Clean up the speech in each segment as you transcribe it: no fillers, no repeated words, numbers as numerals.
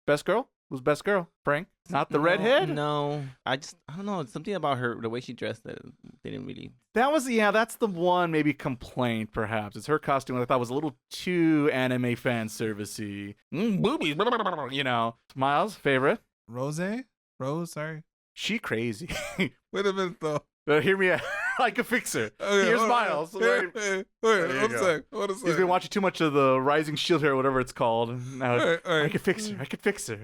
Best girl? Who's best girl? Frank? Not the redhead? No. I don't know. Something about her, the way she dressed, that didn't really. That's the one maybe complaint, perhaps. It's her costume I thought was a little too anime fan servicey. Boobies, you know. Miles, favorite? Rose, sorry. She crazy. Wait a minute, though. Hear me out. I can fix her. Okay, Here's hold on. Miles. Wait, one sec. He's been watching too much of the Rising Shield here, or whatever it's called. Now, All right. I can fix her.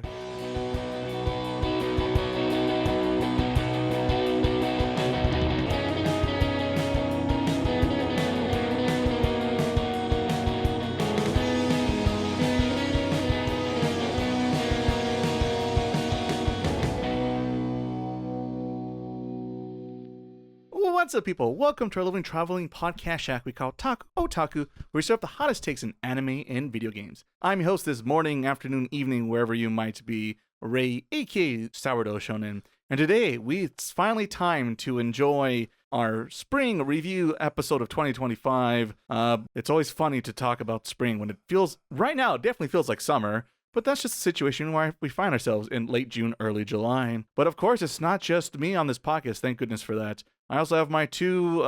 What's up, people? Welcome to our living traveling podcast shack we call Taku Otaku, where we serve the hottest takes in anime and video games. I'm your host this morning, afternoon, evening, wherever you might be, Ray, aka Sourdough Shonen. And today, it's finally time to enjoy our spring review episode of 2025. It's always funny to talk about spring when it feels, right now, it definitely feels like summer. But that's just a situation where we find ourselves in late June, early July. But of course, it's not just me on this podcast. Thank goodness for that. I also have my two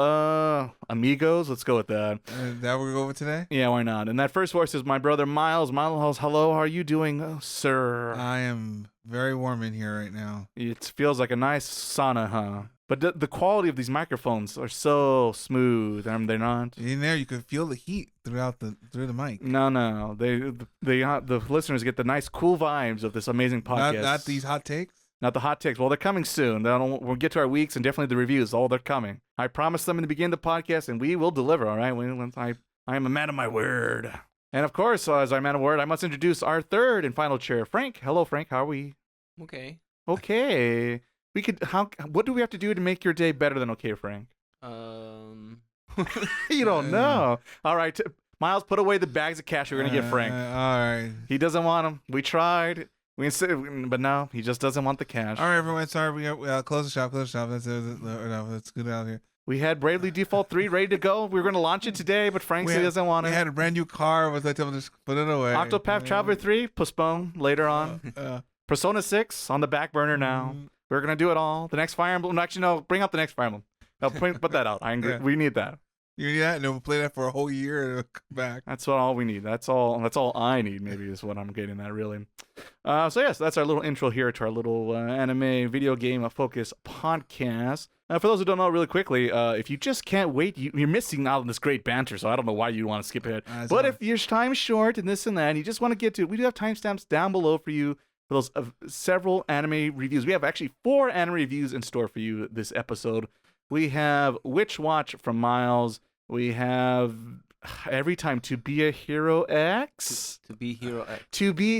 amigos. Let's go with that. That we're going with today? Yeah, why not? And that first voice is my brother Miles. Miles, hello. How are you doing, sir? I am very warm in here right now. It feels like a nice sauna, huh? But the quality of these microphones are so smooth, are they not? In there, you can feel the heat through the mic. No. The listeners get the nice, cool vibes of this amazing podcast. Not these hot takes? Not the hot takes. Well, they're coming soon. We'll get to our weeks and definitely the reviews. They're coming. I promised them in the beginning of the podcast, and we will deliver, all right? I am a man of my word. And of course, as I'm a man of word, I must introduce our third and final chair, Frank. Hello, Frank. How are we? Okay. Okay. What do we have to do to make your day better than okay, Frank? You don't know. All right. Miles, put away the bags of cash we're going to get Frank. All right. He doesn't want them. We tried. But no, he just doesn't want the cash. All right, everyone. Sorry, we close the shop. Let's get out of here. We had Bravely Default 3 ready to go. We were going to launch it today, but Frank said he doesn't want it. We had a brand new car. Was like, just put it away. Octopath Traveler 3, postpone later on. Persona 6, on the back burner now. We're going to do it all. The next Fire Emblem. Actually, no, bring out the next Fire Emblem. No, put that out. I agree. Yeah. We need that. You need that? And we'll play that for a whole year and it'll come back. That's all we need. That's all I need, maybe, is what I'm getting at, really. So yes, that's our little intro here to our little anime video game focus podcast. For those who don't know, really quickly, if you just can't wait, you're missing out on this great banter, so I don't know why you want to skip ahead. But if your time's short and this and that, and you just want to get to it, we do have timestamps down below for you for those several anime reviews. We have actually 4 anime reviews in store for you this episode. We have Witch Watch from Miles. We have every time To Be a Hero X. To Be Hero X.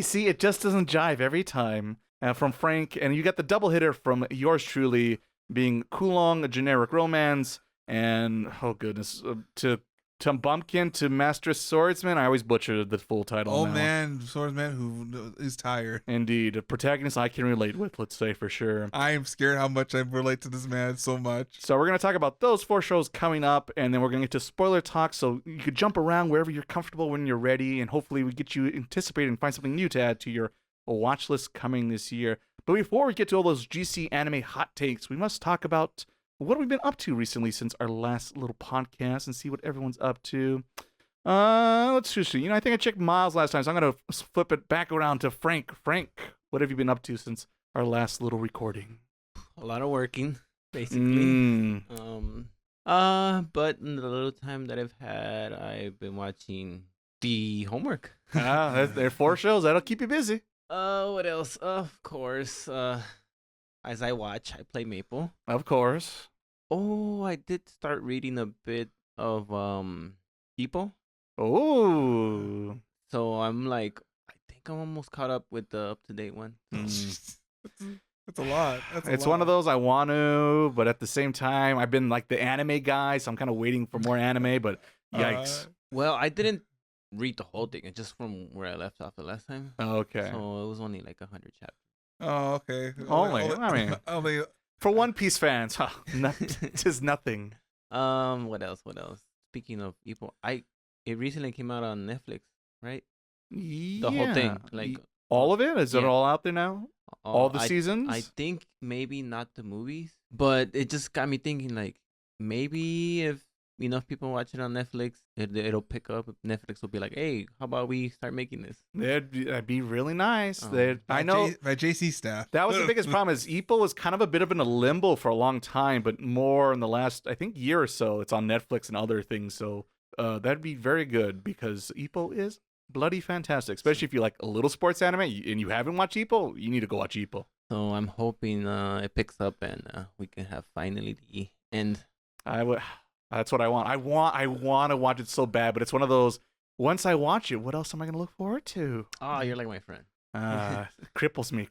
See, it just doesn't jive every time. From Frank, and you got the double hitter from yours truly being Kowloon, a generic romance, and oh goodness, to Bumpkin to Master Swordsman. I always butcher the full title. Old man Swordsman who is tired. Indeed, a protagonist I can relate with, let's say for sure. I am scared how much I relate to this man so much. So we're going to talk about those 4 shows coming up, and then we're going to get to spoiler talk, so you could jump around wherever you're comfortable when you're ready, and hopefully we get you anticipated and find something new to add to your watch list coming this year. But before we get to all those GC anime hot takes, we must talk about what have we been up to recently since our last little podcast and see what everyone's up to. Let's see. I think I checked Miles last time, so I'm going to flip it back around to Frank. Frank, what have you been up to since our last little recording? A lot of working, basically. But in the little time that I've had, I've been watching the homework. There are 4 shows. That'll keep you busy. What else? Of course, as I watch, I play Maple. Of course. Oh, I did start reading a bit of Ippo. Oh. So I'm like, I think I'm almost caught up with the up-to-date one. That's a lot. It's one of those I want to, but at the same time, I've been like the anime guy, so I'm kind of waiting for more anime, but yikes. Well, I didn't read the whole thing. It's just from where I left off the last time. Okay. So it was only like 100 chapters. Oh, okay. Only. For One Piece fans, it is nothing. What else? Speaking of Ippo, it recently came out on Netflix, right? Yeah. The whole thing, like All of it? Is it Yeah. all out there now? All the seasons? I think maybe not the movies, but it just got me thinking. Like maybe if enough people watch it on Netflix, it'll pick up. Netflix will be like, "Hey, how about we start making this?" That'd be really nice. Oh. I know by JC staff. that was the biggest problem. Is Ippo was kind of a bit of in a limbo for a long time, but more in the last, I think, year or so, it's on Netflix and other things. So that'd be very good because Ippo is bloody fantastic. Especially if you like a little sports anime and you haven't watched Ippo, you need to go watch Ippo. So I'm hoping it picks up and we can have finally the end. That's what I want. I want to watch it so bad, but it's one of those. Once I watch it, what else am I going to look forward to? Oh, you're like my friend. Cripples me.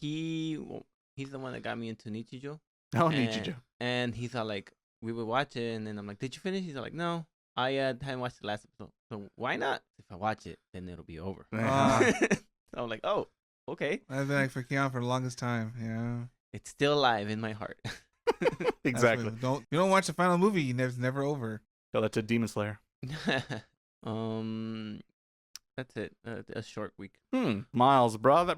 He's the one that got me into Nichijou. Oh, Nichijou. And he's all like, we would watch it, and then I'm like, did you finish? He's all like, no, I haven't watched the last episode. So why not? If I watch it, then it'll be over. So I'm like, oh, okay. I've been like freaking out for the longest time. Yeah. It's still alive in my heart. Exactly. You don't watch the final movie, it's never over. Tell that to Demon Slayer. That's it. A short week. Miles, brother.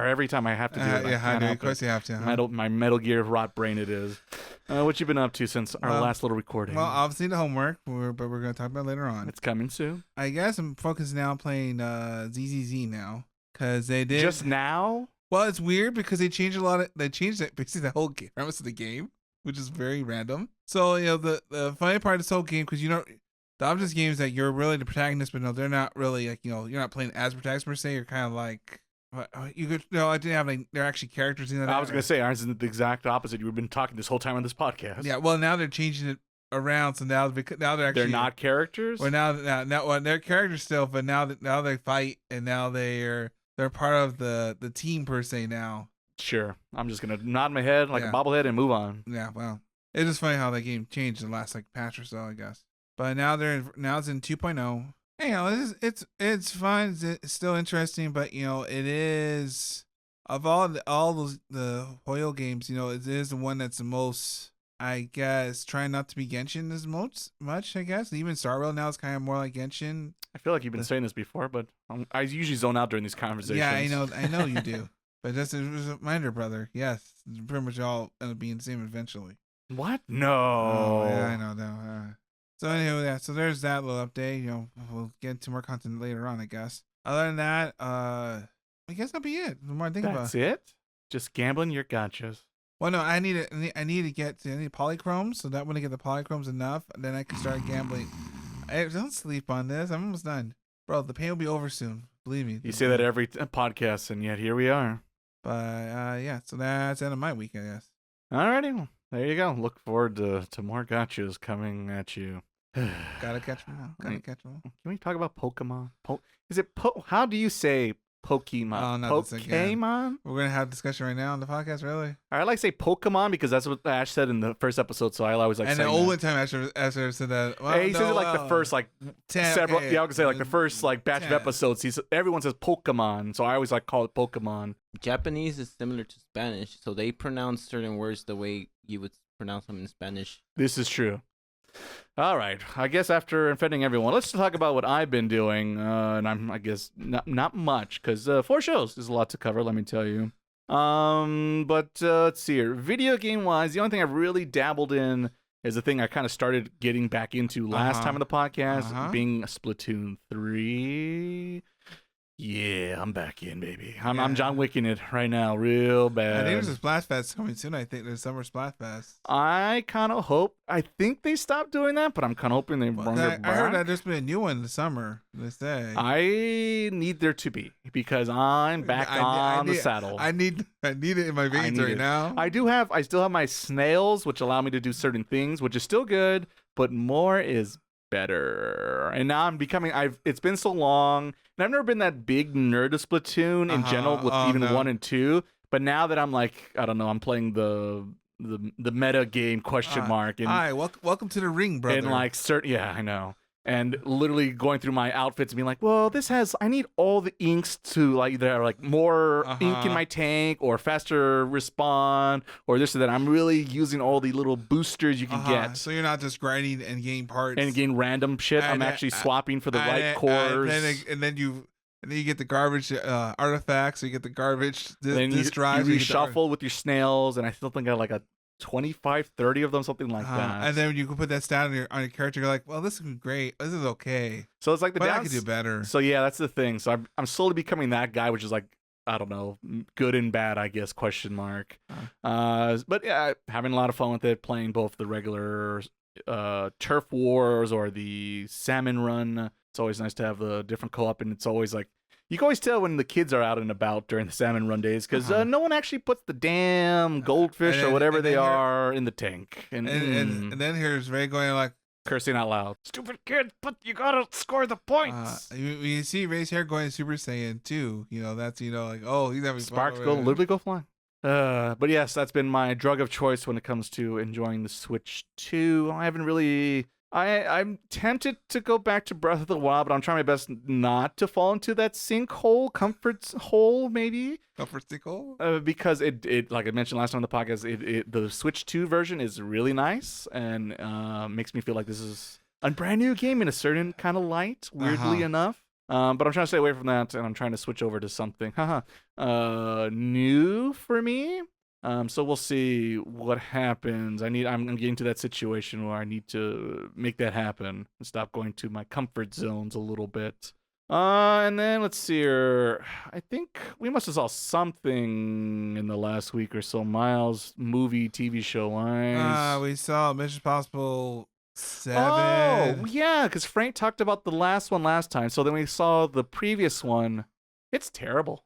Every time I have to do it. Yeah, of course you have to. Huh? My Metal Gear rot brain it is. What you been up to since our last little recording? Well, obviously the homework, but we're going to talk about it later on. It's coming soon. I guess I'm focused now on playing ZZZ now because they did just now. Well, it's weird because they changed basically the whole premise of the game, which is very random. So the funny part of this whole game, because the object games that you're really the protagonist, but no, they're not really like you're not playing as protagonist per se. You're kind of like you could I didn't have like they're actually characters in that. I was gonna say ours is the exact opposite. You've been talking this whole time on this podcast. Yeah, well now they're changing it around, so now they're actually they're not characters. Well now they're characters still, but now they fight and now they're part of the team per se now. Sure, I'm just gonna nod my head like a bobblehead and move on. Yeah, well, it's just funny how that game changed in the last like patch or so, I guess. But now it's in 2.0. Hey, it's fun. It's still interesting, but it is of all the Hoyo games. It is the one that's the most, I guess, trying not to be Genshin as much. I guess even Star Rail now is kind of more like Genshin. I feel like you've been saying this before, but I usually zone out during these conversations. Yeah, I know you do. But just a reminder, brother. Yes, pretty much all end up being the same eventually. What? No. Oh, yeah, I know though. So anyway, so there's that little update. We'll get into more content later on, I guess. Other than that, I guess that'll be it. The more I think about it. That's it? Just gambling your gotchas. Well, no, I need polychromes, so that when I get the polychromes enough, then I can start gambling. Don't sleep on this. I'm almost done. Bro, the pain will be over soon. Believe me. You say that every podcast, and yet here we are. But yeah, so that's the end of my week, I guess. Alrighty, well, there you go. Look forward to more gotchas coming at you. Gotta catch them all. Can we talk about Pokemon? How do you say Pokemon? Oh, no, Pokemon? We're gonna have a discussion right now on the podcast, really? I like to say Pokemon because that's what Ash said in the first episode, so I always like saying that. And the olden time Ash said that. Well, he says it like the first several. Yeah, I was gonna say like the first batch 10. of episodes. Everyone says Pokemon, so I always call it Pokemon. Japanese is similar to Spanish, so they pronounce certain words the way you would pronounce them in Spanish. This is true. All right, I guess after offending everyone, let's talk about what I've been doing, and I guess not much because 4 shows is a lot to cover. Let me tell you. But let's see here. Video game wise, the only thing I've really dabbled in is the thing I kind of started getting back into last time on the podcast, being Splatoon 3. Yeah, I'm back in, baby. I'm John Wicking it right now, real bad. I think there's a Splatfest coming soon. I think there's Summer Splatfest. I kind of hope. I think they stopped doing that, but I'm kind of hoping they bring it back. I heard that there's been a new one in the summer. They say. I need there to be because I'm back on the saddle. I need it in my veins right now. I still have my snails, which allow me to do certain things, which is still good, but more is better. And now I'm becoming. It's been so long. And I've never been that big nerd of Splatoon in general with 1 and 2. But now that I'm like, I don't know, I'm playing the meta game question mark. And, hi, welcome to the ring, brother. And like yeah, I know. And literally going through my outfits and being like, well, I need all the inks to either more ink in my tank or faster respawn or this or that. I'm really using all the little boosters you can get. So you're not just grinding and getting parts. And getting random shit. I'm actually swapping for the right cores. And then you And then you get the garbage artifacts. So you get the garbage Then this drive. you reshuffle with your snails, and I still think I like a 25, 30 of them, something like that. And then you can put that stat on your character. You're like, well, this is great. This is okay. So it's like But I could do better. So yeah, that's the thing. So I'm slowly becoming that guy, which is like, I don't know, good and bad, I guess, question mark. But yeah, having a lot of fun with it, playing both the regular turf wars or the salmon run. It's always nice to have the different co-op, and it's always like, you can always tell when the kids are out and about during the salmon run days because no one actually puts the damn goldfish or whatever they are in the tank. And then here's Ray going like, cursing out loud. Stupid kid, but you gotta score the points. You see Ray's hair going Super Saiyan 2. That's, like, oh, he's having Sparks fun. literally go flying. But yes, that's been my drug of choice when it comes to enjoying the Switch 2. I haven't really... I'm tempted to go back to Breath of the Wild, but I'm trying my best not to fall into that sinkhole, comfort hole, maybe. Comfort sinkhole? Because it, like I mentioned last time on the podcast, the Switch 2 version is really nice and makes me feel like this is a brand new game in a certain kind of light, weirdly enough. But I'm trying to stay away from that, and I'm trying to switch over to something new for me. So we'll see what happens. I'm getting to that situation where I need to make that happen and stop going to my comfort zones a little bit. And then let's see here. I think we must have saw something in the last week or so. Miles, movie, TV show wise. We saw Mission Impossible 7. Oh, yeah, because Frank talked about the last one last time. So then we saw the previous one. It's terrible.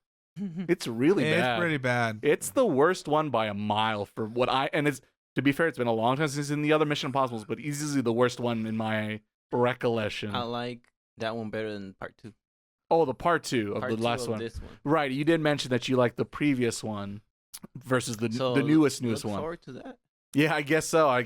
It's really bad. It's pretty bad. It's the worst one by a mile for what and it's, to be fair, it's been a long time since in the other Mission Impossibles, but easily the worst one in my recollection. I like that one better than part 2. Oh, the part 2 of the last one. This one. Right, you did mention that you like the previous one versus the newest look one. Forward to that. Yeah, I guess so.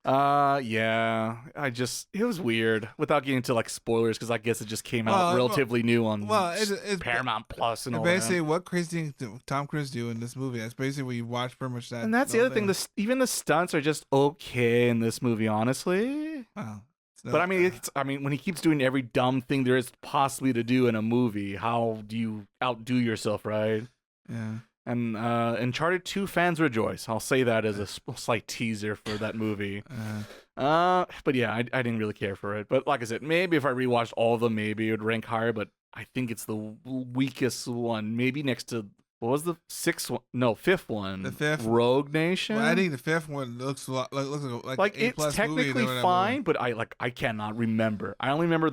It was weird without getting into like spoilers because I guess it just came out relatively new on it's Paramount Plus and all basically that. What crazy thing did Tom Cruise do in this movie? That's basically what you watch pretty much that. And that's the other thing. Even the stunts are just okay in this movie, honestly. Wow. But I mean, when he keeps doing every dumb thing there is possibly to do in a movie, how do you outdo yourself, right? Yeah. And Uncharted 2 fans rejoice. I'll say that as a slight teaser for that movie. But yeah, I didn't really care for it. But like I said, maybe if I rewatched all of them, maybe it would rank higher. But I think it's the weakest one. Maybe next to, what was the fifth one? The fifth, Rogue Nation. Well, I think the fifth one looks a lot like it's technically fine, but I cannot remember. I only remember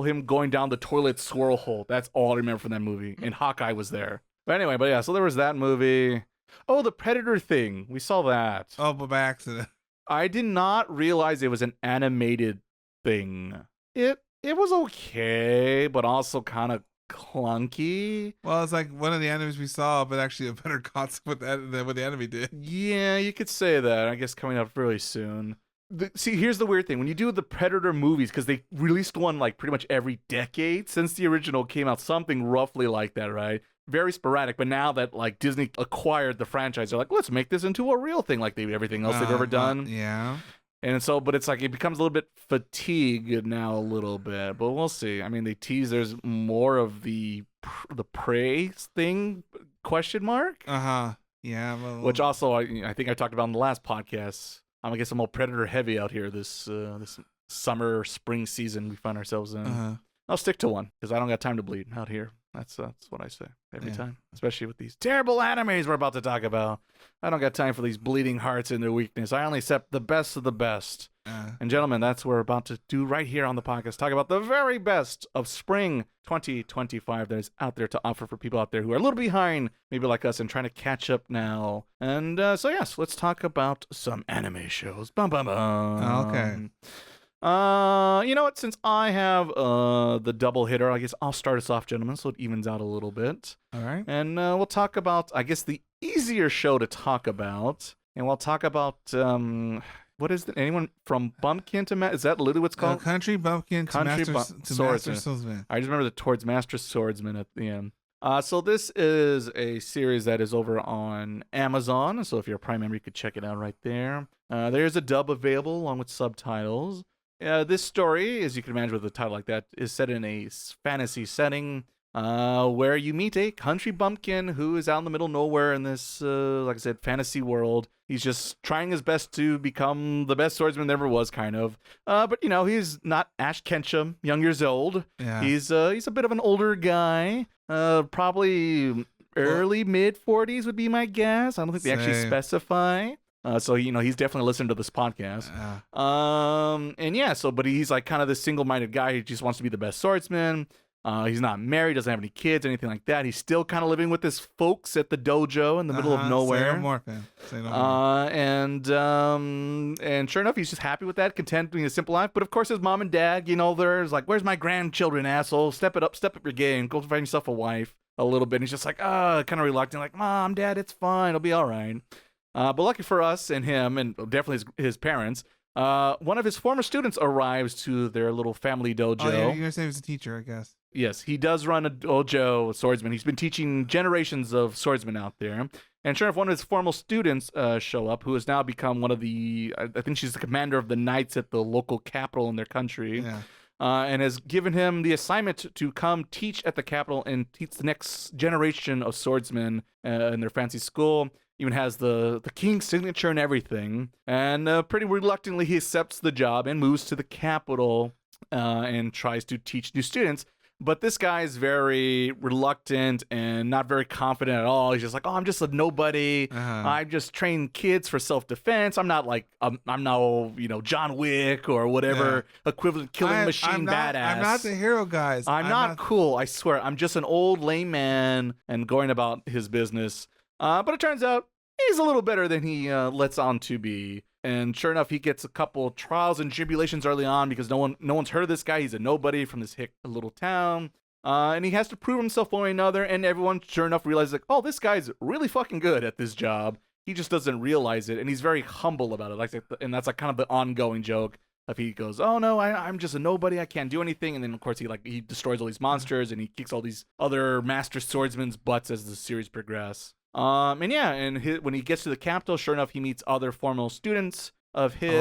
him going down the toilet swirl hole. That's all I remember from that movie. And Hawkeye was there. But anyway, so there was that movie. Oh, the Predator thing. We saw that. Oh, but by accident. I did not realize it was an animated thing. It was okay, but also kind of clunky. Well, it's like one of the animes we saw, but actually a better concept with that than what the anime did. Yeah, you could say that. I guess coming up really soon. See, here's the weird thing. When you do the Predator movies, because they released one like pretty much every decade since the original came out, something roughly like that, right? Very sporadic, but now that like Disney acquired the franchise, they're like, let's make this into a real thing, like everything else they've ever done. Yeah. And so, but it's like it becomes a little bit fatigued now, a little bit. But we'll see. I mean, they tease there's more of the prey thing? Question mark. Yeah. Well, which also I think I talked about in the last podcast. I guess I'm all Predator heavy out here this summer spring season we find ourselves in. I'll stick to one because I don't got time to bleed out here. That's what I say every time, especially with these terrible animes we're about to talk about. I don't got time for these bleeding hearts and their weakness. I only accept the best of the best. And gentlemen, that's what we're about to do right here on the podcast. Talk about the very best of spring 2025 that is out there to offer for people out there who are a little behind, maybe like us, and trying to catch up now. And so yes, let's talk about some anime shows. Bum, bum, bum. Okay. You know what? Since I have the double hitter, I guess I'll start us off, gentlemen, so it evens out a little bit. All right. And we'll talk about, I guess, the easier show to talk about. And we'll talk about, what is it? Anyone from Bumpkin to is that literally what's called? Country Bumpkin to Master Swordsman. I just remember towards Master Swordsman at the end. So this is a series that is over on Amazon. So if you're a Prime member, you could check it out right there. There's a dub available along with subtitles. This story, as you can imagine with a title like that, is set in a fantasy setting. where you meet a country bumpkin who is out in the middle of nowhere in this, like I said, fantasy world. He's just trying his best to become the best swordsman there ever was, kind of. But he's not Ash Ketchum, young years old. Yeah. He's a bit of an older guy, probably early mid 40s would be my guess. I don't think they actually specify. So he's definitely listened to this podcast. But he's like kind of this single-minded guy. He just wants to be the best swordsman. He's not married, doesn't have any kids, anything like that. He's still kind of living with his folks at the dojo in the middle of nowhere. Say no more, fam. Say no more. And sure enough, he's just happy with that, content being a simple life. But of course, his mom and dad, there's like, "Where's my grandchildren, asshole? Step up your game. Go find yourself a wife." A little bit. And he's just like, kind of reluctant, like, "Mom, Dad, it's fine. It'll be all right." But lucky for us and him, and definitely his parents, one of his former students arrives to their little family dojo. Oh, yeah, you're going to say he was a teacher, I guess. Yes, he does run a dojo swordsman. He's been teaching generations of swordsmen out there. And sure enough, one of his former students show up, who has now become one of the, I think she's the commander of the knights at the local capital in their country. Yeah. And has given him the assignment to come teach at the capital and teach the next generation of swordsmen in their fancy school. Even has the king's signature and everything. And pretty reluctantly, he accepts the job and moves to the capital and tries to teach new students. But this guy is very reluctant and not very confident at all. He's just like, "Oh, I'm just a nobody. I just train kids for self-defense. I'm not like, I'm no, John Wick or whatever equivalent killing machine badass. I'm not the hero, guys. I'm not cool. I swear. I'm just an old lame man and going about his business." But it turns out he's a little better than he lets on to be. And sure enough, he gets a couple trials and tribulations early on because no one's heard of this guy. He's a nobody from this hick little town. And he has to prove himself one way or another. And everyone, sure enough, realizes, like, "Oh, this guy's really fucking good at this job. He just doesn't realize it." And he's very humble about it. And that's like kind of the ongoing joke. If he goes, "Oh no, I'm just a nobody. I can't do anything," and then of course he destroys all these monsters and he kicks all these other master swordsmen's butts as the series progresses. When he gets to the capital, sure enough, he meets other formal students of his.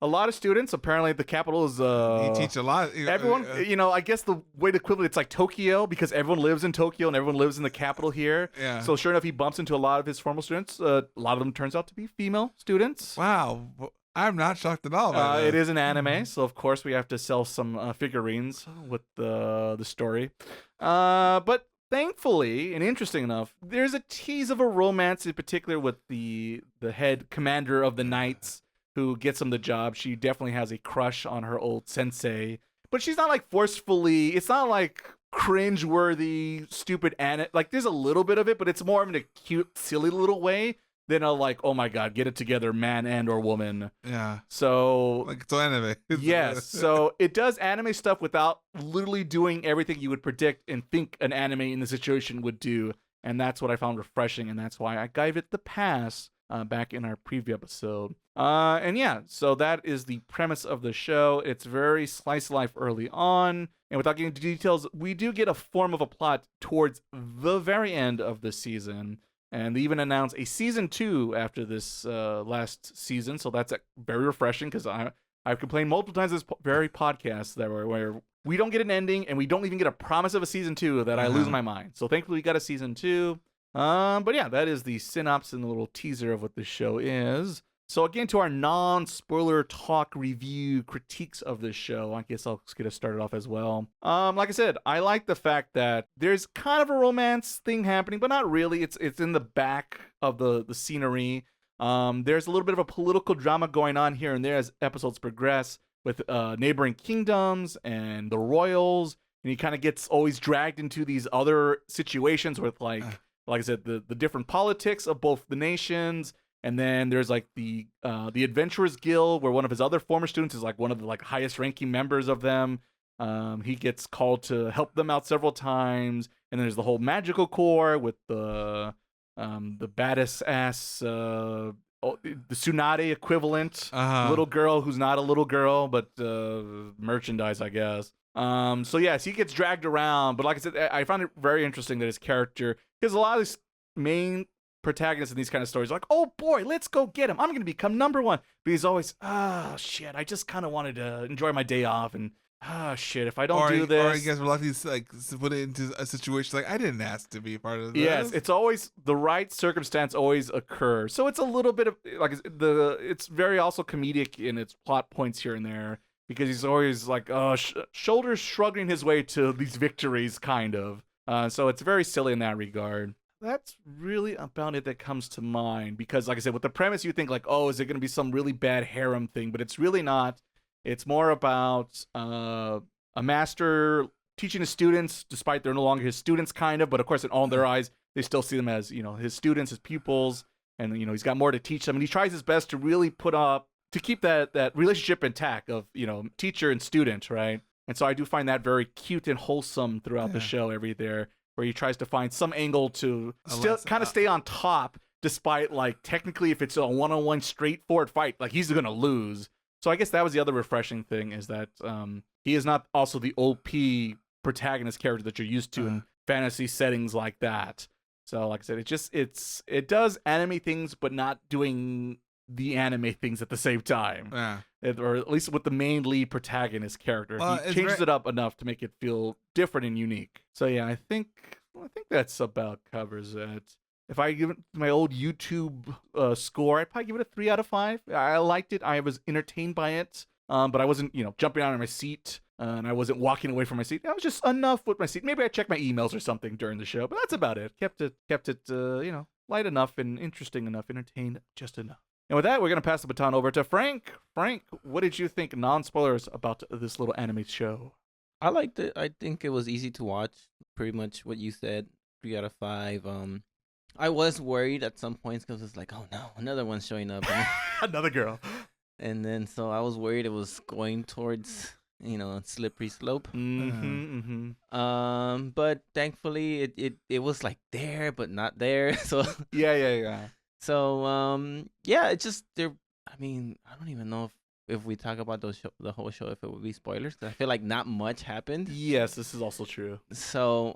A lot of students. Apparently, the capital is. He teaches a lot. Everyone, I guess the way to equivalent, it's like Tokyo because everyone lives in Tokyo and everyone lives in the capital here. Yeah. So sure enough, he bumps into a lot of his formal students. A lot of them turns out to be female students. Wow. I'm not shocked at all. By it is an anime, so of course we have to sell some figurines with the story. But thankfully, and interesting enough, there's a tease of a romance in particular with the head commander of the knights who gets him the job. She definitely has a crush on her old sensei, but she's not like forcefully. It's not like cringe-worthy, stupid like there's a little bit of it, but it's more of in a cute, silly little way than a like, "Oh my god, get it together, man and or woman." Yeah. So like it's anime. Yes. So it does anime stuff without literally doing everything you would predict and think an anime in the situation would do. And that's what I found refreshing, and that's why I gave it the pass back in our preview episode. So that is the premise of the show. It's very slice of life early on, and without getting into details, we do get a form of a plot towards the very end of the season. And they even announced a season 2 after this last season, so that's very refreshing because I've complained multiple times this very podcast that where we don't get an ending and we don't even get a promise of a season 2 that I lose my mind. So thankfully we got a season 2. But yeah, that is the synopsis and the little teaser of what this show is. So again, to our non-spoiler talk review critiques of this show, I guess I'll get us started off as well. Like I said, I like the fact that there's kind of a romance thing happening, but not really. It's in the back of the scenery. There's a little bit of a political drama going on here and there as episodes progress with neighboring kingdoms and the royals, and he kind of gets always dragged into these other situations with like I said, the different politics of both the nations. And then there's like the Adventurers Guild, where one of his other former students is like one of the like highest ranking members of them. He gets called to help them out several times. And then there's the whole magical corps with the baddest ass the Tsunade equivalent little girl who's not a little girl but merchandise, I guess. So yes, he gets dragged around, but like I said, I found it very interesting that his character, because a lot of these main protagonists in these kind of stories are like, "Oh boy, let's go get him. I'm going to become number one." But he's always, "Oh shit, I just kind of wanted to enjoy my day off and ah, shit, if I don't or do this. Or I guess reluctant to like to put it into a situation like I didn't ask to be a part of this. Yes, it's always the right circumstance always occurs. So it's a little bit of like it's very also comedic in its plot points here and there because he's always like shoulders shrugging his way to these victories, kind of. So it's very silly in that regard. That's really about it that comes to mind because, like I said, with the premise, you think like, oh, is it going to be some really bad harem thing? But it's really not. It's more about a master teaching his students, despite they're no longer his students, kind of. But of course, in all their eyes, they still see them as, his students, his pupils, and he's got more to teach them. And he tries his best to really to keep that relationship intact of teacher and student, right? And so I do find that very cute and wholesome throughout the show, where he tries to find some angle to still kind of stay on top, despite like technically if it's a one-on-one straightforward fight, like he's gonna lose. So I guess that was the other refreshing thing is that he is not also the OP protagonist character that you're used to in fantasy settings like that. So like I said, it does anime things, but not doing the anime things at the same time. Yeah. Or at least with the main lead protagonist character. He changes it up enough to make it feel different and unique. So yeah, I think that's about covers it. If I give it my old YouTube score, I'd probably give it a 3 out of 5. I liked it. I was entertained by it. But I wasn't, jumping out of my seat, and I wasn't walking away from my seat. I was just enough with my seat. Maybe I checked my emails or something during the show, but that's about it. Kept it, light enough and interesting enough, entertained just enough. And with that, we're going to pass the baton over to Frank. Frank, what did you think, non-spoilers, about this little anime show? I liked it. I think it was easy to watch. Pretty much what you said, 3 out of 5. I was worried at some points because it's like, oh no, another one's showing up. Another girl. And then so I was worried it was going towards, a slippery slope. But thankfully it was like there, but not there. So yeah. So it's just there. I mean, I don't even know if we talk about the whole show, if it would be spoilers. 'Cause I feel like not much happened. Yes, this is also true. So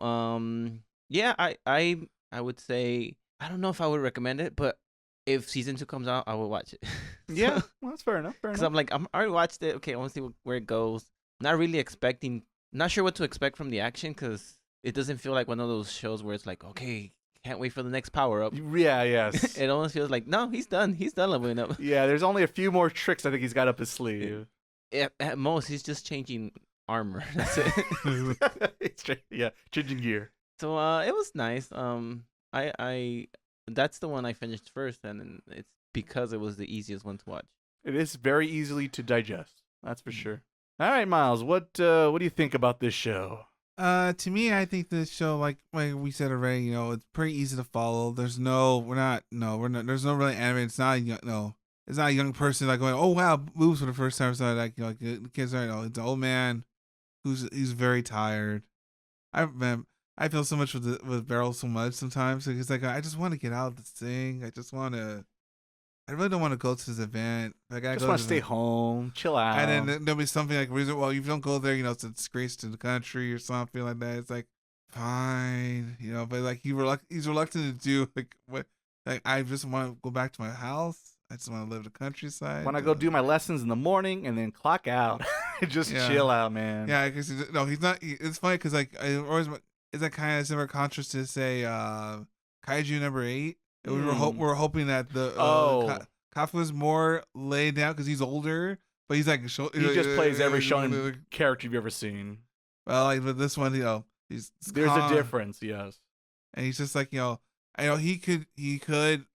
I would say I don't know if I would recommend it, but if season 2 comes out, I will watch it. Yeah, well, that's fair enough. Because I'm like, I already watched it. Okay, I want to see where it goes. Not really expecting, not sure what to expect from the action because it doesn't feel like one of those shows where it's like, okay, can't wait for the next power up. Yeah, yes. It almost feels like, no, he's done. He's done leveling up. Yeah, there's only a few more tricks I think he's got up his sleeve. At most, he's just changing armor. That's it. Yeah, changing gear. So it was nice. I that's the one I finished first, and it's because it was the easiest one to watch. It is very easily to digest. That's for sure. All right, Miles, what do you think about this show? To me, I think this show, like we said already, it's pretty easy to follow. There's no really anime. It's not it's not a young person like going, oh wow, boobs for the first time. So like, the kids are, it's an old man who's very tired. I feel so much with Beryl so much sometimes because like I just want to get out of this thing. I really don't want to go to this event. Like I just want to stay home, chill out. And then there'll be something like, well, if you don't go there, it's a disgrace to the country or something like that. It's like, fine, but like he's reluctant to do like what. Like I just want to go back to my house. I just want to live the countryside. Want to go do my lessons in the morning and then clock out. Just chill out, man. Yeah, because he's not. It's funny because like I always is that kind of similar contrast to say Kaiju number 8. We were hoping that the Kafka was more laid down because he's older, but he's like he just plays every shonen character you've ever seen. Well, like with this one, there's a difference, yes. And he's just like I know he could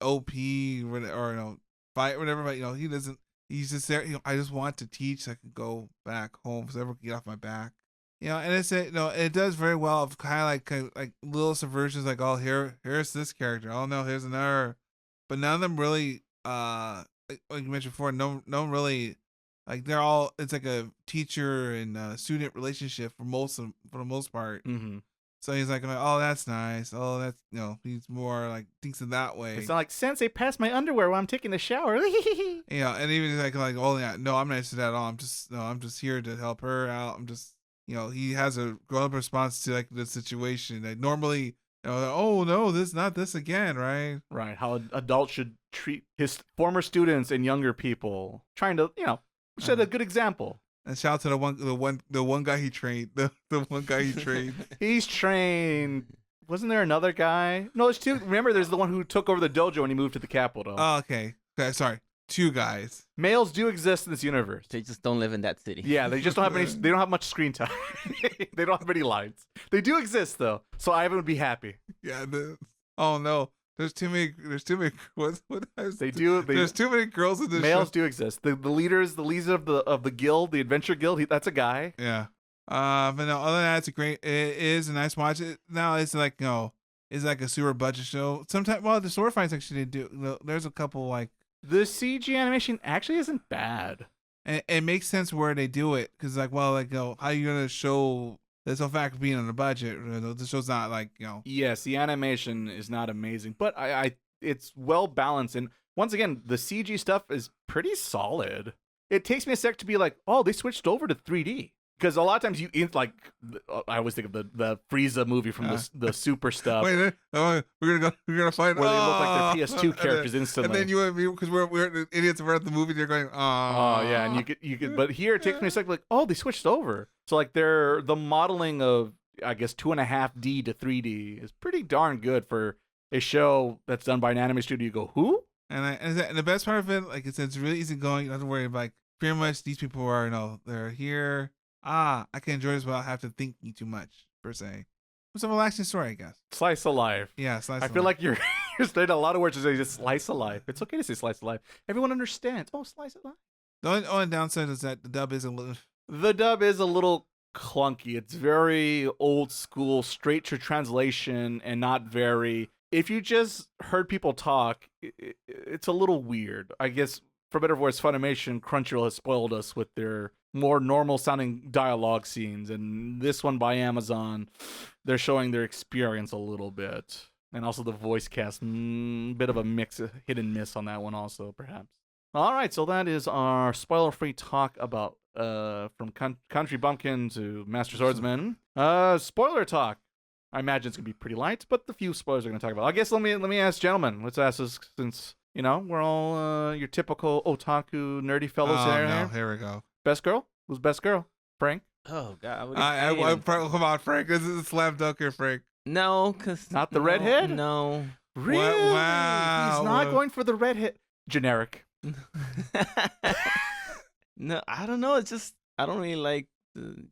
OP or fight whatever, but he doesn't. He's just there. I just want to teach so I can go back home so I can get off my back. And it's it does very well of kind of like little subversions like, oh, here's this character, oh no, here's another, but none of them really like you mentioned before, no one really, like they're all, it's like a teacher and student relationship for the most part. Mm-hmm. So he's like, oh, that's nice, oh, that's he's more like thinks in that way. It's not like, Sensei, pass my underwear while I'm taking a shower. And even like oh yeah, no, I'm not interested at all. I'm just here to help her out. I'm just he has a grown-up response to like the situation. Like normally, oh no, not this again, right? Right. How adults should treat his former students and younger people. Trying to, set a good example. And shout out to the one guy he trained. The one guy he trained. He's trained. Wasn't there another guy? No, there's two. Remember, there's the one who took over the dojo when he moved to the capital. Oh, okay. Sorry. 2 guys. Males do exist in this universe. They just don't live in that city. Yeah, they just don't have any. They don't have much screen time. They don't have any lines. They do exist though, so Ivan would be happy. Yeah. Oh no. There's too many. What? They do. There's too many girls in this Males show. do exist. The leader of the guild, the adventure guild. That's a guy. Yeah. But no, other than that, it's a great. It is a nice watch. Now it's like it's like a super budget show. Sometimes, well, the sword fights actually do. There's a couple like the CG animation actually isn't bad. And it makes sense where they do it because like, well, like how are you gonna show? There's no fact of being on a budget. The show's not like Yes, the animation is not amazing, but it's well balanced. And once again, the CG stuff is pretty solid. It takes me a sec to be like, oh, they switched over to 3D. Because a lot of times I always think of the Frieza movie from the Super stuff. Wait, we're gonna find where they look like their PS2 characters instantly. And then you and me, because we're idiots, we're at the movie. They're going, oh yeah, and you could. But here it takes me a second, like, oh, they switched over. So like the modeling of I guess 2.5D to 3D is pretty darn good for a show that's done by an anime studio. You go, who? And the best part of it, like it's really easy going. You don't have to worry about like pretty much these people are they're here. I can enjoy this without having to think too much, per se. It's a relaxing story, I guess. Slice of life. Yeah, slice of life. I feel like you're saying a lot of words to say just slice of life. It's okay to say slice of life. Everyone understands. Oh, slice of life. The only downside is that the dub is a little... The dub is a little clunky. It's very old school, straight to translation, and not very... If you just heard people talk, it's a little weird. I guess, for better or worse, Funimation, Crunchyroll has spoiled us with their more normal sounding dialogue scenes, and this one by Amazon, they're showing their experience a little bit, and also the voice cast, bit of a mix, a hit and miss on that one also, perhaps. All right, so that is our spoiler-free talk about from Country Bumpkin to Master Swordsman. Spoiler talk. I imagine it's gonna be pretty light, but the few spoilers we're gonna talk about. I guess let me ask gentlemen. Let's ask this since we're all your typical otaku nerdy fellows here. No, here we go. Best girl? Who's best girl? Frank? Oh God! Come on, Frank. This is a slam dunk here, Frank. No, cause not the redhead. No. Really? Wow. He's not going for the redhead. Generic. No, I don't know. It's just I don't really like.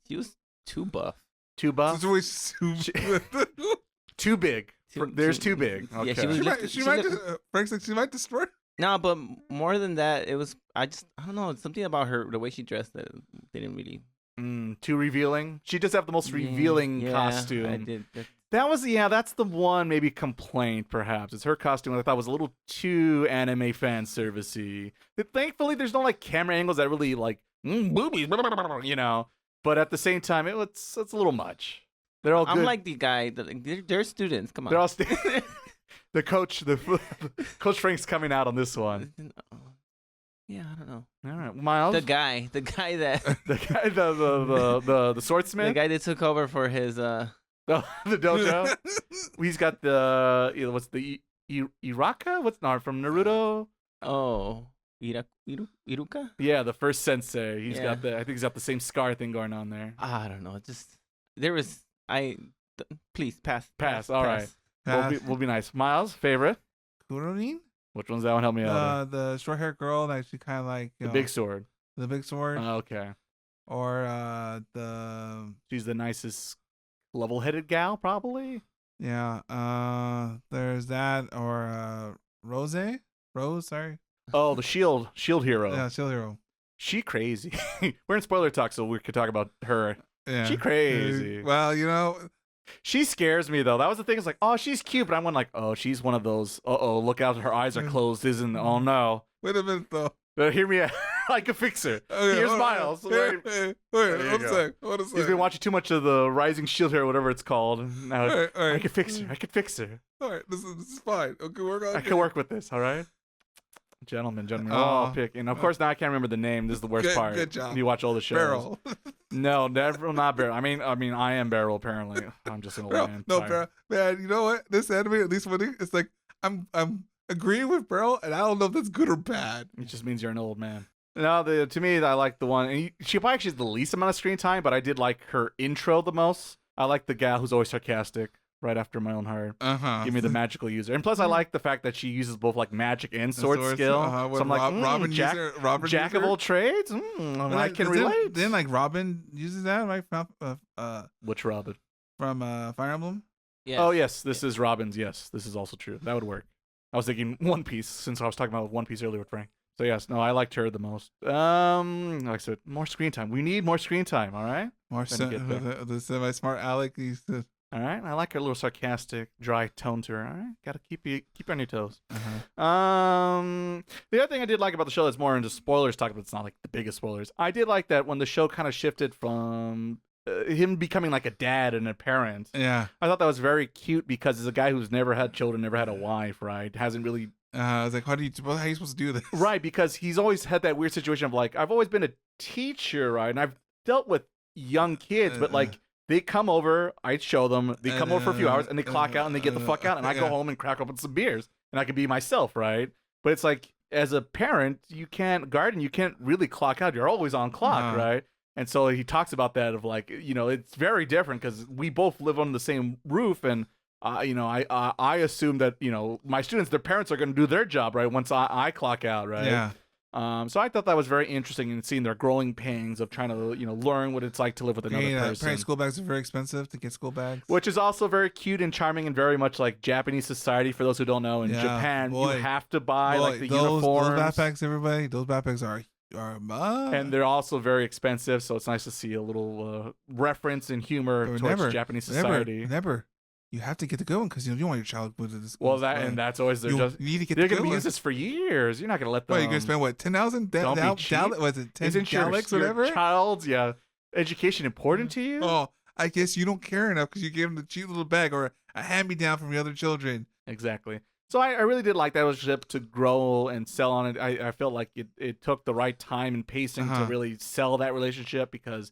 He was too buff. Too buff. Too big. There's too big. Okay. Yeah, she might Frank said she might destroy. No, but more than that, it was I don't know. It's something about her, the way she dressed that didn't really. Too revealing. She does have the most revealing costume. I did. That's the one maybe complaint perhaps. It's her costume I thought was a little too anime fan servicey. Thankfully, there's no like camera angles that really like boobies, But at the same time, it's a little much. They're all good. I'm like the guy. They're students. Come on. They're all the coach. Coach Frank's coming out on this one. Yeah, I don't know. All right, Miles. The guy that the swordsman. The guy that took over for his the dojo. He's got the what's the Iraka? What's not from Naruto? Oh, Iruka? Yeah, the first sensei. He's got I think he's got the same scar thing going on there. I don't know. There was please pass. All right. We'll be nice. Miles, favorite? Kowloon? Which one's that one? Help me out. The short haired girl that she kind of like the big sword. The big sword. Okay. Or she's the nicest level-headed gal, probably. Yeah. There's that or Rose. Sorry. Oh, the shield hero. Yeah, shield hero. She crazy. We're in spoiler talk, so we could talk about her. Yeah. She crazy. Well, she scares me though. That was the thing. It's like, oh, she's cute, but I'm like, oh, she's one of those. Look out, her eyes are closed. Oh no. Wait a minute though. Hear me out. I can fix her. Okay, here's Miles. Wait, one sec. He's been watching too much of the Rising Shield Hero, whatever it's called. Now, all right. I can fix her. All right, this is fine. Okay, I can work with this. All right. Gentlemen, I'll pick. And of course, now I can't remember the name. This is the worst part. Good job. You watch all the shows. Barrel. No, never, not Barrel. I mean, I am Barrel. Apparently, I'm just an old man. No, Barrel. Man, you know what? This anime, at least it's like I'm agreeing with Barrel, and I don't know if that's good or bad. It just means you're an old man. No, to me, I like the one. And she probably actually has the least amount of screen time, but I did like her intro the most. I like the gal who's always sarcastic, right after my own heart. Give me the magical user, and plus I like the fact that she uses both like magic and sword skill. So I'm like, Robin Jack of all trades. I can relate. Then like Robin uses that right from Which Robin? From Fire Emblem. Yes. Oh yes, this is Robin's. Yes, this is also true. That would work. I was thinking One Piece since I was talking about One Piece earlier with Frank. So yes, no, I liked her the most. Like I said, more screen time. We need more screen time. All right. The semi-smart Alec used to. All right, I like her little sarcastic, dry tone to her. All right, gotta keep you on your toes. The other thing I did like about the show that's more into spoilers talk, but it's not like the biggest spoilers. I did like that when the show kind of shifted from him becoming like a dad and a parent. Yeah, I thought that was very cute because he's a guy who's never had children, never had a wife, right? Hasn't really. I was like, how are you supposed to do this? Right, because he's always had that weird situation of like, I've always been a teacher, right? And I've dealt with young kids, but like. They come over, I show them, they come over for a few hours, and they clock out, and they get the fuck out, and I go home and crack open some beers, and I can be myself, right? But it's like, as a parent, you can't really clock out. You're always on clock, right? And so he talks about that of like, it's very different because we both live on the same roof, and I assume that my students, their parents are going to do their job, right? Once I clock out, right? Yeah. So I thought that was very interesting in seeing their growing pangs of trying to, learn what it's like to live with another person. Parent school bags are very expensive to get school bags. Which is also very cute and charming and very much like Japanese society. For those who don't know, in Japan, you have to buy like the uniforms. Those backpacks, everybody. Those backpacks are and they're also very expensive. So it's nice to see a little reference and humor towards Japanese society. Remember. You have to get the good one because you don't want your child to go to the school. Well, that's always you need to get. They're going to use this for years. You're not going to let them. Well, you're going to spend what 10,000? Was it 10 Galax, whatever? Your child's education important to you? Oh, I guess you don't care enough because you gave them the cheap little bag or a hand-me-down from the other children. Exactly. So I really did like that relationship to grow and sell on it. I felt like it took the right time and pacing to really sell that relationship because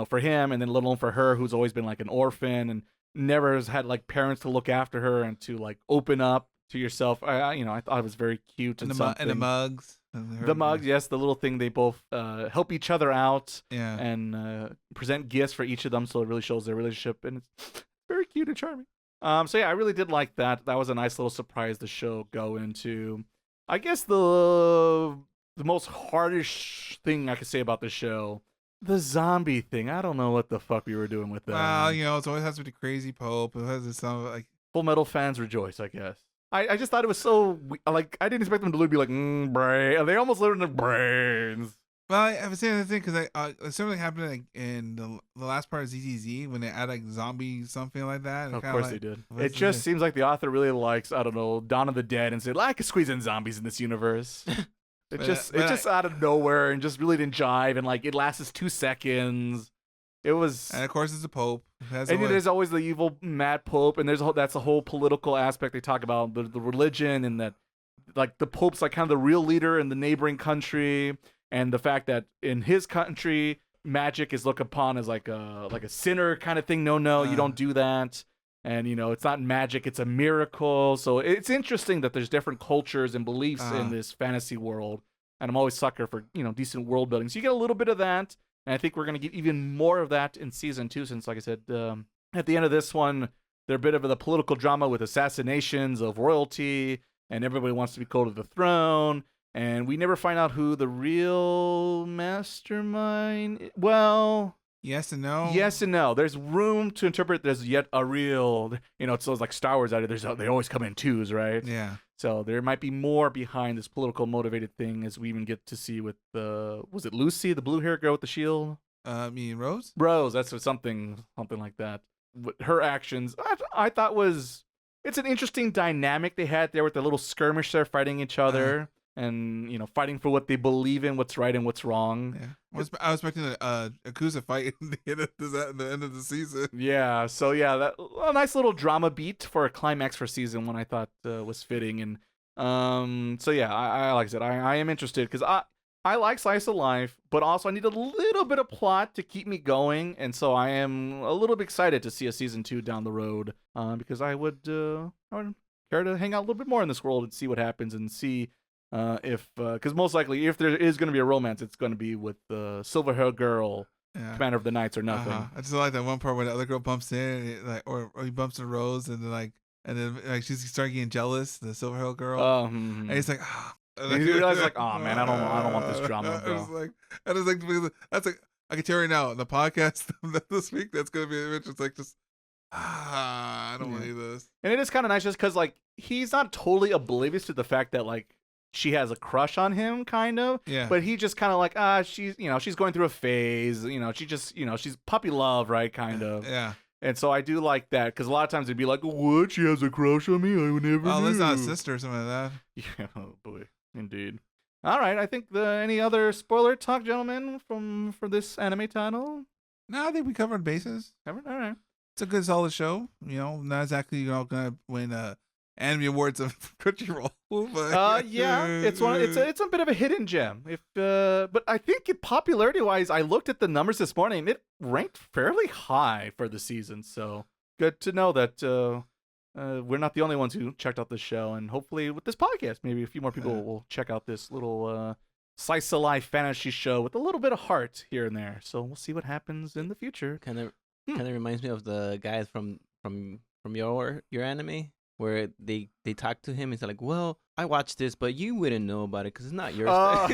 for him and then let alone for her who's always been like an orphan and never has had like parents to look after her and to like open up to yourself. I thought it was very cute and the mugs. The mugs, yes, the little thing they both help each other out and present gifts for each of them, so it really shows their relationship and it's very cute and charming. So yeah, I really did like that. That was a nice little surprise the show go into. I guess the most hardish thing I could say about the show. The zombie thing. I don't know what the fuck we were doing with that. Well, it always has to be the crazy Pope. It has some like Full Metal fans rejoice, I guess. I just thought it was so like I didn't expect them to be like brain. They almost lived in their brains. Well, I was saying the thing because something happened like in the last part of ZZZ when they add like zombie something like that. Of course they did. It just seems like the author really likes Dawn of the Dead and said, I could squeeze in zombies in this universe. It just out of nowhere and just really didn't jive and like it lasts 2 seconds. It was, and of course it's a Pope. There's always the evil mad Pope, and that's a whole political aspect they talk about the religion and that like the Pope's like kind of the real leader in the neighboring country, and the fact that in his country magic is looked upon as like a sinner kind of thing. No, you don't do that. And, it's not magic, it's a miracle. So it's interesting that there's different cultures and beliefs in this fantasy world. And I'm always sucker for, decent world building. So you get a little bit of that. And I think we're going to get even more of that in season 2, since, like I said, at the end of this one, they're a bit of the political drama with assassinations of royalty. And everybody wants to be called to the throne. And we never find out who the real mastermind is. Well... Yes and no. Yes and no. There's room to interpret. There's yet a real, it's those like Star Wars out there. They always come in twos, right? Yeah. So there might be more behind this political motivated thing, as we even get to see with was it Lucy, the blue hair girl with the shield? Me and Rose. Rose. That's something like that. Her actions, I thought it's an interesting dynamic they had there with the little skirmish there fighting each other. And fighting for what they believe in, what's right and what's wrong. Yeah, I was expecting a Yakuza fight at the end of the season. Yeah, so that a nice little drama beat for a climax for season 1. I thought was fitting, and I like I said, I am interested because I like slice of life, but also I need a little bit of plot to keep me going, and so I am a little bit excited to see a season 2 down the road because I would care to hang out a little bit more in this world and see what happens and see. Because most likely, if there is going to be a romance, it's going to be with the silver hair girl, commander of the Knights, or nothing. I just like that one part where the other girl bumps in, like, or he bumps into Rose, and then like she's starting getting jealous, the silver hair girl, and he's like, and he realizes like, oh man, I don't want this drama, bro. That's like, I can tell you right now, the podcast this week, that's gonna be it's like just. I don't want to do this. And it is kind of nice just because, like, he's not totally oblivious to the fact that, like, she has a crush on him, kind of. Yeah. But he just kind of like, she's going through a phase. She's puppy love, right? Kind of. Yeah. And so I do like that because a lot of times it'd be like, what? She has a crush on me? I would never. Oh, that's not a sister or something like that. Yeah. Oh boy, indeed. All right. I think any other spoiler talk, gentlemen, for this anime title? No, I think we covered bases. All right. It's a good solid show. Not exactly gonna win anime awards of Crunchyroll. But yeah, it's a bit of a hidden gem. But I think popularity wise, I looked at the numbers this morning. It ranked fairly high for the season. So good to know that we're not the only ones who checked out this show. And hopefully with this podcast, maybe a few more people will check out this little slice of life fantasy show with a little bit of heart here and there. So we'll see what happens in the future. Kind of reminds me of the guys from your anime where they talk to him. He's like, "Well, I watched this, but you wouldn't know about it because it's not yours."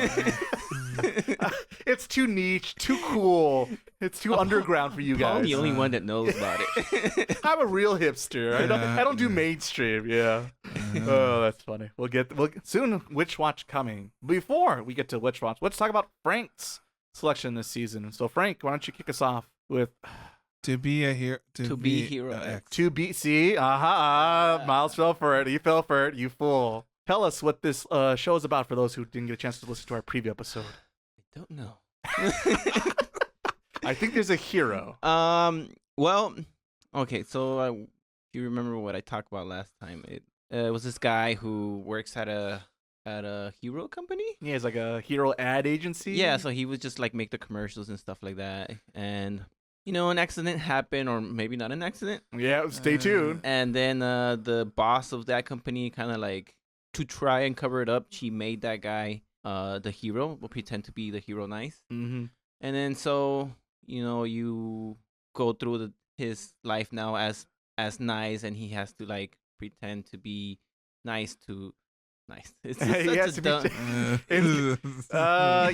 It's too niche, too cool. It's too underground for you guys. I'm the only one that knows about it. I'm a real hipster. I don't do mainstream. Yeah. Oh, that's funny. We'll get soon. Witch Watch coming. Before we get to Witch Watch, let's talk about Frank's selection this season. So Frank, why don't you kick us off with To be a hero. To be hero X. To be, see, Miles fell for it. He fell for it. You fool. Tell us what this show is about for those who didn't get a chance to listen to our preview episode. I don't know. I think there's a hero. Well, okay. So if you remember what I talked about last time, it was this guy who works at a hero company. Yeah, it's like a hero ad agency. Yeah, so he would just like make the commercials and stuff like that, and an accident happened, or maybe not an accident. Yeah, stay tuned. And then the boss of that company kind of like, to try and cover it up, she made that guy the hero, will pretend to be the hero nice. Mm-hmm. And then so, you go through his life now as nice, and he has to like pretend to be nice to nice. It's such a dumb...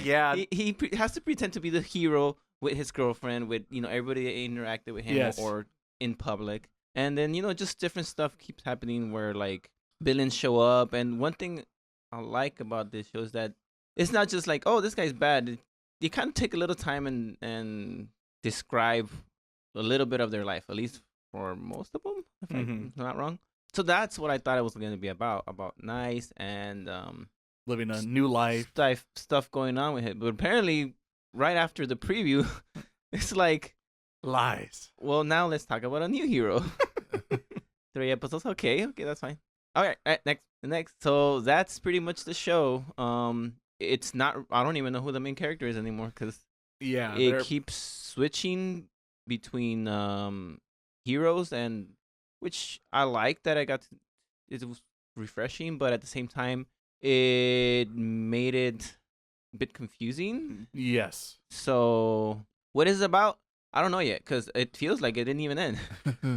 yeah. He has to pretend to be the hero with his girlfriend, with everybody that interacted with him, yes, or in public. And then just different stuff keeps happening where like villains show up. And one thing I like about this show is that it's not just like, oh, this guy's bad. You kind of take a little time and describe a little bit of their life, at least for most of them, if I'm not wrong. So that's what I thought it was going to be about nice and living a new life, stuff going on with it. But apparently, right after the preview, it's like lies. Well, now let's talk about a new hero. 3 episodes. Okay, that's fine. All right, next. So that's pretty much the show. It's not. I don't even know who the main character is anymore because it keeps switching between heroes, and which I like that I got. It was refreshing, but at the same time, it made it a bit confusing. Yes. So what is it about? I don't know yet because it feels like it didn't even end.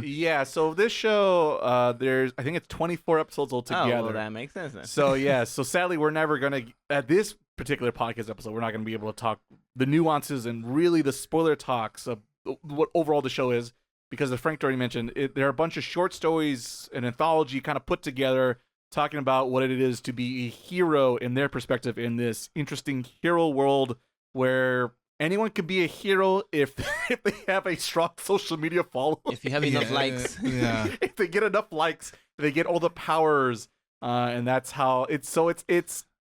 Yeah. So this show, I think it's 24 episodes altogether. Oh, well, that makes sense then. So yeah. So sadly, we're never gonna at this particular podcast episode, we're not gonna be able to talk the nuances and really the spoiler talks of what overall the show is, because as Frank already mentioned, there are a bunch of short stories, an anthology kind of put together, talking about what it is to be a hero in their perspective in this interesting hero world where anyone could be a hero if they have a strong social media following. If you have enough likes. Yeah. If they get enough likes, they get all the powers, and that's how it's. So it's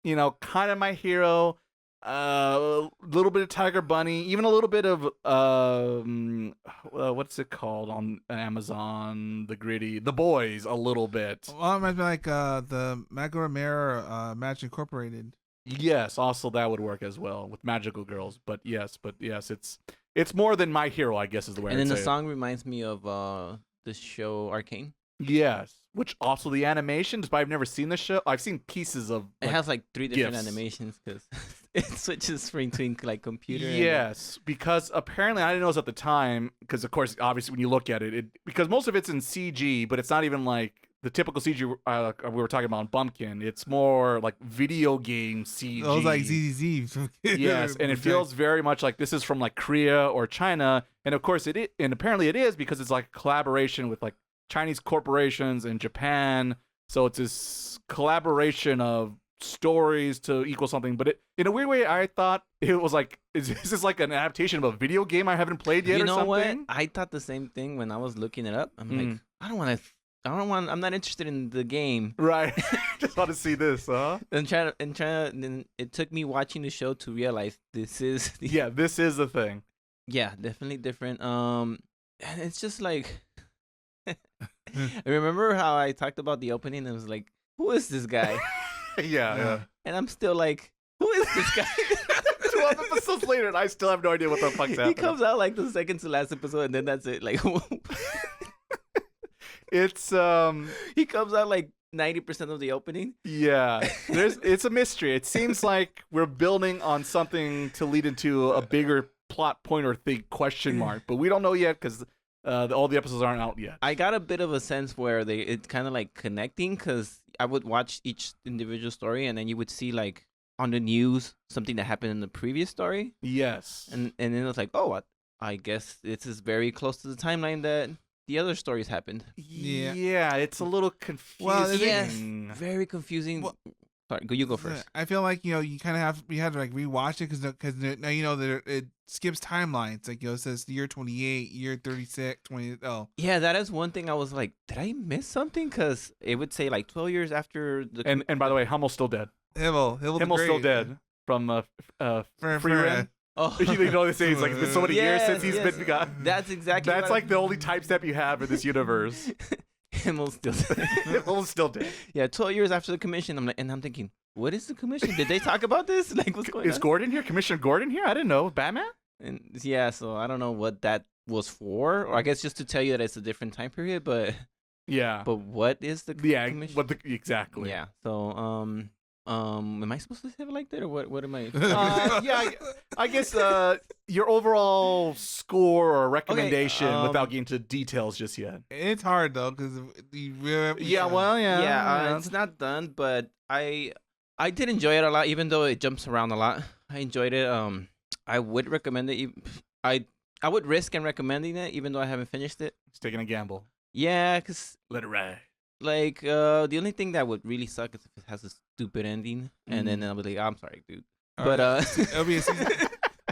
kind of My Hero, a little bit of Tiger Bunny, even a little bit of what's it called on Amazon? The Gritty, The Boys, a little bit. Well, it might be like the Magura Mirror Match Incorporated. Yes, also that would work as well with magical girls. But yes, it's more than My Hero, I guess is the way. And then I'd the say song reminds me of the show Arcane. Yes. Which also the animation, despite I've never seen the show, I've seen pieces of. It has like 3 different GIFs. animations because it switches between like computer. Yes, because apparently I didn't know this at the time. Because of course, obviously, when you look at it, because most of it's in CG, but it's not even like the typical CG we were talking about in Bumpkin. It's more like video game CG. Those like ZZZ. Yes, and it feels very much like this is from like Korea or China, and of course and apparently it is because it's like a collaboration with like Chinese corporations and Japan. So it's this collaboration of stories to equal something. But in a weird way, I thought it was like, is this like an adaptation of a video game I haven't played yet You or know something? what? I thought the same thing when I was looking it up. I'm like, I'm not interested in the game. Right. Just want to see this, huh? And then it took me watching the show to realize this is Yeah, this is the thing. yeah, definitely different. And it's just like I remember how I talked about the opening and was like, who is this guy? Yeah. And I'm still like, who is this guy? 12 episodes later, and I still have no idea what the fuck's happening. He comes out like the second to last episode, and then that's it. Like, It's he comes out like 90% of the opening. yeah. It's a mystery. It seems like we're building on something to lead into a bigger plot point or thing question mark, but we don't know yet because all the episodes aren't out yet. I got a bit of a sense where it's kind of like connecting because I would watch each individual story, and then you would see like on the news something that happened in the previous story, Yes. and then it was like, oh, I guess this is very close to the timeline that the other stories happened. Yeah. Yeah, it's a little confusing. Well, Yes, very confusing. Well, Sorry, you go first. I feel like you had to like rewatch it because now it skips timelines. Like it says year 28, year 36, 20. Oh, Yeah, that is one thing I was like, did I miss something? Because it would say like 12 years after the. And by the way, Hummel's still dead. Himmel's Still dead from Free Ren. Oh, You know they say it's like it's been so many years since he's been gone. That's exactly. That's what like the only type step you have in this universe. Himmel's still. Hummel's still dead. Yeah, 12 years after the commission. I'm thinking, what is the commission? Did they talk about this? Like, what's going Is on? Gordon here? Commissioner Gordon here? I didn't know. Batman? And yeah, so I don't know what that was for, or I guess just to tell you that it's a different time period. But Yeah. what is the Yeah. commission? Exactly. Yeah. So am I supposed to say it like that, or what am I? Yeah, I guess your overall score or recommendation without getting into details just yet. It's hard though because It's not done, but I did enjoy it a lot, even though it jumps around a lot. I enjoyed it. I would recommend it. I would risk in recommending it, even though I haven't finished it. It's taking a gamble. Yeah, cause Let it ride. like the only thing that would really suck is if it has a stupid ending, and then I'll be like, I'm sorry, dude. But it'll be a season.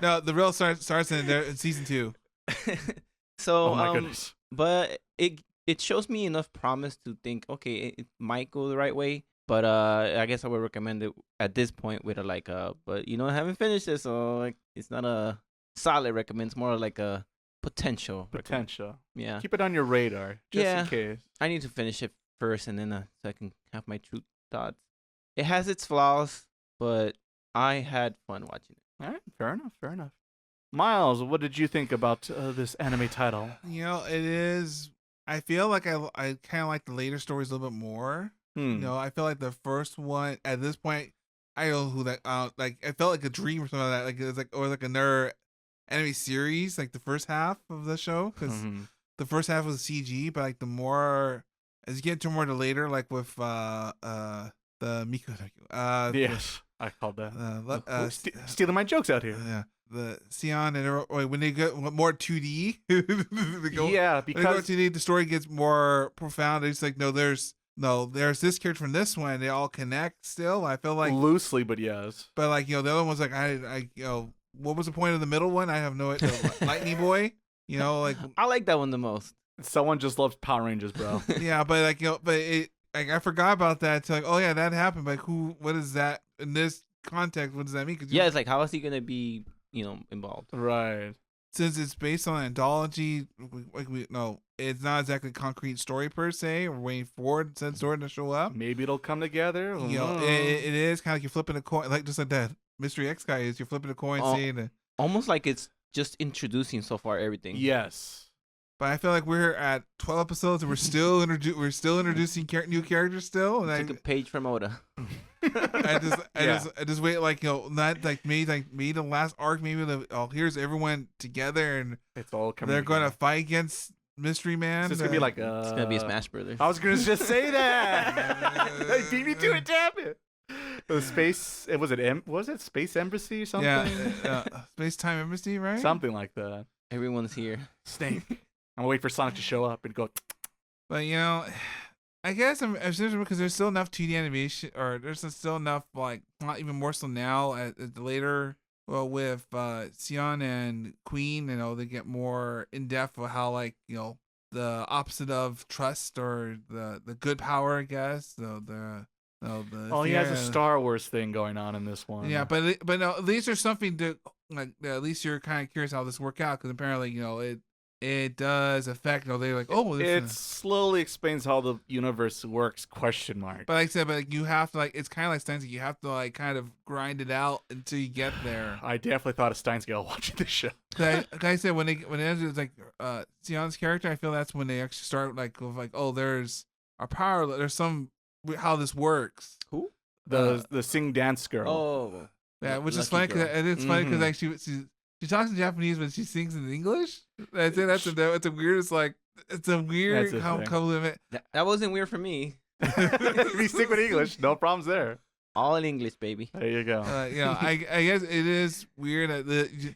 No, the real starts in season 2. So Oh my goodness. but it shows me enough promise to think, okay, it might go the right way. But I guess I would recommend it at this point with but I haven't finished it, so like it's not a solid recommend. It's more like a potential. Potential. Yeah. Keep it on your radar, just Yeah. in case. I need to finish it first, and then so I can have my true thoughts. It has its flaws, but I had fun watching it. All right, fair enough. Miles, what did you think about this anime title? It is. I feel like I kind of like the later stories a little bit more. I feel like the first one at this point, I don't know who that. Like I felt like a dream or something like that. Like it was like another anime series, like the first half of the show, because the first half was CG, but like the more as you get into more the later, like with the Miku. Yes, I called that. Stealing my jokes out here. Yeah. The Sion and when they get more 2D, they go, yeah, when they go because 2D, the story gets more profound. It's like there's this character from this one. They all connect still. I feel like loosely, but yes. But like the other one's like I what was the point of the middle one? I have no idea. Lightning Boy. Like I like that one the most. Someone just loves Power Rangers, bro. Yeah, but but it I forgot about that. It's like, oh yeah, that happened. Like what is that in this context? What does that mean? Yeah, it's like, how is he gonna be involved? Right. Since it's based on anthology, it's not exactly a concrete story per se. We're waiting for said story to show up. Maybe it'll come together. It is kind of like you're flipping a coin, like just like that Mystery X guy is. You're flipping a coin, seeing it. Almost like it's just introducing so far everything. Yes. But I feel like we're at 12 episodes and we're still introducing new characters still. And Took a page from Oda. I just wait like not like maybe the last arc here's everyone together and It's all coming. they're going to fight against Mystery Man. So it's gonna be like It's gonna be a Smash Brothers. I was gonna just say that. They beat me to it, damn it. The space. Was it Space Embassy or something? Yeah, Space Time Embassy, right? Something like that. Everyone's here. Snake. I'm gonna wait for Sonic to show up and go. But I guess I'm serious because there's still enough 2D animation, or there's still enough like not even more so now at the later. Well, with Sion and Queen, they get more in depth of how the opposite of trust or the good power, I guess. He has a Star Wars thing going on in this one. Yeah, but no, at least there's something to like. At least you're kind of curious how this work out because apparently it does affect. They're like, oh, it slowly explains how the universe works. Question mark. But like I said, you have to it's kind of like Steins. You have to kind of grind it out until you get there. I definitely thought of Steins Gale watching this show. Like I said, when it ends like Sion's character, I feel that's when they actually start there's a power. There's some how this works. Who? The sing dance girl. Oh. Yeah, which is Lucky funny girl. because it's funny because she talks in Japanese but she sings in English. I think it's a weird. It's a weird compliment. That wasn't weird for me. We stick with English, no problems there. All in English, baby. There you go. I guess it is weird. The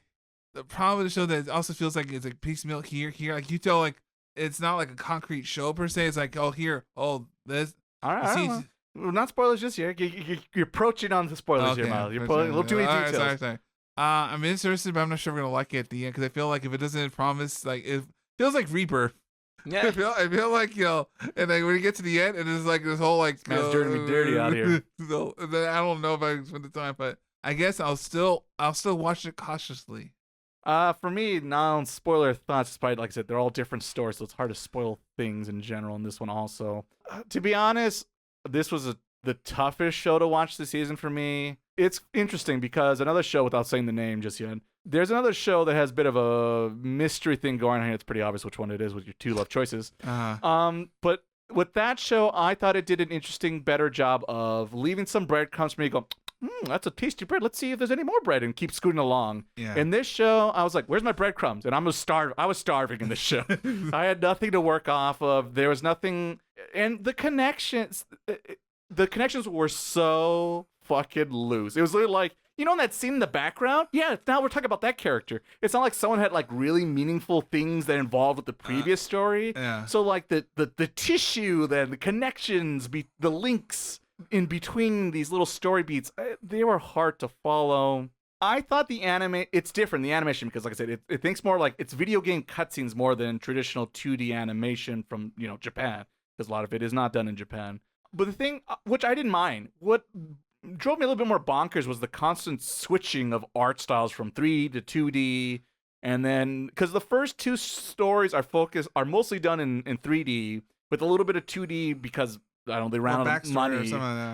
problem with the show that it also feels like it's like piecemeal here. Like you tell it's not like a concrete show per se. It's like this. All right. Well, not spoilers just yet. You're approaching on the spoilers here, Miles. You're pulling a little too many details. Sorry. I'm interested, but I'm not sure we're gonna like it at the end because I feel like if it doesn't promise, it feels like Rebirth. Yeah. I feel like and then when you get to the end, and it's like this whole man's dirty out here. So then I don't know if I can spend the time, but I guess I'll still watch it cautiously. For me, non-spoiler thoughts, despite like I said, they're all different stories, so it's hard to spoil things in general. In this one, also, to be honest, this was the toughest show to watch this season for me. It's interesting because another show, without saying the name just yet, there's another show that has a bit of a mystery thing going on here. It's pretty obvious which one it is with your two love choices. But with that show, I thought it did an interesting, better job of leaving some breadcrumbs for me to go, that's a tasty bread. Let's see if there's any more bread, and keep scooting along. Yeah. In this show, I was like, where's my breadcrumbs? And I was starving in this show. I had nothing to work off of. There was nothing. And the connections were so fucking loose. It was literally like, in that scene in the background? Yeah, now we're talking about that character. It's not like someone had really meaningful things that involved with the previous story. Yeah. So the tissue, the connections, the links in between these little story beats, they were hard to follow. I thought it's different, the animation, because like I said, it thinks more like it's video game cutscenes more than traditional 2D animation from, Japan, because a lot of it is not done in Japan. But the thing, which I didn't mind, what drove me a little bit more bonkers was the constant switching of art styles from 3D to 2D. And then, because the first two stories are mostly done in 3D with a little bit of 2D because, I don't know, they ran out of money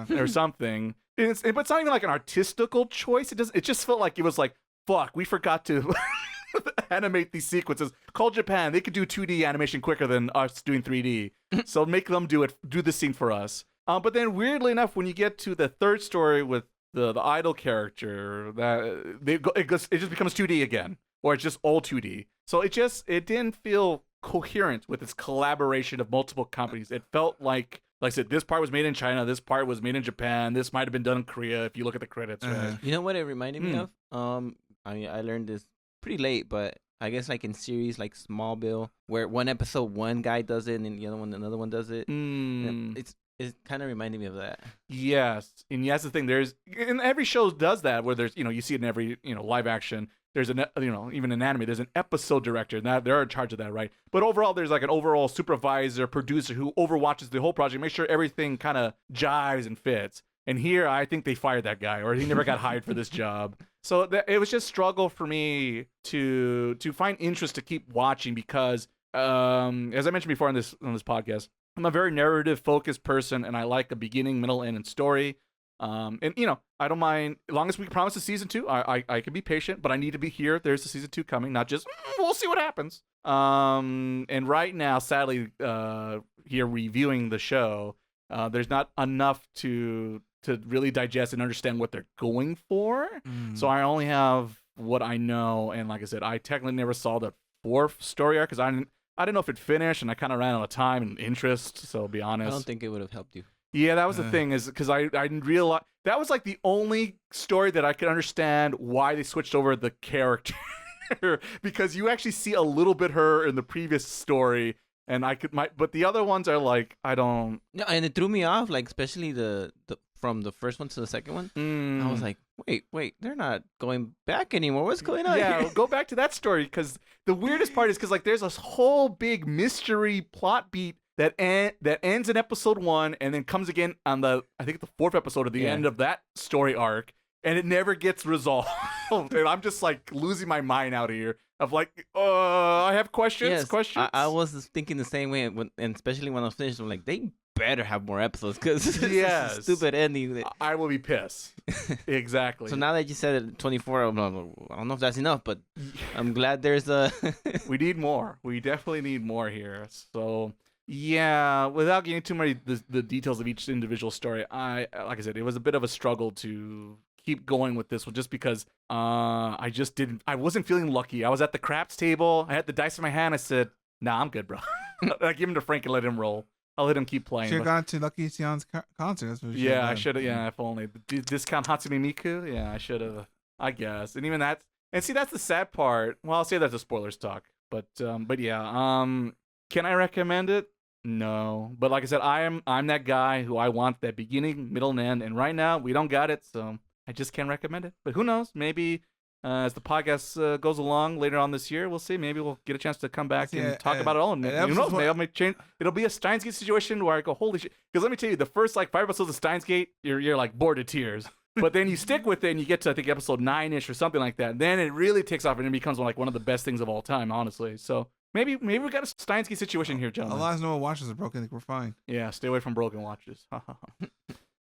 or something. But it's not even like an artistical choice. It just felt like it was like, fuck, we forgot to animate these sequences. Call Japan. They could do 2D animation quicker than us doing 3D. So make them do this scene for us. But then weirdly enough, when you get to the third story with the idol character, it just becomes 2D again, or it's just all 2D. So it didn't feel coherent with its collaboration of multiple companies. It felt like I said, this part was made in China, this part was made in Japan, this might have been done in Korea if you look at the credits. Right? You know what it reminded me of? I learned this pretty late, but I guess in series like Smallville, where one episode one guy does it and the other one another one does it. It kind of reminded me of that. Yes. And that's the thing. And every show does that, where there's, you see it in every, live action. There's even in anime, there's an episode director, and they're in charge of that, right? But overall, there's an overall supervisor, producer who overwatches the whole project, make sure everything kind of jives and fits. And here, I think they fired that guy, or he never got hired for this job. So it was just struggle for me to find interest to keep watching because, as I mentioned before on this podcast, I'm a very narrative-focused person, and I like a beginning, middle, end, and story. And I don't mind as long as we promise a season 2. I can be patient, but I need to be here. There's a season 2 coming, not just we'll see what happens. And right now, sadly, here reviewing the show, there's not enough to really digest and understand what they're going for. So I only have what I know, and like I said, I technically never saw the 4th story arc because I didn't know if it finished, and I kind of ran out of time and interest. So I'll be honest. I don't think it would have helped you. Yeah, that was the thing, is because I didn't realize that was like the only story that I could understand why they switched over the character. Because you actually see a little bit her in the previous story, and but the other ones are like, I don't. No, and it threw me off, like especially the from the first one to the second one. I was like, wait, they're not going back anymore. What's going on? Yeah, here? go back to that story, because the weirdest part is because like there's this whole big mystery plot beat that ends in episode 1 and then comes again on I think the 4th episode of the end of that story arc, and it never gets resolved. And I'm just like losing my mind out here of like, I have questions. Yes, questions. I was thinking the same way, and especially when I was finished, I'm like, they better have more episodes because this is a stupid ending. I will be pissed. Exactly. So now that you said it, 24, I don't know if that's enough, but I'm glad there's a. We need more. We definitely need more here. So yeah, without getting too many the details of each individual story, like I said, it was a bit of a struggle to keep going with this one, just because I wasn't feeling lucky. I was at the craps table, I had the dice in my hand, I said, nah, I'm good, bro. I give him to Frank and let him roll. I'll let him keep playing. Should have gone to Lucky Sion's concert. That's what yeah, I should have. Yeah, if only. Discount Hatsune Miku. Yeah, I should have. I guess. And even that. And see, that's the sad part. Well, I'll say that's a spoilers talk. But yeah. Can I recommend it? No. But like I said, I'm that guy who I want that beginning, middle, and end. And right now we don't got it, so I just can't recommend it. But who knows? Maybe. As the podcast goes along later on this year, we'll see. Maybe we'll get a chance to come back and talk about it all. And who knows? Maybe I might change. It'll be a Steins Gate situation where I go, holy shit. Because let me tell you, the first like 5 episodes of Steins Gate, you're like bored to tears. But then you stick with it and you get to, I think, episode 9-ish or something like that. And then it really takes off and it becomes like one of the best things of all time, honestly. So maybe we got a Steins Gate situation here, gentlemen. As long as no watches are broken, I think we're fine. Yeah, stay away from broken watches.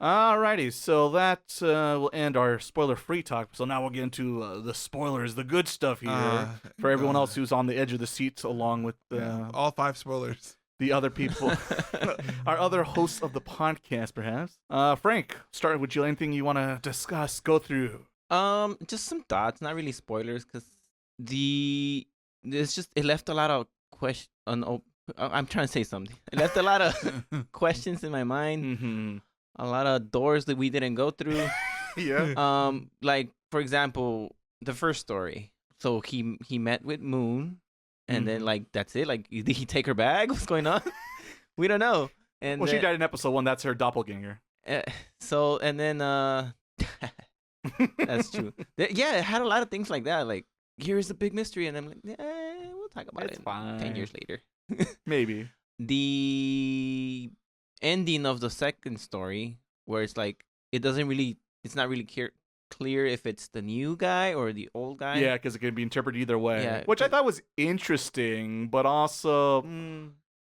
Alrighty, so that will end our spoiler-free talk. So now we'll get into the spoilers, the good stuff here, for everyone else who's on the edge of the seats, along with all 5 spoilers. The other people, our other hosts of the podcast, perhaps. Frank, starting with you, anything you want to discuss, go through? Just some thoughts, not really spoilers, because it left a lot of questions. I'm trying to say something. It left a lot of questions in my mind. Mm-hmm. A lot of doors that we didn't go through. Yeah. Like for example, the first story. So he met with Moon, and then like that's it. Like did he take her bag? What's going on? We don't know. And she died in episode 1. That's her doppelganger. So and then that's true. Yeah, it had a lot of things like that. Like here's the big mystery, and I'm like, we'll talk about it fine. 10 years later. Maybe. The ending of the second story, where it's like it's not really clear if it's the new guy or the old guy. Yeah, because it can be interpreted either way. Yeah, which I thought was interesting, but also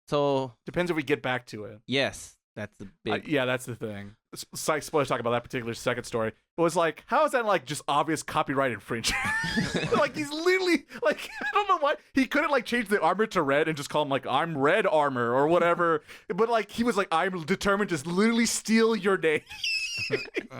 so depends if we get back to it. Yes, that's the big. Yeah, that's the thing. Spoilers talk about that particular second story. It was like, how is that like just obvious copyright infringement? Like he's literally like, I don't know why he couldn't like change the armor to red and just call him like, I'm red armor or whatever. But like he was like, I'm determined to literally steal your name.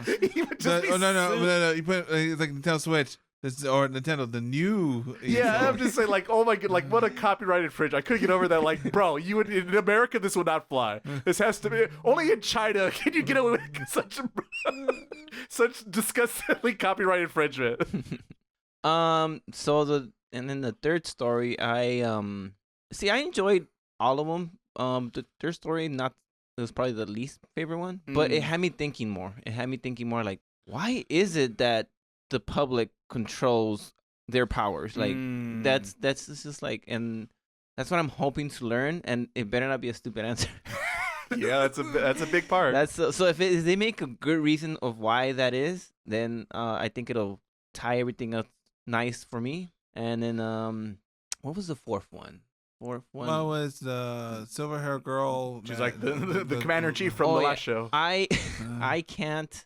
He would just be no. You put like Nintendo Switch. Or Nintendo, the new. Yeah, I'm just saying, like, oh my god, like, what a copyright infringement. I couldn't get over that. Like, bro, you would in America, this would not fly. This has to be only in China can you get away with such disgustingly copyright infringement. So then the third story, I enjoyed all of them. The third story, it was probably the least favorite one, but it had me thinking more. It had me thinking more, like, why is it that the public controls their powers? Like that's just like, and that's what I'm hoping to learn, and it better not be a stupid answer. Yeah, that's a big part. So if they make a good reason of why that is, then I think it'll tie everything up nice for me. And then what was the fourth one? What was the silver hair girl? She's like the commander in chief from the last show. I can't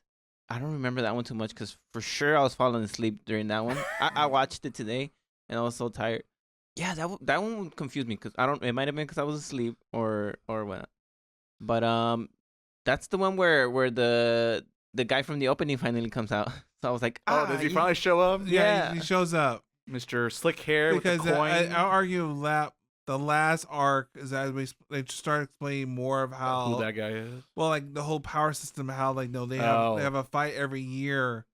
I don't remember that one too much because for sure I was falling asleep during that one. I watched it today and I was so tired. Yeah, that one confused me because I don't. It might have been because I was asleep or what. But that's the one where the guy from the opening finally comes out. So I was like, Oh, does he finally show up? Yeah. he shows up. Mr. Slick Hair Because with the coin. I'll argue that the last arc is as they start explaining more of how who that guy is. well, like the whole power system, how like no, they have a fight every year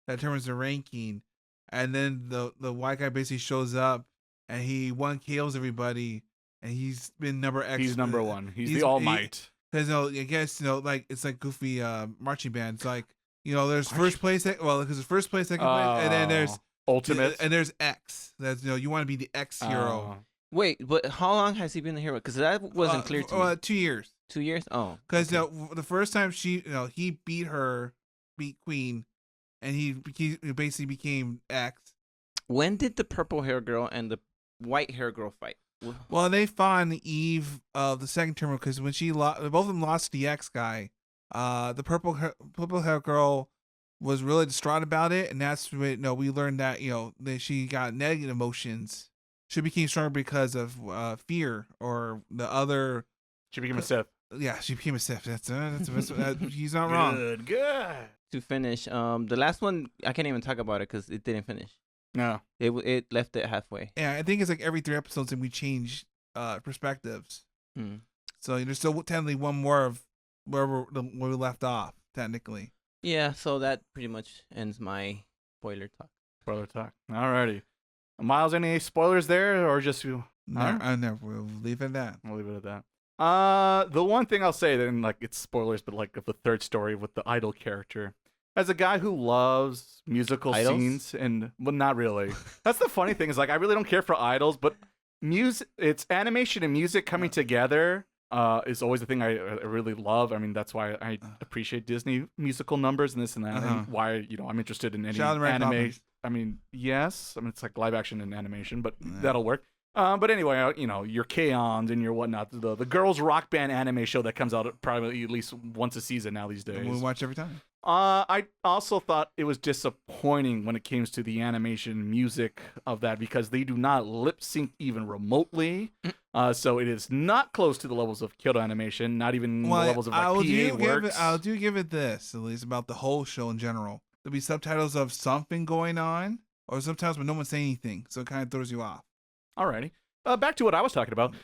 that determines the ranking, and then the white guy basically shows up and he one kills everybody, and he's been number X. He's number one. He's the All Might. Because I guess like it's like goofy marching band. It's like there's first place. Well, because there's first place, second place, and then there's Ultimate, and there's X. That's you want to be the X hero. Wait, but how long has he been the hero? Because that wasn't clear to me. 2 years. 2 years? Oh. Because the first time he beat Queen, and he basically became X. When did the purple hair girl and the white hair girl fight? Well, they fought on the eve of the second term because when both of them lost to the X guy, the purple hair girl was really distraught about it, and that's when we learned that that she got negative emotions. She became stronger because of fear or the other. She became a Sith. Yeah, she became a Sith. That's he's not wrong. Good. To finish, the last one I can't even talk about it because it didn't finish. No, it left it halfway. Yeah, I think it's like every 3 episodes and we change perspectives. So there's still technically one more of where we left off technically. Yeah, so that pretty much ends my spoiler talk. Spoiler talk. Alrighty. Miles, any spoilers there, or just you? I never. We'll leave it at that. We'll leave it at that. The one thing I'll say, then, like, it's spoilers, but like of the third story with the idol character. As a guy who loves musical scenes, and well, not really. That's the funny thing is, like, I really don't care for idols, but it's animation and music coming together. Is always the thing I really love. I mean, that's why I appreciate Disney musical numbers and this and that, and why I'm interested in any anime. I mean, yes. I mean, it's like live action and animation, but that'll work. But anyway, your K-ons and your whatnot, the girls rock band anime show that comes out probably at least once a season now these days. We watch every time. I also thought it was disappointing when it came to the animation music of that because they do not lip sync even remotely. So it is not close to the levels of Kyoto Animation, not even the levels of like PA Works. I'll give it this, at least about the whole show in general. There'll be subtitles of something going on, or sometimes when no one's saying anything, so it kind of throws you off. Alrighty. Back to what I was talking about.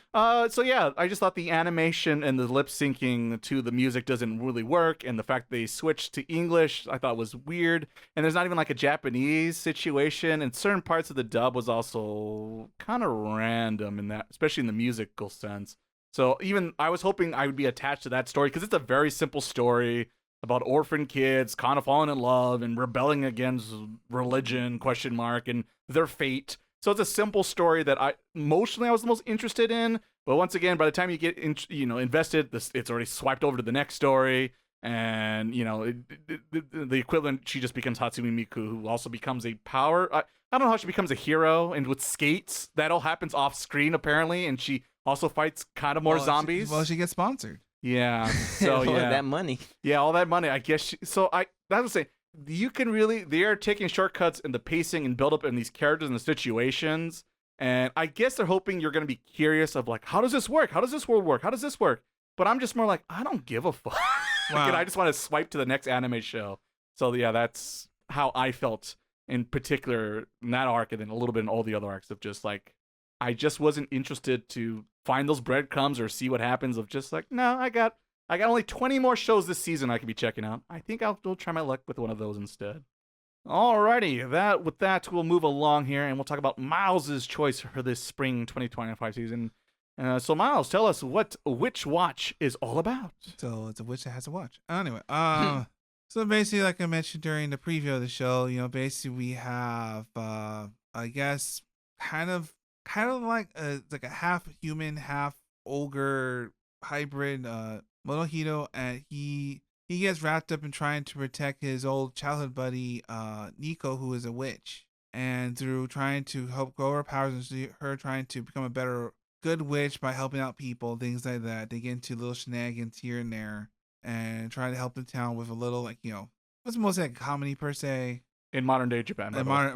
So yeah, I just thought the animation and the lip syncing to the music doesn't really work, and the fact they switched to English I thought was weird. And there's not even like a Japanese situation, and certain parts of the dub was also kind of random in that, especially in the musical sense. So even I was hoping I would be attached to that story because it's a very simple story about orphan kids kind of falling in love and rebelling against religion, and their fate. So it's a simple story that I was the most interested in. But once again, by the time you get invested, it's already swiped over to the next story. And, the equivalent, she just becomes Hatsune Miku, who also becomes a power. I don't know how she becomes a hero. And with skates, that all happens off screen, apparently. And she also fights kind of more zombies. She gets sponsored. Yeah. So, all that money. Yeah, all that money. I guess that's what I'm saying. They are taking shortcuts in the pacing and build up in these characters and the situations. And I guess they're hoping you're going to be curious of like, how does this work? How does this world work? How does this work? But I'm just more like, I don't give a fuck. Wow. And I just want to swipe to the next anime show. So yeah, that's how I felt in particular in that arc, and then a little bit in all the other arcs of just like, I just wasn't interested to find those breadcrumbs or see what happens of just like, no, I got only 20 more shows this season I could be checking out. I think I'll try my luck with one of those instead. Alrighty, with that, we'll move along here, and we'll talk about Miles' choice for this spring 2025 season. So, Miles, tell us what Witch Watch is all about. So, it's a witch that has a watch. Anyway, so basically, like I mentioned during the preview of the show, basically we have, I guess, kind of like a half human, half ogre hybrid, Monohito, and he gets wrapped up in trying to protect his old childhood buddy, Nico, who is a witch. And through trying to help grow her powers and her trying to become a good witch by helping out people, things like that, they get into little shenanigans here and there and try to help the town with a little, What's mostly like comedy per se. In modern day Japan. by the way.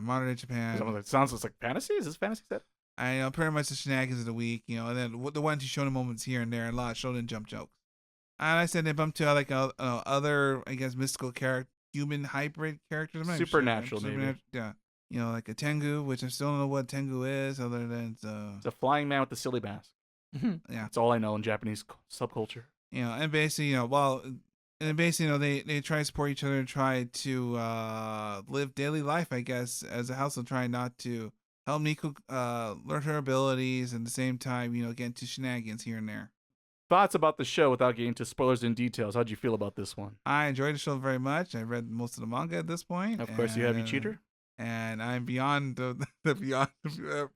Modern day Japan. It sounds like fantasy. Is this fantasy set? I know pretty much the shenanigans of the week, and then the one two shonen moments here and there, and a lot of shonen jump jokes. And I said they bump to like other, I guess, mystical human hybrid characters. I'm not even Supernatural, sure. maybe. Yeah, like a Tengu, which I still don't know what Tengu is, other than It's a flying man with the silly mask. yeah, That's all I know in Japanese subculture. and basically, they try to support each other and try to live daily life, I guess, as a household, trying not to help Nico learn her abilities, and at the same time, get into shenanigans here and there. Thoughts about the show without getting into spoilers and details. How'd you feel about this one? I enjoyed the show very much. I read most of the manga at this point. Of course, you have, you cheater. And I'm beyond the beyond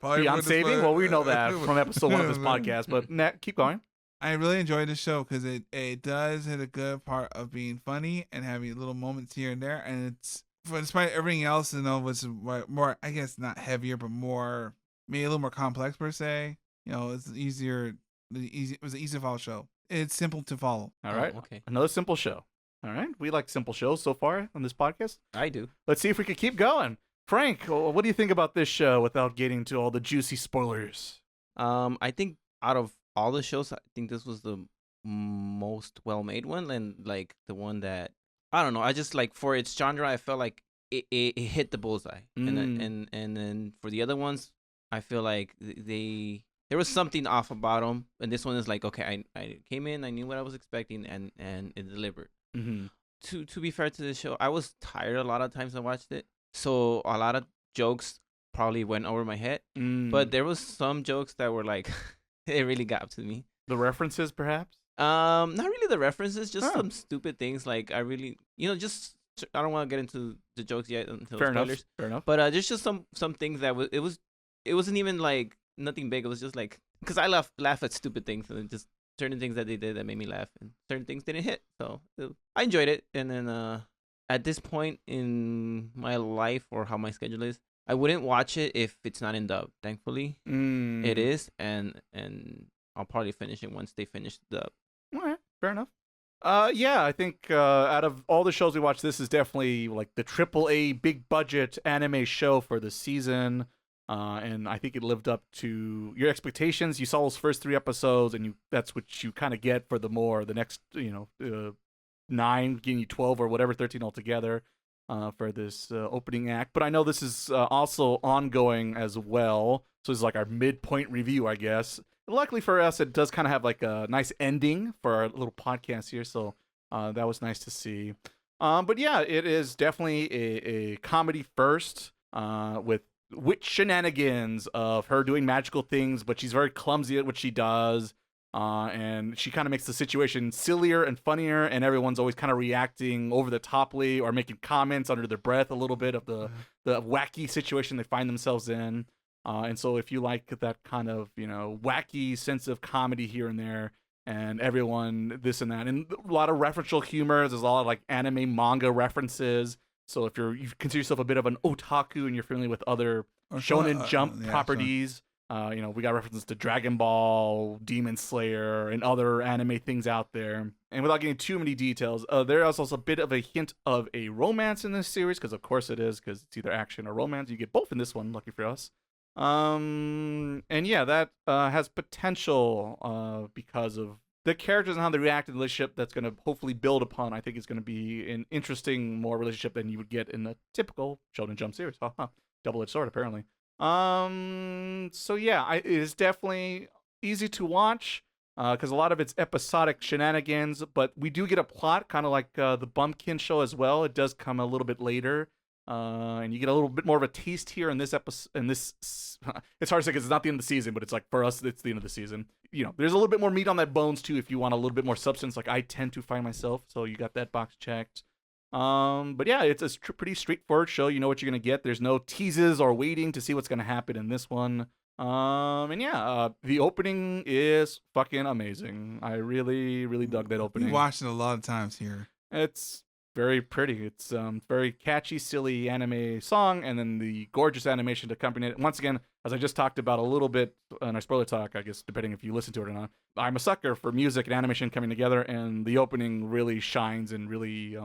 Beyond saving? Well, we know that from episode 1 of this podcast, but keep going. I really enjoyed the show because it does hit a good part of being funny and having little moments here and there, and it's despite everything else, was more, I guess, not heavier, but more, maybe a little more complex per se. It's easier. It was an easy to follow show. It's simple to follow. All right. Okay. Another simple show. All right. We like simple shows so far on this podcast. I do. Let's see if we can keep going. Frank, what do you think about this show without getting to all the juicy spoilers? I think out of all the shows, I think this was the most well-made one, and like the one that, I don't know, I just like, for its genre, I felt like it hit the bullseye. And then for the other ones, I feel like there was something off about them, and this one is like, okay, I came in, I knew what I was expecting, and it delivered. Mm-hmm. To be fair to the show, I was tired a lot of times I watched it, so a lot of jokes probably went over my head. But there was some jokes that were like, it really got to me. The references, perhaps? Not really the references, just some stupid things. Like, I really, just, I don't want to get into the jokes yet until spoilers. Fair enough. But there's just some things that it wasn't even like nothing big. It was just like, because I laugh at stupid things, and just certain things that they did that made me laugh, and certain things didn't hit. So I enjoyed it. And then at this point in my life, or how my schedule is, I wouldn't watch it if it's not in dub. Thankfully, it is, and I'll probably finish it once they finish the dub. All right, fair enough. Yeah, I think out of all the shows we watched, this is definitely like the AAA big budget anime show for the season. And I think it lived up to your expectations. You saw those first 3 episodes, and that's what you kind of get for the next 9, getting you 12 or whatever, 13 altogether for this opening act. But I know this is also ongoing as well, so it's like our midpoint review, I guess. Luckily for us, it does kind of have like a nice ending for our little podcast here, so that was nice to see. But yeah, it is definitely a comedy first with witch shenanigans of her doing magical things, but she's very clumsy at what she does, and she kind of makes the situation sillier and funnier, and everyone's always kind of reacting over the toply or making comments under their breath a little bit of the wacky situation they find themselves in. And so if you like that kind of wacky sense of comedy here and there, and everyone this and that, and a lot of referential humor, there's a lot of like anime manga references. So if you consider yourself a bit of an otaku and you're familiar with other Shonen Jump properties, we got references to Dragon Ball, Demon Slayer, and other anime things out there. And without getting too many details, there is also a bit of a hint of a romance in this series, because of course it is, because it's either action or romance. You get both in this one, lucky for us. And yeah, that has potential because of the characters and how they react in the relationship. That's going to hopefully build upon. I think it's going to be an interesting more relationship than you would get in a typical Shonen Jump series. Double-edged sword, apparently. So yeah, it is definitely easy to watch because a lot of it's episodic shenanigans, but we do get a plot, kind of like the Bumpkin show as well. It does come a little bit later. And you get a little bit more of a taste here in this episode. It's hard to say because it's not the end of the season, but it's like for us, it's the end of the season. There's a little bit more meat on that bones too if you want a little bit more substance, like I tend to find myself. So you got that box checked. But yeah, it's a pretty straightforward show. You know what you're gonna get. There's no teases or waiting to see what's gonna happen in this one. And yeah, the opening is fucking amazing. I really, really dug that opening. We watched it a lot of times here. It's very pretty. It's very catchy, silly anime song, and then the gorgeous animation to accompany it. Once again, as I just talked about a little bit in our spoiler talk, I guess depending if you listen to it or not, I'm a sucker for music and animation coming together, and the opening really shines and really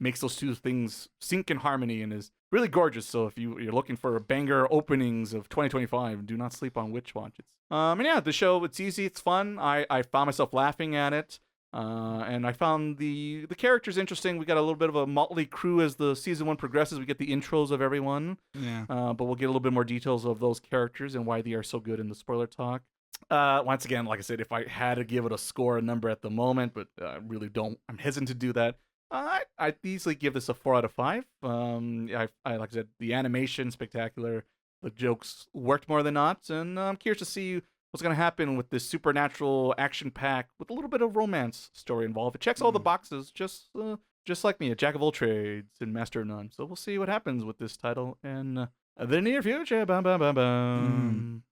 makes those two things sync in harmony and is really gorgeous. So if you're looking for banger openings of 2025, do not sleep on Witch Watch. And yeah, the show, it's easy, it's fun. I found myself laughing at it. And I found the characters interesting. We got a little bit of a motley crew as the season 1 progresses. We get the intros of everyone. Yeah. But we'll get a little bit more details of those characters and why they are so good in the spoiler talk. Once again, like I said, if I had to give it a number at the moment, but I really don't. I'm hesitant to do that. I'd easily give this a 4 out of 5. I like I said, the animation spectacular. The jokes worked more than not, and I'm curious to see what's going to happen with this supernatural action pack with a little bit of romance story involved. It checks all the boxes, just like me, a jack of all trades and master of none. So we'll see what happens with this title in the near future. Bum, bum, bum, bum.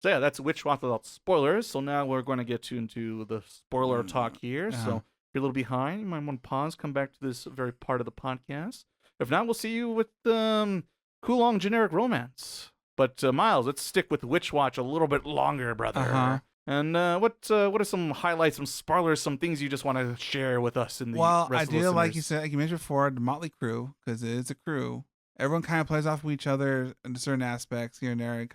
So yeah, that's Witch Watch without spoilers. So now we're going to get into the spoiler talk here. So if you're a little behind, you might want to pause, come back to this very part of the podcast. If not, we'll see you with Kowloon generic romance. But Miles, let's stick with Witch Watch a little bit longer, brother. And what are some highlights, some spoilers, some things you just want to share with us in the Well, rest I of do, listeners? like you said, like you mentioned before, the motley crew, because it is a crew. Everyone kind of plays off of each other in certain aspects here and there.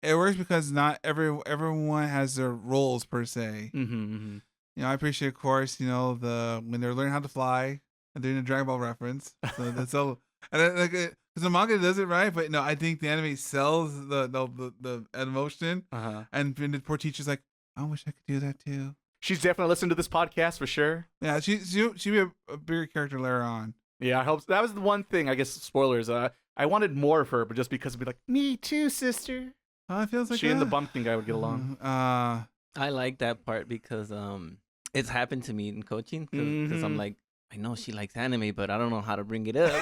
It works because not everyone has their roles per se. You know, I appreciate, of course, when they're learning how to fly and they're in a Dragon Ball reference. So that's so, and because the manga does it right, but no, I think the anime sells the emotion. And the poor teacher's like, I wish I could do that too. She's definitely listened to this podcast for sure. Yeah, she'll be a bigger character later on. Yeah, I hope that was the one thing. I guess spoilers. I wanted more of her, but just because it'd be like, me too, sister. Oh, it feels like she and the Bumpkin guy would get along. I like that part because it's happened to me in coaching because I'm like, I know she likes anime, but I don't know how to bring it up.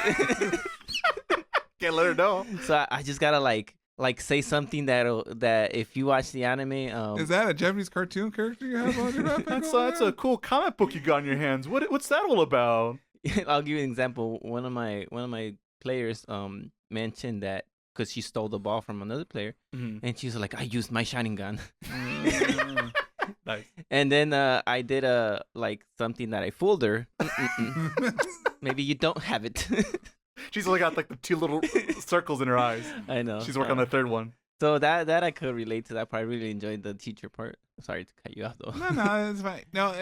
Can't let her know. So I just gotta like say something that if you watch the anime, is that a Japanese cartoon character you have on your backpack? That's a cool comic book you got in your hands. What's that all about? I'll give you an example. One of my players mentioned that because she stole the ball from another player, and she was like, I used my shining gun. Nice. And then I did something that I fooled her. Maybe you don't have it. She's only got like the 2 little circles in her eyes. I know. She's working on the 3rd one. So that I could relate to that part. I really enjoyed the teacher part. Sorry to cut you off though. No, it's fine. No,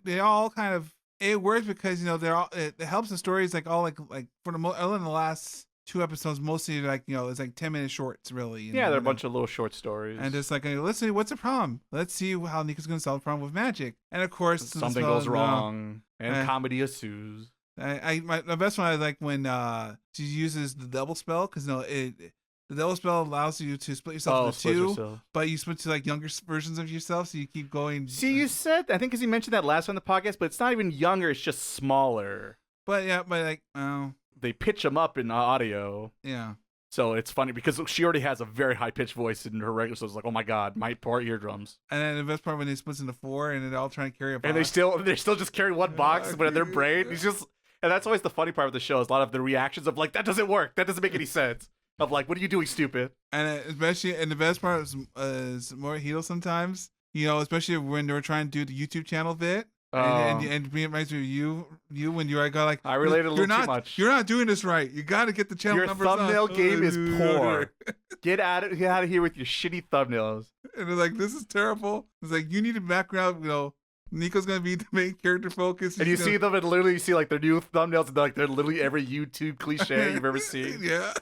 they all kind of, it works because they're all, it helps the stories like all like for other than the last 2 episodes, mostly like it's like 10-minute shorts really. Yeah, they're a bunch of little short stories. And just like, let's see what's the problem. Let's see how Nico's gonna solve the problem with magic. And of course, something goes wrong, and comedy ensues. The best one I like when she uses the double spell because the double spell allows you to split yourself into 2, but you split to like younger versions of yourself, so you keep going. See, you said, I think because you mentioned that last one in the podcast, but it's not even younger; it's just smaller. But like, they pitch them up in audio. Yeah. So it's funny because she already has a very high pitched voice in her regular. So it's like, oh my god, my poor eardrums. And then the best part when they split into 4 and they're all trying to carry a box. And they're still just carrying one box, but in their brain, it's just. And that's always the funny part of the show is a lot of the reactions of like, that doesn't work. That doesn't make any sense. Of like, what are you doing, stupid? And the best part is Morihito sometimes, especially when they're trying to do the YouTube channel bit. And it reminds me of you when you're like, I related a little too much. You're not doing this right. You got to get the channel numbers up. Your thumbnail game is poor. Get out of here with your shitty thumbnails. And they're like, this is terrible. It's like, you need a background, Nico's gonna be the main character focus. And you see them and literally you see like their new thumbnails and they're literally every YouTube cliche you've ever seen. Yeah.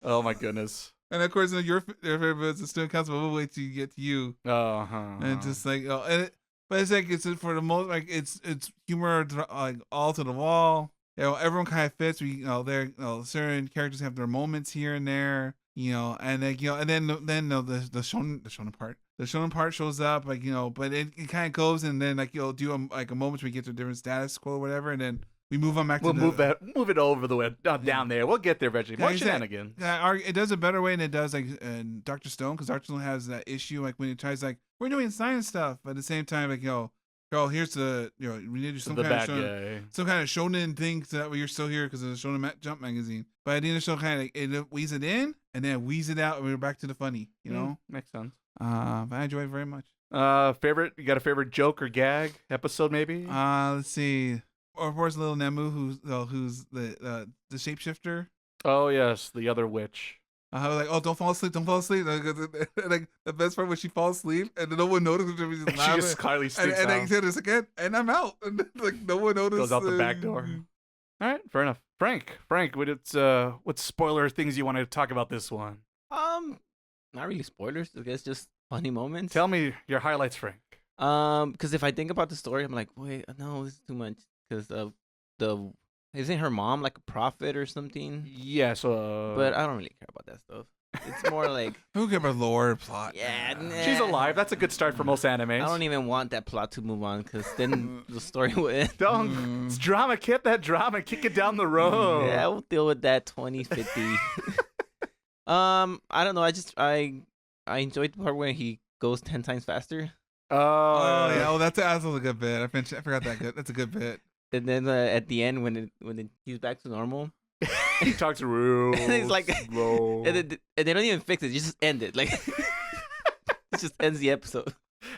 Oh my goodness. And of course, your favorite is the student council. We'll wait till you get to you. And just like, but it's like it's for the most like it's humor like all to the wall. Everyone kind of fits. Certain characters have their moments here and there. And like and then the shonen part. The shonen part shows up, like but it kind of goes, and then like you'll do a moment where we get to a different status quo or whatever, and then we move on back. We'll move it over the way down there. We'll get there eventually. More shenanigans. It does it better way than it does like Dr. Stone, because Dr. Stone has that issue like when he tries like we're doing science stuff, but at the same time like here's the we need to do some kind of shonen thing so that way you're still here because of the Shonen Jump magazine. But at the end of the show, kind of it weaves it in and then weaves it out, and we're back to the funny. Makes sense. But I enjoy it very much. Favorite? You got a favorite joke or gag episode maybe? Let's see. of course, little Nemu, who's the shapeshifter. Oh yes, the other witch. Like, oh, don't fall asleep, don't fall asleep. Like the best part when she falls asleep and then no one notices her. She's She just quietly sneaks and out. then said this again, and I'm out. And like no one noticed. Goes out the back door. All right, fair enough. Frank, what spoiler things you want to talk about this one? Not really spoilers. I guess just funny moments. Tell me your highlights, Frank. Because if I think about the story, I'm like, wait, no, this is too much. Because isn't her mom like a prophet or something? Yes, But I don't really care about that stuff. It's more like Who cares about lore plot? yeah, she's alive. That's a good start for most animes. I don't even want that plot to move on because then the story will end. Don't. It's drama. Kick that drama. Kick it down the road. Yeah, we'll deal with that 2050. I don't know. I enjoyed the part where he goes 10 times faster. Oh yeah. Oh, that's also a good bit. I forgot that good. That's a good bit. And then at the end, when he's back to normal, He talks real and he's like, slow. and they don't even fix it. You just end it. Like, it just ends the episode.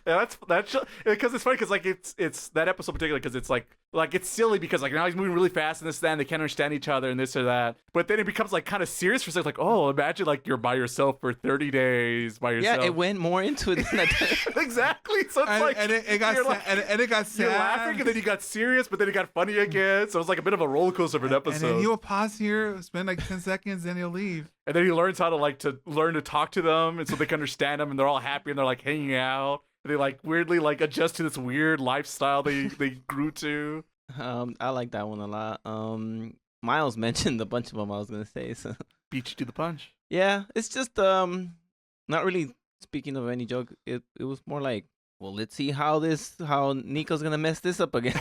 Yeah, that's because it's funny because like it's that episode particularly because it's like it's silly because like now he's moving really fast and this and that and they can't understand each other and this or that, but then it becomes like kind of serious for a second, like, oh, imagine like you're by yourself for 30 days by yourself. Yeah, it went more into it than that. Exactly. So it's like it got and it got sad. You're laughing and then you got serious, but then it got funny again. So it was like a bit of a roller coaster of an episode. And then he'll pause here, spend like 10 seconds, then he'll leave. And then he learns how to learn to talk to them, and so they can understand him, and they're all happy, and they're like hanging out. And they like weirdly like adjust to this weird lifestyle they grew to. I like that one a lot. Miles mentioned a bunch of them I was gonna say. So Beat you to the punch. yeah, it's just not really speaking of any joke. It was more like, well, let's see how Nico's gonna mess this up again.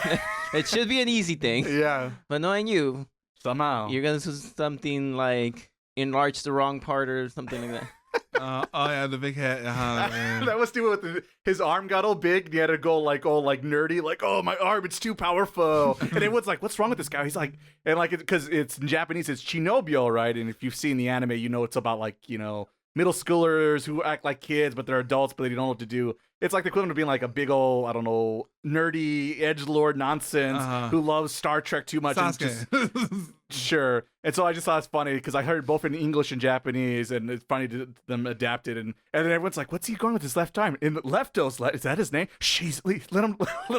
It should be an easy thing. Yeah. But knowing you, Somehow. you're gonna do something like enlarge the wrong part or something like that. Oh yeah, the big head. That was stupid with his arm got all big and he had to go all nerdy, like, oh, my arm, it's too powerful. And everyone's like, what's wrong with this guy? He's like, and like, because it's in Japanese, it's Chinobyo, right? And if you've seen the anime, you know it's about like, middle schoolers who act like kids, but they're adults, but they don't know what to do. It's like the equivalent of being like a big old, I don't know, nerdy edgelord nonsense who loves Star Trek too much. Sasuke. And just, sure. And so I just thought it's funny because I heard both in English and Japanese, and it's funny to them adapted. And then everyone's like, "What's he going with his left arm?" In Leftos, is that his name? She's let him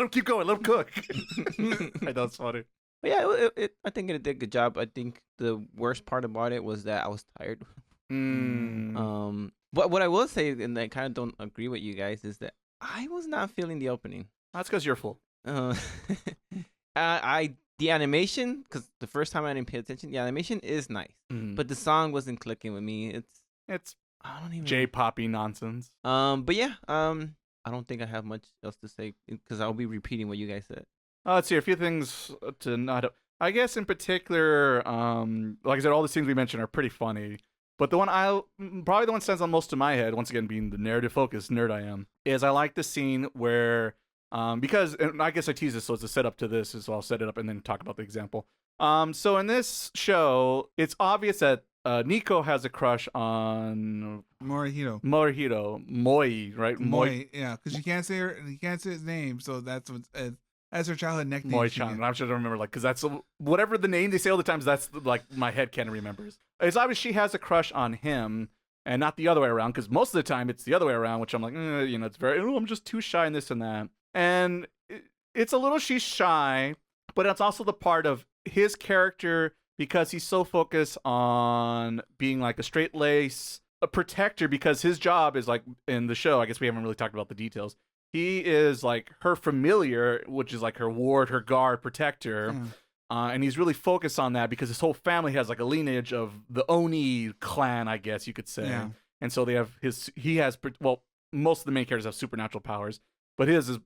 keep going. Let him cook. I thought it's funny. But yeah, I think it did a good job. I think the worst part about it was that I was tired. But what I will say, and I kind of don't agree with you guys, is that I was not feeling the opening. That's because you're full. The animation, because the first time I didn't pay attention, the animation is nice, but the song wasn't clicking with me. It's I don't even J-poppy nonsense. But yeah, I don't think I have much else to say because I'll be repeating what you guys said. Let's see a few things to not. I guess in particular, like I said, all the things we mentioned are pretty funny. But the one probably the one that stands on most of my head, once again being the narrative focused nerd I am, is I like the scene where, because, and I guess I tease this, so it's a setup to this, so I'll set it up and then talk about the example. So in this show, it's obvious that Nico has a crush on Morihiro, Moi, right? Moi, yeah, because you can't say his name, so that's what's as her childhood nickname. Moi-chan. I'm sure I remember, like, because that's whatever the name they say all the times. That's like my head canon remembers. It's obvious she has a crush on him, and not the other way around. Because most of the time it's the other way around, which I'm like, it's very. I'm just too shy and this and that. And it's a little she's shy, but it's also the part of his character because he's so focused on being like a straight lace, a protector. Because his job is like in the show. I guess we haven't really talked about the details. He is like her familiar, which is like her ward, her guard, protector. And he's really focused on that because his whole family has like a lineage of the Oni clan, I guess you could say. Yeah. And so they have most of the main characters have supernatural powers, but his is,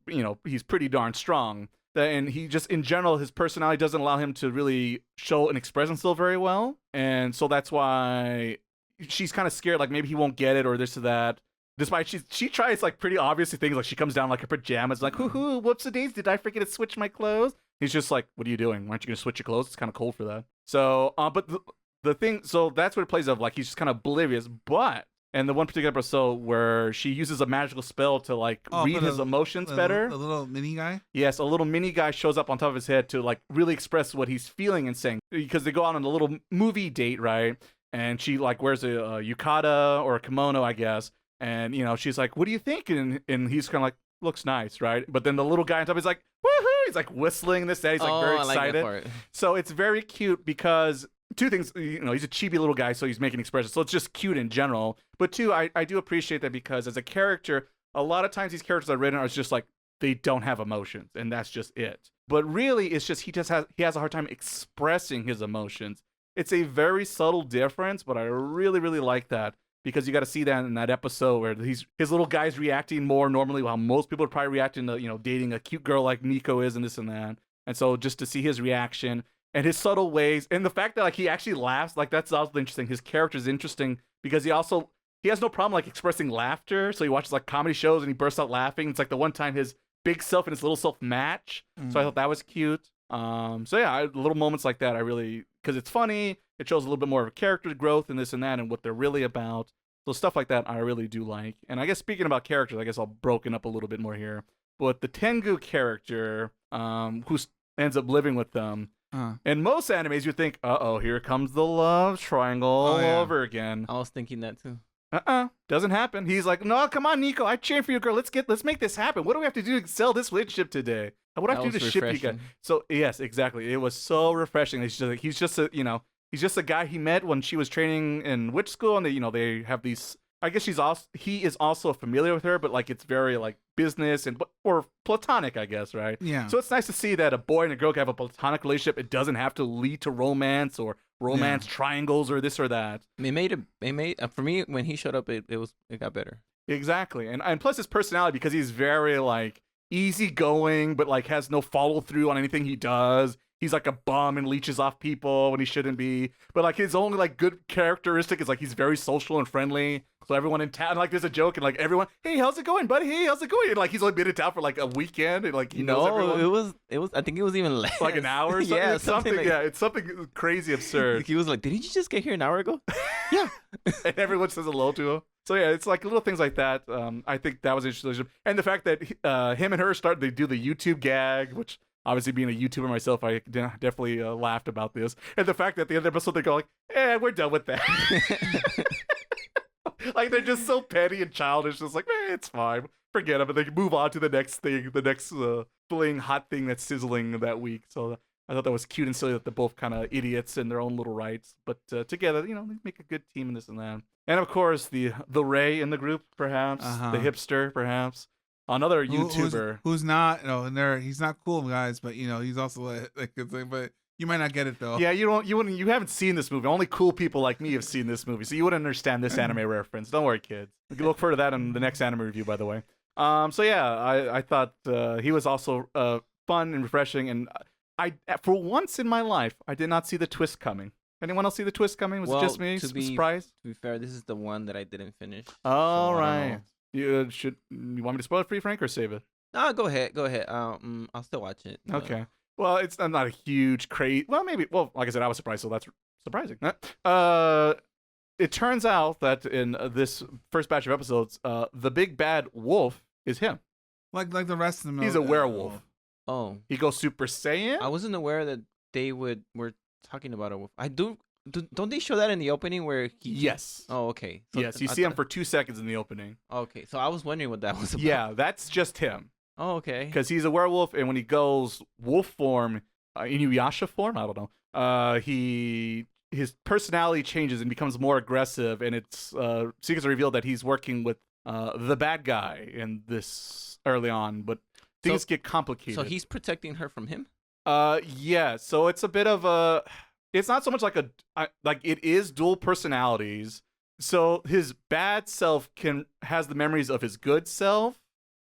he's pretty darn strong. And he just, in general, his personality doesn't allow him to really show and express himself very well. And so that's why she's kind of scared, like maybe he won't get it or this or that. Despite she tries like pretty obvious things, like she comes down like her pajamas, like hoo, whoops a daisy, did I forget to switch my clothes? He's just like, what are you doing? Aren't you gonna switch your clothes? It's kind of cold for that. So, but the thing, so that's what it plays of, like he's just kind of oblivious. But And the one particular episode where she uses a magical spell to like read his emotions better. The little mini guy? Yes, a little mini guy shows up on top of his head to like really express what he's feeling and saying. Because they go out on a little movie date, right? And she like wears a yukata or a kimono, I guess. And, you know, she's like, what do you think? And he's kind of like, looks nice, right? But then the little guy on top is like, woohoo! He's like whistling this, that. He's like very excited. I like that part. So it's very cute because two things, you know, he's a chibi little guy, so he's making expressions. So it's just cute in general. But two, I do appreciate that because as a character, a lot of times these characters I've written are just like, they don't have emotions, and that's just it. But really, it's just he has a hard time expressing his emotions. It's a very subtle difference, but I really, really like that. Because you got to see that in that episode where his little guy's reacting more normally, while most people are probably reacting to, you know, dating a cute girl like Nico is and this and that. And so just to see his reaction and his subtle ways and the fact that like he actually laughs, like that's also interesting. His character is interesting because he has no problem like expressing laughter. So he watches like comedy shows and he bursts out laughing. It's like the one time his big self and his little self match. So I thought that was cute. So yeah, little moments like that I really, because it's funny. It shows a little bit more of a character growth and this and that and what they're really about. So stuff like that I really do like. And I guess speaking about characters, I guess I'll broken up a little bit more here. But the Tengu character, who ends up living with them, in most animes you think, uh-oh, here comes the love triangle all over again. I was thinking that too. Doesn't happen. He's like, no, come on, Nico, I cheer for you, girl. Let's make this happen. What do we have to do to sell this relationship today? What do I have to do to ship you guys? So yes, exactly. It was so refreshing. He's just a guy he met when she was training in witch school, and they have these. I guess he is also familiar with her, but like it's very like business or platonic, I guess, right? Yeah. So it's nice to see that a boy and a girl can have a platonic relationship. It doesn't have to lead to romance or romance triangles or this or that. For me when he showed up, it got better. Exactly, and plus his personality, because he's very like easygoing, but like has no follow through on anything he does. He's like a bum and leeches off people when he shouldn't be. But like his only like good characteristic is like he's very social and friendly. So everyone in town, like there's a joke and like everyone, hey, how's it going, buddy? Hey, how's it going? And like he's only been in town for like a weekend and like he knows everyone. it was. I think it was even less. Like an hour or something. Yeah, it's something. like... Yeah, it's something crazy absurd. He was like, did he just get here an hour ago? Yeah. And everyone says hello to him. So yeah, it's like little things like that. I think that was interesting, and the fact that him and her they do the YouTube gag, which. Obviously, being a YouTuber myself, I definitely laughed about this. And the fact that at the end of the episode, they go like, we're done with that. Like, they're just so petty and childish. It's like, it's fine. Forget them. And they can move on to the next thing, the next hot thing that's sizzling that week. So I thought that was cute and silly that they're both kind of idiots in their own little rights. But together, they make a good team and this and that. And, of course, the Ray in the group, perhaps. The hipster, perhaps. Another YouTuber who's not, he's not cool, guys, but he's also like but you might not get it though. Yeah, you haven't seen this movie. Only cool people like me have seen this movie, so you wouldn't understand this anime reference. Don't worry, kids. You can look forward to that in the next anime review, by the way. So yeah, I thought he was also fun and refreshing, and I for once in my life I did not see the twist coming. Anyone else see the twist coming? Was it just me? Surprise? To be fair, this is the one that I didn't finish. All right. You want me to spoil it for you, Frank, or save it? No, go ahead. I'll still watch it. Okay. Well, it's not a huge craze. Well, maybe. Well, like I said, I was surprised, so that's surprising. It turns out that in this first batch of episodes, the big bad wolf is him. Like the rest of them. He's a werewolf. Oh. He goes Super Saiyan. I wasn't aware that they were talking about a wolf. Don't they show that in the opening where he... Yes. Oh, okay. So yes, you see him for 2 seconds in the opening. Okay, so I was wondering what that was about. Yeah, that's just him. Oh, okay. Because he's a werewolf, and when he goes wolf form, Inuyasha form, I don't know, his personality changes and becomes more aggressive, and it's secrets are revealed that he's working with the bad guy in this early on, but things get complicated. So he's protecting her from him? Yeah, so it's a bit of a... It's not so much like it is dual personalities. So his bad self has the memories of his good self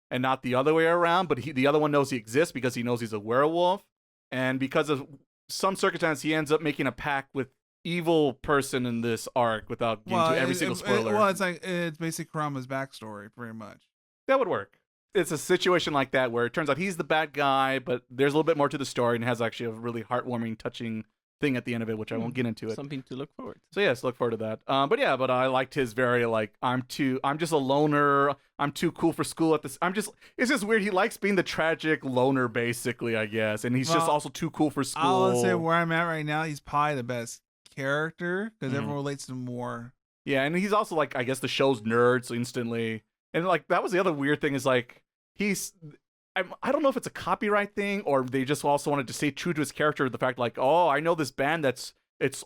and not the other way around, but the other one knows he exists because he knows he's a werewolf. And because of some circumstance, he ends up making a pact with evil person in this arc without getting to every single spoiler. It's basically Kurama's backstory, pretty much. That would work. It's a situation like that where it turns out he's the bad guy, but there's a little bit more to the story and has actually a really heartwarming, touching thing at the end of it, which I won't get into it. Something to look forward to. So yes, look forward to that. But I liked his very like I'm just a loner. I'm too cool for school at this. It's just weird. He likes being the tragic loner, basically, I guess, and he's just also too cool for school. I'll say where I'm at right now, he's probably the best character because everyone relates to him more. Yeah, and he's also like I guess the show's nerd, so instantly, and like that was the other weird thing is like I don't know if it's a copyright thing or they just also wanted to stay true to his character. The fact like, oh, I know this band it's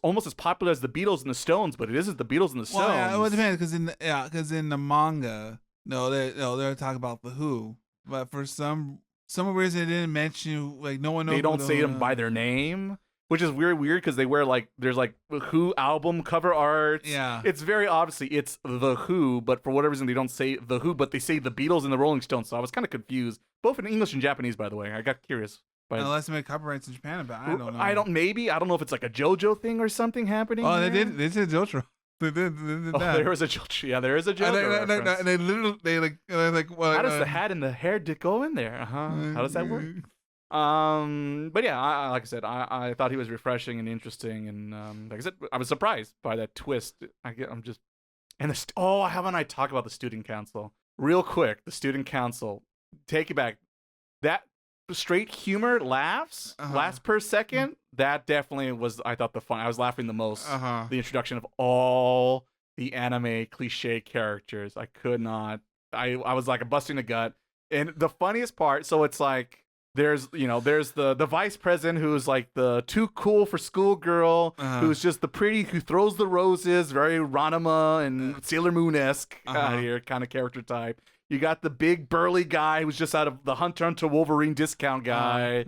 almost as popular as the Beatles and the Stones, but it isn't the Beatles and the Stones. Well, it depends because in the manga, they're talking about the Who, but for some reason they didn't mention like no one knows. They don't say them by their name, which is weird because they wear like there's like Who album cover art. Yeah, it's very obviously it's the Who, but for whatever reason they don't say the Who, but they say the Beatles and the Rolling Stones. So I was kind of confused, both in English and Japanese, by the way. I got curious. But unless they make copyrights in Japan, but I don't know. I don't know if it's like a JoJo thing or something happening. Oh, there. They did JoJo. They did Oh, that. there was a JoJo. Yeah, there is a JoJo. They literally how does the hat and the hair go in there? How does that work? But yeah, like I said, I thought he was refreshing and interesting, and like I said, I was surprised by that twist. Haven't I talked about the student council real quick? The student council, take it back. That straight humor laughs per second. That definitely was. I thought I was laughing the most. The introduction of all the anime cliche characters. I could not. I was like busting a gut. And the funniest part. So it's like. There's the vice president who's like the too cool for school girl, who's just the pretty who throws the roses, very Ranma and Sailor Moon-esque here kind of character type. You got the big burly guy who's just out of the Hunter x Wolverine discount guy.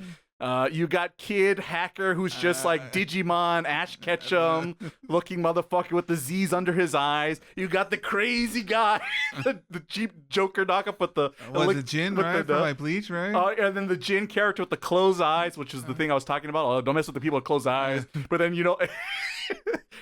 You got kid hacker who's just like Digimon, Ash Ketchum looking motherfucker with the Z's under his eyes. You got the crazy guy, the cheap Joker knockoff with the the Jin, right? From like Bleach, right? And then the Jin character with the closed eyes, which is the thing I was talking about. Oh, don't mess with the people with closed eyes. But then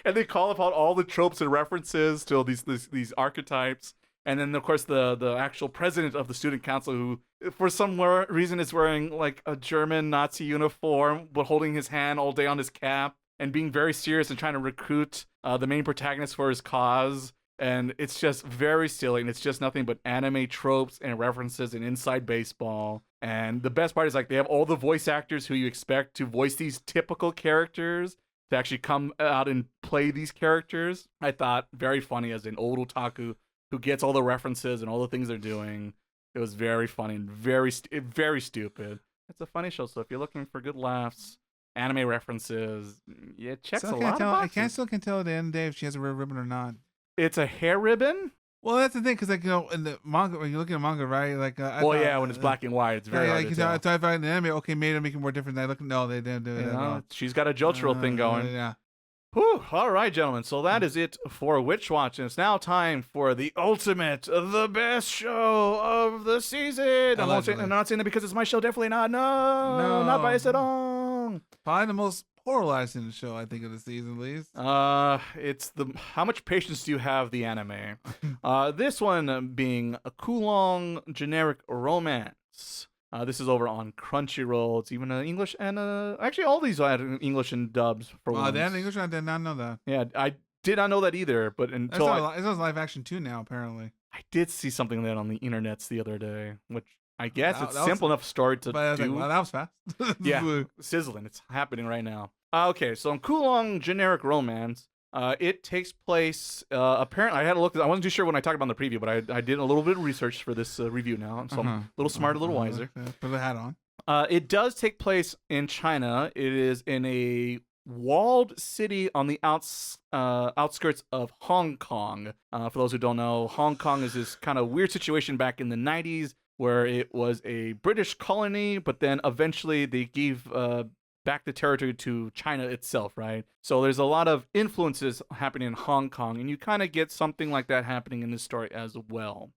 and they call upon all the tropes and references to all these archetypes. And then, of course, the actual president of the student council, who for some reason is wearing like a German Nazi uniform, but holding his hand all day on his cap and being very serious and trying to recruit the main protagonist for his cause. And it's just very silly. And it's just nothing but anime tropes and references and inside baseball. And the best part is like they have all the voice actors who you expect to voice these typical characters to actually come out and play these characters. I thought very funny as an old otaku who gets all the references and all the things they're doing. It was very funny and very stupid. It's a funny show, so if you're looking for good laughs, anime references, it checks a lot of boxes. I still can tell at the end of the day if she has a red ribbon or not. It's a hair ribbon? Well, that's the thing, because like in the manga, when you look at manga, right? Like, when it's black and white, it's very hard to tell. I thought in the anime, okay, maybe make it more different. No, they didn't do it at all. She's got a Jotaro thing going. Yeah. Whew. All right, gentlemen. So that is it for Witch Watch, and it's now time for the best show of the season. I'm not saying that because it's my show. Definitely not. No, not biased at all. Probably the most polarizing show I think of the season, at least. It's how much patience do you have the anime? This one being a Kowloon generic romance. This is over on Crunchyroll. It's even English and actually all these are English and dubs for once. They had English. I did not know that. Yeah, I did not know that either. But until it's live action too now, apparently. I did see something like that on the internets the other day, which I guess it's simple enough story to do. Like, well, that was fast. Yeah, sizzling. It's happening right now. Okay, so in Kowloon generic romance. It takes place, apparently, I had a look, I wasn't too sure when I talked about in the preview, but I did a little bit of research for this review now, so I'm a little smarter, a little wiser. Put the hat on. It does take place in China. It is in a walled city on the outskirts of Hong Kong. For those who don't know, Hong Kong is this kind of weird situation back in the 90s where it was a British colony, but then eventually they gave back the territory to China itself, right? So there's a lot of influences happening in Hong Kong, and you kind of get something like that happening in this story as well.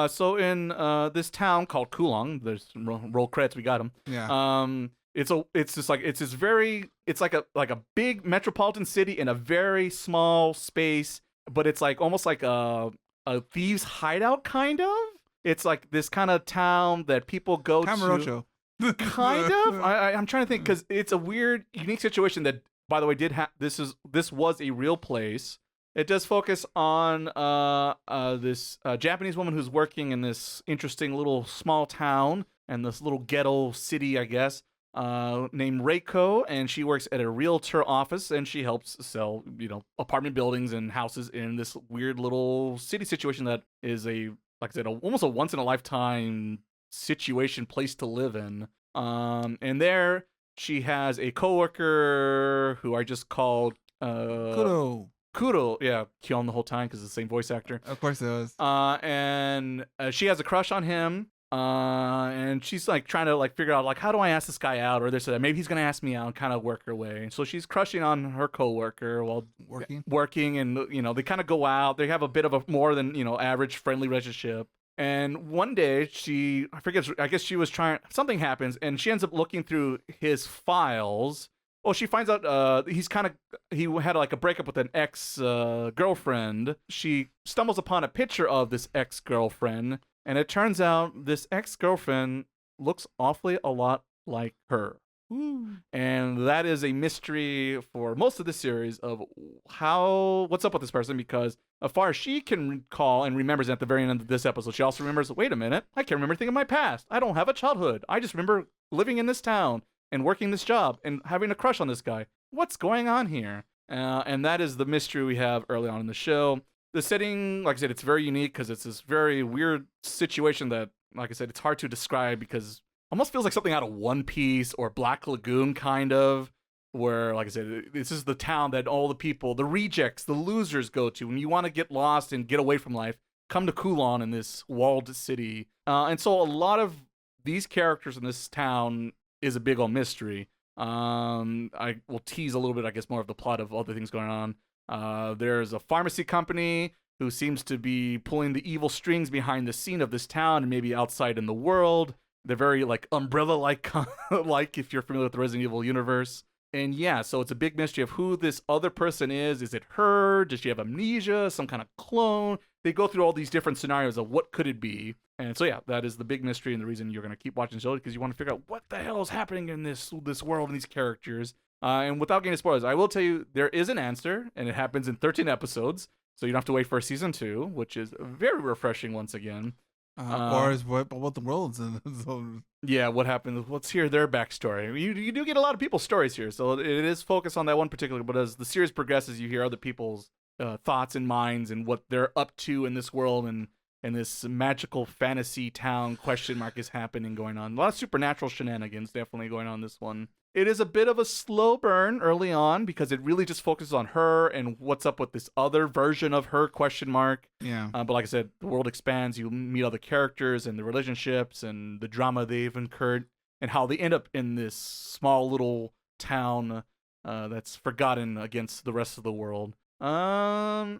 So in this town called Kowloon, there's roll credits, we got them. Yeah. It's like a big metropolitan city in a very small space, but it's like almost like a thieves' hideout kind of. It's like this kind of town that people go Kamurocho. Kind of. I'm trying to think because it's a weird, unique situation that by the way, this was a real place. It does focus on this Japanese woman who's working in this interesting little small town and this little ghetto city, I guess, named Reiko, and she works at a realtor office, and she helps sell, apartment buildings and houses in this weird little city situation that is like I said, almost a once in a lifetime situation, place to live in. And there she has a coworker who I just called Kuro, yeah, Kyon the whole time because it's the same voice actor. Of course it was. And she has a crush on him. And she's like trying to like figure out like how do I ask this guy out, or this or that. Maybe he's gonna ask me out and kind of work her way. So she's crushing on her coworker while working, and they kind of go out. They have a bit of a more than average friendly relationship. And one day I guess she was trying. Something happens, and she ends up looking through his files. Well, she finds out he had like a breakup with an ex girlfriend. She stumbles upon a picture of this ex girlfriend. And it turns out this ex-girlfriend looks awfully a lot like her. Ooh. And that is a mystery for most of the series of what's up with this person, because as far as she can recall and remembers at the very end of this episode, she also remembers, wait a minute, I can't remember anything of my past. I don't have a childhood. I just remember living in this town and working this job and having a crush on this guy. What's going on here? And that is the mystery we have early on in the show. The setting, like I said, it's very unique because it's this very weird situation that, like I said, it's hard to describe because it almost feels like something out of One Piece or Black Lagoon, kind of, where, like I said, this is the town that all the people, the rejects, the losers go to. When you want to get lost and get away from life, come to Kowloon in this walled city. And so a lot of these characters in this town is a big old mystery. I will tease a little bit, I guess, more of the plot of other things going on. There's a pharmacy company who seems to be pulling the evil strings behind the scene of this town and maybe outside in the world. They're very like Umbrella-like, like if you're familiar with the Resident Evil universe. And yeah, so it's a big mystery of who this other person is. Is it her? Does she have amnesia? Some kind of clone? They go through all these different scenarios of what could it be. And so yeah, that is the big mystery and the reason you're going to keep watching the show, because you want to figure out what the hell is happening in this world and these characters. And without getting spoilers, I will tell you there is an answer, and it happens in 13 episodes, so you don't have to wait for season 2, which is very refreshing once again. Or is what the worlds? Yeah, what happened? Let's hear their backstory. You do get a lot of people's stories here, so it is focused on that one particular. But as the series progresses, you hear other people's thoughts and minds and what they're up to in this world and this magical fantasy town is happening, going on. A lot of supernatural shenanigans definitely going on in this one. It is a bit of a slow burn early on because it really just focuses on her and what's up with this other version of her ? Yeah. But like I said, the world expands. You meet other characters and the relationships and the drama they've incurred and how they end up in this small little town that's forgotten against the rest of the world. And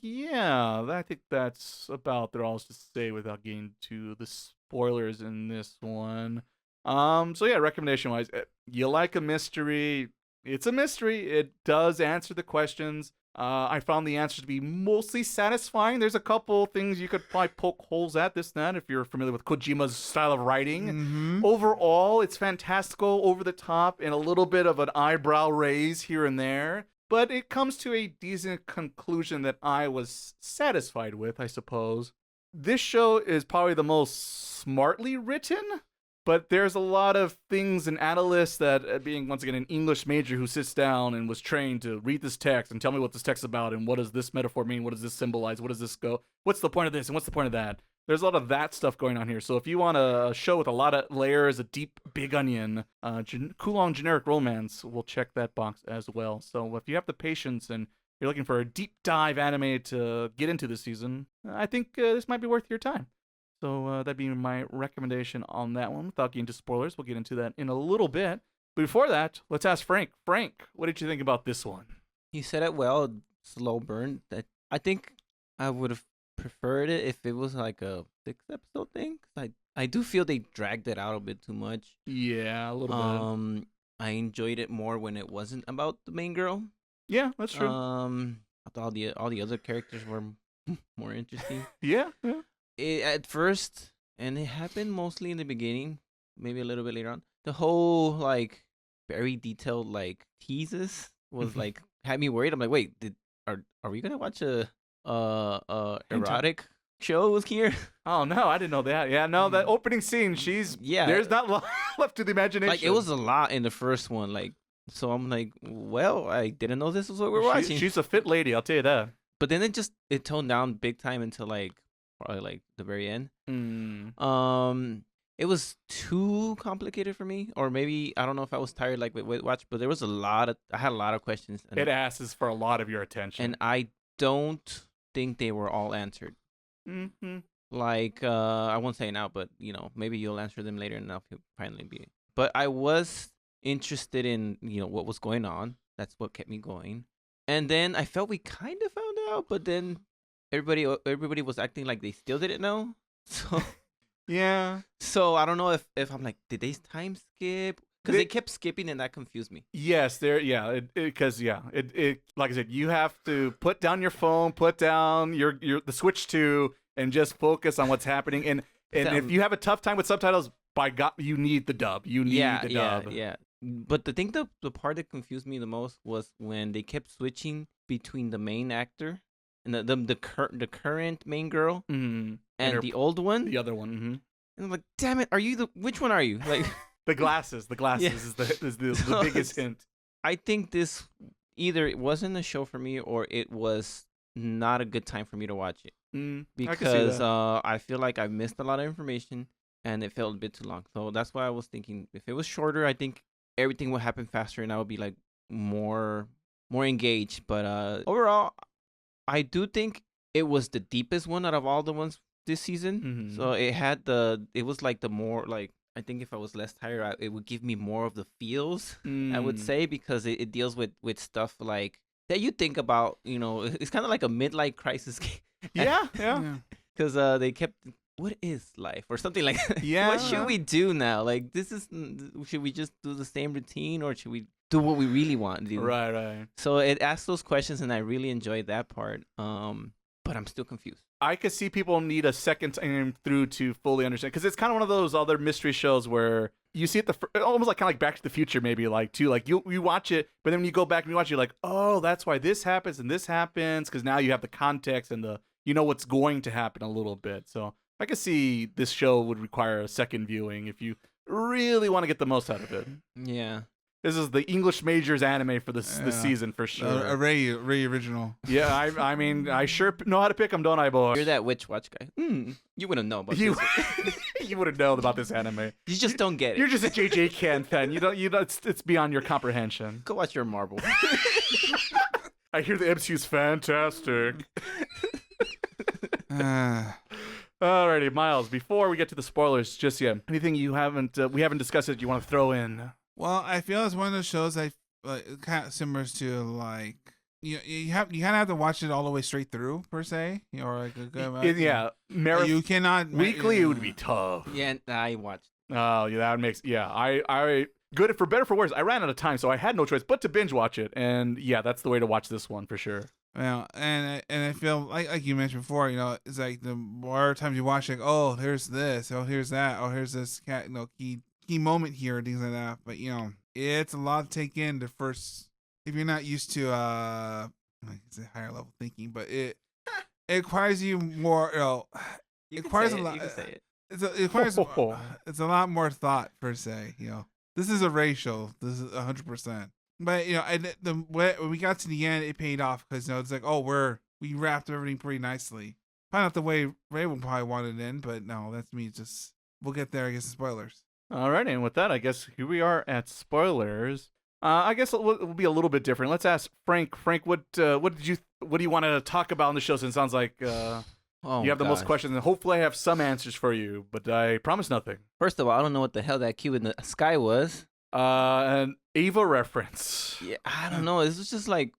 yeah, I think that's about all to say without getting to the spoilers in this one. So yeah, recommendation wise, you like a mystery, it's a mystery. It does answer the questions. I found the answers to be mostly satisfying. There's a couple things you could probably poke holes at, this and that, if you're familiar with Kojima's style of writing. Mm-hmm. Overall, it's fantastical, over the top, and a little bit of an eyebrow raise here and there. But it comes to a decent conclusion that I was satisfied with, I suppose. This show is probably the most smartly written, but there's a lot of things an analyst that, being once again an English major who sits down and was trained to read this text and tell me what this text is about and what does this metaphor mean, what does this symbolize, what does this go, what's the point of this and what's the point of that. There's a lot of that stuff going on here. So if you want a show with a lot of layers, a deep, big onion, Kowloon Generic Romance will check that box as well. So if you have the patience and you're looking for a deep dive anime to get into this season, I think this might be worth your time. So that'd be my recommendation on that one. Without getting into spoilers, we'll get into that in a little bit. But before that, let's ask Frank. Frank, what did you think about this one? You said it well, slow burn. I think I would have preferred it if it was like a 6-episode thing. 'Cause I do feel they dragged it out a bit too much. Yeah, a little bit. I enjoyed it more when it wasn't about the main girl. Yeah, that's true. I thought all the other characters were more interesting. Yeah. At first, and it happened mostly in the beginning, maybe a little bit later on. The whole like very detailed like teases was like had me worried. I'm like, wait, are we gonna watch a erotic shows here? Oh no, I didn't know that. Yeah, no, that opening scene, there's not a lot left to the imagination. Like it was a lot in the first one, like so I'm like, well, I didn't know this was what we're watching. She's a fit lady, I'll tell you that. But then it toned down big time until like probably like the very end. It was too complicated for me, or maybe I don't know if I was tired like with watch, but there was I had a lot of questions. It asks for a lot of your attention, and I don't think they were all answered. Mm-hmm. Like I won't say now, but maybe you'll answer them later, and I'll finally be. But I was interested in what was going on. That's what kept me going. And then I felt we kind of found out, but then everybody was acting like they still didn't know. So yeah. So I don't know if I'm like, did they time skip? Because they kept skipping, and that confused me. Yes, because it like I said, you have to put down your phone, put down the Switch 2, and just focus on what's happening. And if you have a tough time with subtitles, by God, you need the dub. You need the dub. Yeah. But the part that confused me the most was when they kept switching between the main actor and the current main girl and the old one, the other one. Mm-hmm. And I'm like, damn it, which one are you? Like the glasses is the biggest hint. I think this either it wasn't a show for me or it was not a good time for me to watch it because I feel like I missed a lot of information and it felt a bit too long. So that's why I was thinking if it was shorter, I think everything would happen faster and I would be like more engaged. But overall, I do think it was the deepest one out of all the ones this season. Mm-hmm. So it was like the more like, I think if I was less tired, it would give me more of the feels, I would say, because it deals with stuff like that you think about, it's kind of like a midlife crisis game. Yeah. Because they kept, what is life? Or something like that. Yeah. What should we do now? Like, should we just do the same routine or should we do what we really want to do? Right. So it asks those questions and I really enjoyed that part. But I'm still confused. I could see people need a second time through to fully understand, because it's kind of one of those other mystery shows where you see it almost like kind of like Back to the Future, maybe like too, like you watch it, but then when you go back and you watch it, you're like, oh, that's why this happens and this happens, because now you have the context and what's going to happen a little bit. So I could see this show would require a second viewing if you really want to get the most out of it. Yeah. This is the English majors anime for this season for sure. A Ray original. Yeah, I mean, I sure know how to pick them, don't I, boy? You're that witch watch guy. You wouldn't know about this. You wouldn't know about this anime. You just don't get it. You're just a JJ Can fan. You don't. It's beyond your comprehension. Go watch your Marvel. I hear the MCU's fantastic. Alrighty, Miles. Before we get to the spoilers, just yet, anything we haven't discussed that you want to throw in? Well, I feel it's one of those shows kind of similar to like you kind of have to watch it all the way straight through per se, or like a good you cannot weekly. It would be tough. Yeah, I watched. Oh, yeah, that makes I good for better or for worse. I ran out of time, so I had no choice but to binge watch it, and yeah, that's the way to watch this one for sure. Well, and I feel like you mentioned before, it's like the more times you watch, like, oh, here's this, oh, here's that, oh, here's this key moment here and things like that. But it's a lot to take in the first, if you're not used to it's a higher level thinking, but it requires you more. It requires a lot. You can say it. It requires it's a lot more thought per se. This is a Ray show. This is 100%. But when we got to the end, it paid off because it's like, oh, we wrapped everything pretty nicely. Probably not the way Ray would probably want it in, but no, that's me. Just we'll get there. I guess the spoilers. All right, and with that, I guess here we are at spoilers. I guess it will be a little bit different. Let's ask Frank. Frank, what do you want to talk about in the show? Since it sounds like you have the most questions, and hopefully I have some answers for you, but I promise nothing. First of all, I don't know what the hell that cube in the sky was. An Ava reference. Yeah, I don't know. This is just like,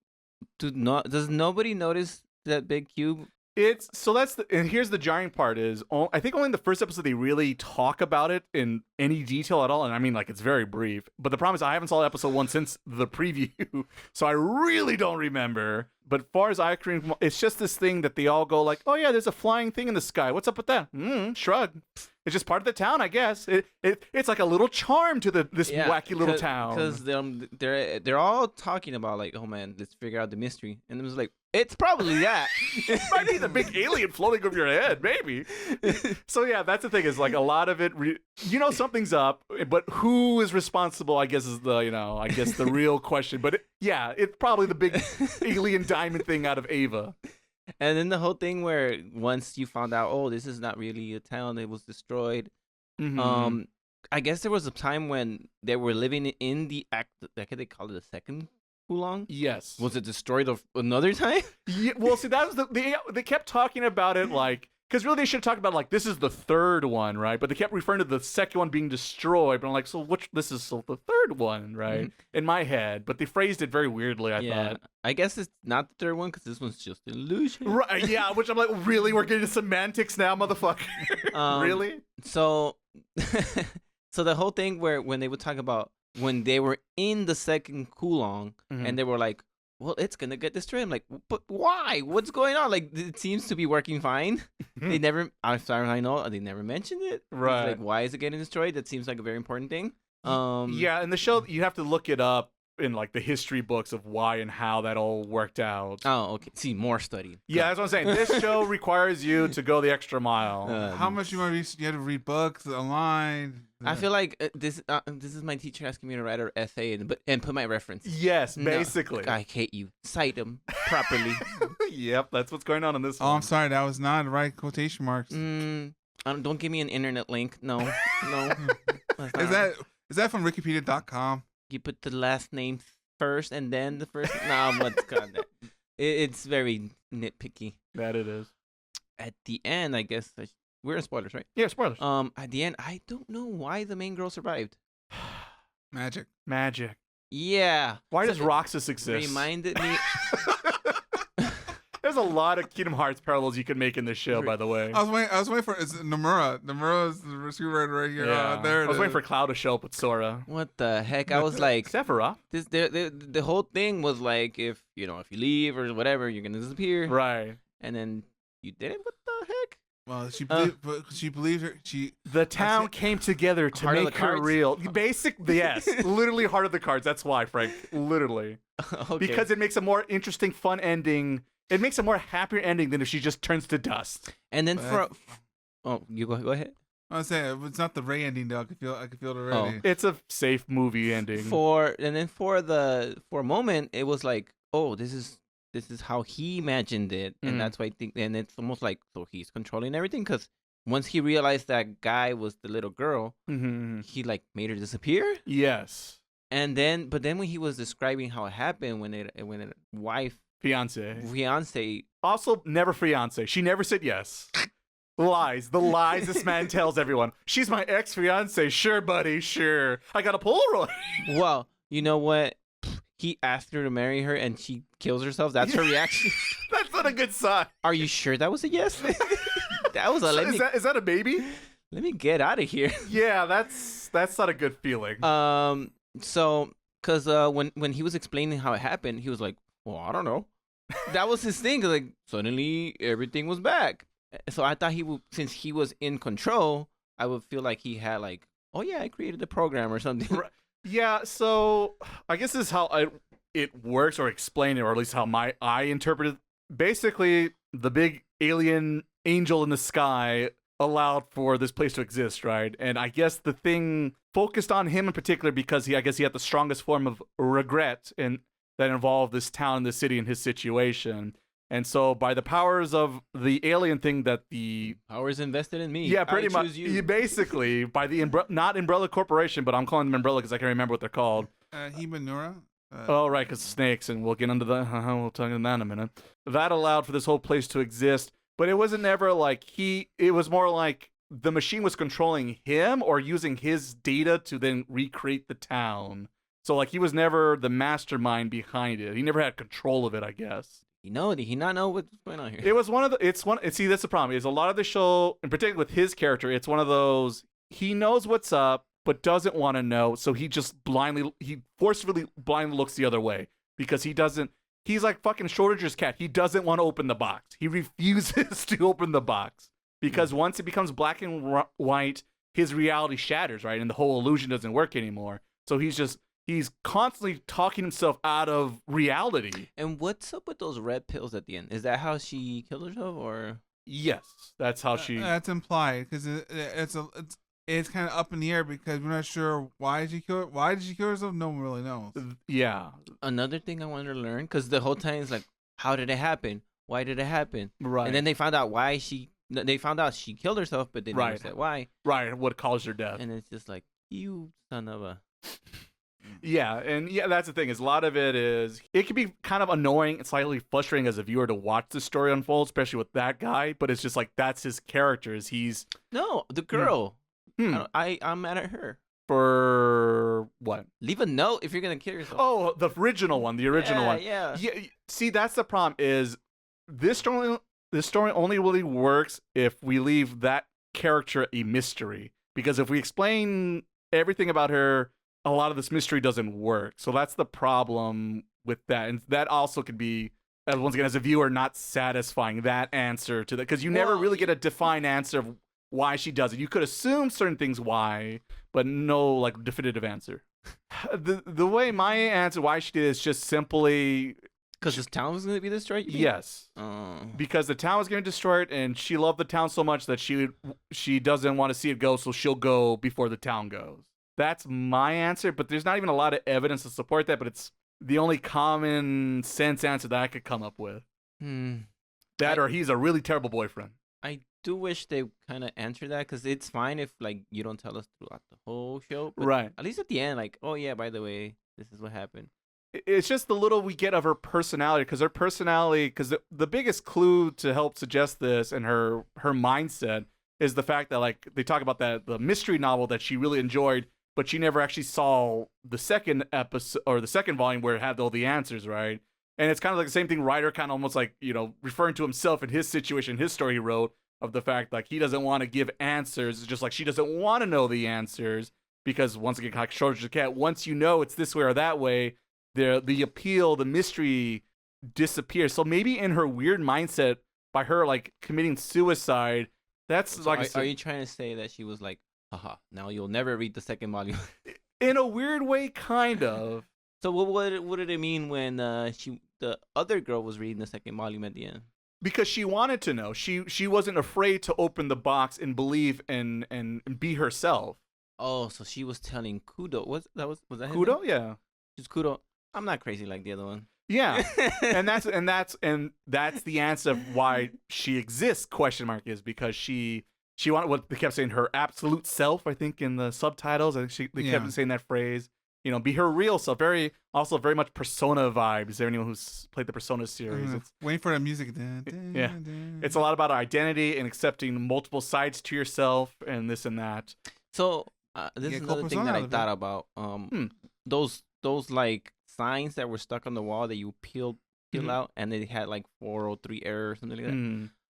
does nobody notice that big cube? And here's the jarring part is, I think only in the first episode they really talk about it in any detail at all, and I mean, like, it's very brief. But the problem is I haven't saw episode 1 since the preview, so I really don't remember. But far as I can, it's just this thing that they all go like, oh yeah, there's a flying thing in the sky. What's up with that? Shrug. It's just part of the town, I guess. It's like a little charm to this wacky little town. Because they're all talking about like, oh man, let's figure out the mystery, and it was like, it's probably that. It might be the big alien floating over your head, maybe. So yeah, that's the thing. Is like a lot of it. Something's up, but who is responsible? I guess is the real question. But it's probably the big alien diamond thing out of Ava. And then the whole thing where once you found out, oh, this is not really a town, it was destroyed. Mm-hmm. I guess there was a time when they were living in the they call it the second Kowloon? Yes. Was it destroyed another time? Yeah. Well, see, that was they kept talking about it like. Because really, they should have talked about, like, this is the third one, right? But they kept referring to the second one being destroyed. But I'm like, this is the third one, right? Mm-hmm. In my head. But they phrased it very weirdly, I thought. I guess it's not the third one because this one's just an illusion. Right, yeah, which I'm like, really? We're getting to semantics now, motherfucker? Really? So the whole thing where when they would talk about when they were in the second Kowloon, and they were like, well, it's gonna get destroyed. I'm like, but why? What's going on? Like, it seems to be working fine. They never, as far as I know, they never mentioned it. Right. Like, why is it getting destroyed? That seems like a very important thing. Yeah, in the show, you have to look it up in like the history books of why and how that all worked out. Oh, okay. See, more study. Yeah, that's what I'm saying. This show requires you to go the extra mile. How much you want to read? You have to read books online. I feel like this is my teacher asking me to write an essay and put my reference. Yes, basically. No, I hate you. Cite them properly. Yep, that's what's going on in this one. Oh, I'm sorry. That was not the right quotation marks. Don't give me an internet link. No. Is that from Wikipedia.com? You put the last name first and then the first. No, what's God? It's very nitpicky. That it is. At the end, I guess we're in spoilers, right? Yeah, spoilers. At the end, I don't know why the main girl survived. Magic. Yeah. Why does Roxas exist? Reminded me. There's a lot of Kingdom Hearts parallels you can make in this show, by the way. I was waiting for Nomura. Nomura's the screenwriter right here. Yeah. There I was waiting for Cloud to show up with Sora. What the heck? I was like, Sephiroth. The whole thing was like, if you leave or whatever, you're gonna disappear. Right. And then you did it. What the heck? Well, she believed her. The town came together to make her real. Yes, literally heart of the cards. That's why, Frank. Literally. Okay. Because it makes a more interesting, fun ending. It makes a more happier ending than if she just turns to dust. And then you go ahead. I was saying it's not the Ray ending though. I can feel it already. It's a safe movie ending. For a moment, it was like, oh, this is how he imagined it, and that's why I think. And it's almost like so he's controlling everything because once he realized that guy was the little girl, he like made her disappear. Yes. And then, but then when he was describing how it happened, when a wife. Fiance. Also, never fiance. She never said yes. Lies. The lies this man tells everyone. She's my ex-fiance. Sure, buddy. Sure. I got a Polaroid. Well, you know what? He asked her to marry her and she kills herself. That's her reaction. That's not a good sign. Are you sure that was a yes? That was a is that a baby? Let me get out of here. Yeah, that's not a good feeling. So, because when he was explaining how it happened, he was like, well, I don't know. That was his thing. Like, suddenly everything was back. So I thought since he was in control, I would feel like he had like, oh yeah, I created the program or something. Right. Yeah, so I guess this is how it works, or explain it, or at least how I interpret it. Basically, the big alien angel in the sky allowed for this place to exist, right? And I guess the thing focused on him in particular because I guess he had the strongest form of regret and that involved this town, this city, and his situation. And so by the powers of the alien thing that the... Powers invested in me. Yeah, pretty much. Basically, by the... not Umbrella Corporation, but I'm calling them Umbrella because I can't remember what they're called. Himanura? Oh, right, because snakes, and we'll get into that. We'll talk about that in a minute. That allowed for this whole place to exist, but it wasn't ever like it was more like the machine was controlling him or using his data to then recreate the town. So, like, he was never the mastermind behind it. He never had control of it, I guess. Did he not know what's going on here? It was see, that's the problem. Is a lot of the show, in particular with his character, it's one of those, he knows what's up, but doesn't want to know. So he just forcefully blindly looks the other way because he doesn't, he's like fucking Schrodinger's cat. He doesn't want to open the box. He refuses to open the box because once it becomes black and white, his reality shatters, right? And the whole illusion doesn't work anymore. So he's constantly talking himself out of reality. And what's up with those red pills at the end? Is that how she killed herself, or? Yes, that's how she. That's implied because it's kind of up in the air because we're not sure why did she kill herself. No one really knows. Yeah. Another thing I wanted to learn, because the whole time it's like, how did it happen? Why did it happen? Right. And then they found out why they found out she killed herself, but they never said why. Right. What caused her death? And it's just like, you son of a. Yeah, and that's the thing. Is a lot of it can be kind of annoying and slightly frustrating as a viewer to watch the story unfold, especially with that guy. But it's just like that's his character. No, the girl. I'm mad at her. For what? Leave a note if you're gonna kill yourself. Oh, the original one. Yeah. See, that's the problem. Is this story only really works if we leave that character a mystery. Because if we explain everything about her, a lot of this mystery doesn't work. So that's the problem with that. And that also could be, once again, as a viewer, not satisfying that answer to that. Because you never really get a defined answer of why she does it. You could assume certain things why, but no like definitive answer. The way my answer why she did is just simply because this town was going to be destroyed. Yes, because the town was going to destroy it, and she loved the town so much that she doesn't want to see it go, so she'll go before the town goes. That's my answer, but there's not even a lot of evidence to support that. But it's the only common sense answer that I could come up with. Or he's a really terrible boyfriend. I do wish they kind of answer that, because it's fine if like you don't tell us throughout the whole show, but right? At least at the end, like, oh yeah, by the way, this is what happened. It's just the little we get of her personality, because the biggest clue to help suggest this and her mindset is the fact that like they talk about the mystery novel that she really enjoyed, but she never actually saw the second episode or the second volume where it had all the answers, right? And it's kind of like the same thing. Ryder kind of almost like, referring to himself in his situation, his story he wrote, of the fact like he doesn't want to give answers. It's just like she doesn't want to know the answers because once again, like Schrodinger's cat, once you know it's this way or that way, the appeal, the mystery disappears. So maybe in her weird mindset, by her like committing suicide, that's so like. Are you trying to say that she was like, haha, now you'll never read the second volume? In a weird way, kind of. So what did it mean when the other girl was reading the second volume at the end? Because she wanted to know. She wasn't afraid to open the box and believe and be herself. Oh, so she was telling Kudo. Was that Kudo? Yeah. She's Kudo. I'm not crazy like the other one. Yeah. and that's the answer of why she exists, is because she wanted what they kept saying, her absolute self, I think in the subtitles. I think they kept saying that phrase. Be her real self. Very much Persona vibes. Anyone who's played the Persona series. It's waiting for the music. It's a lot about identity and accepting multiple sides to yourself and this and that. So this is another thing that I thought about. Those like signs that were stuck on the wall that you peel out, and they had like 403 error or something like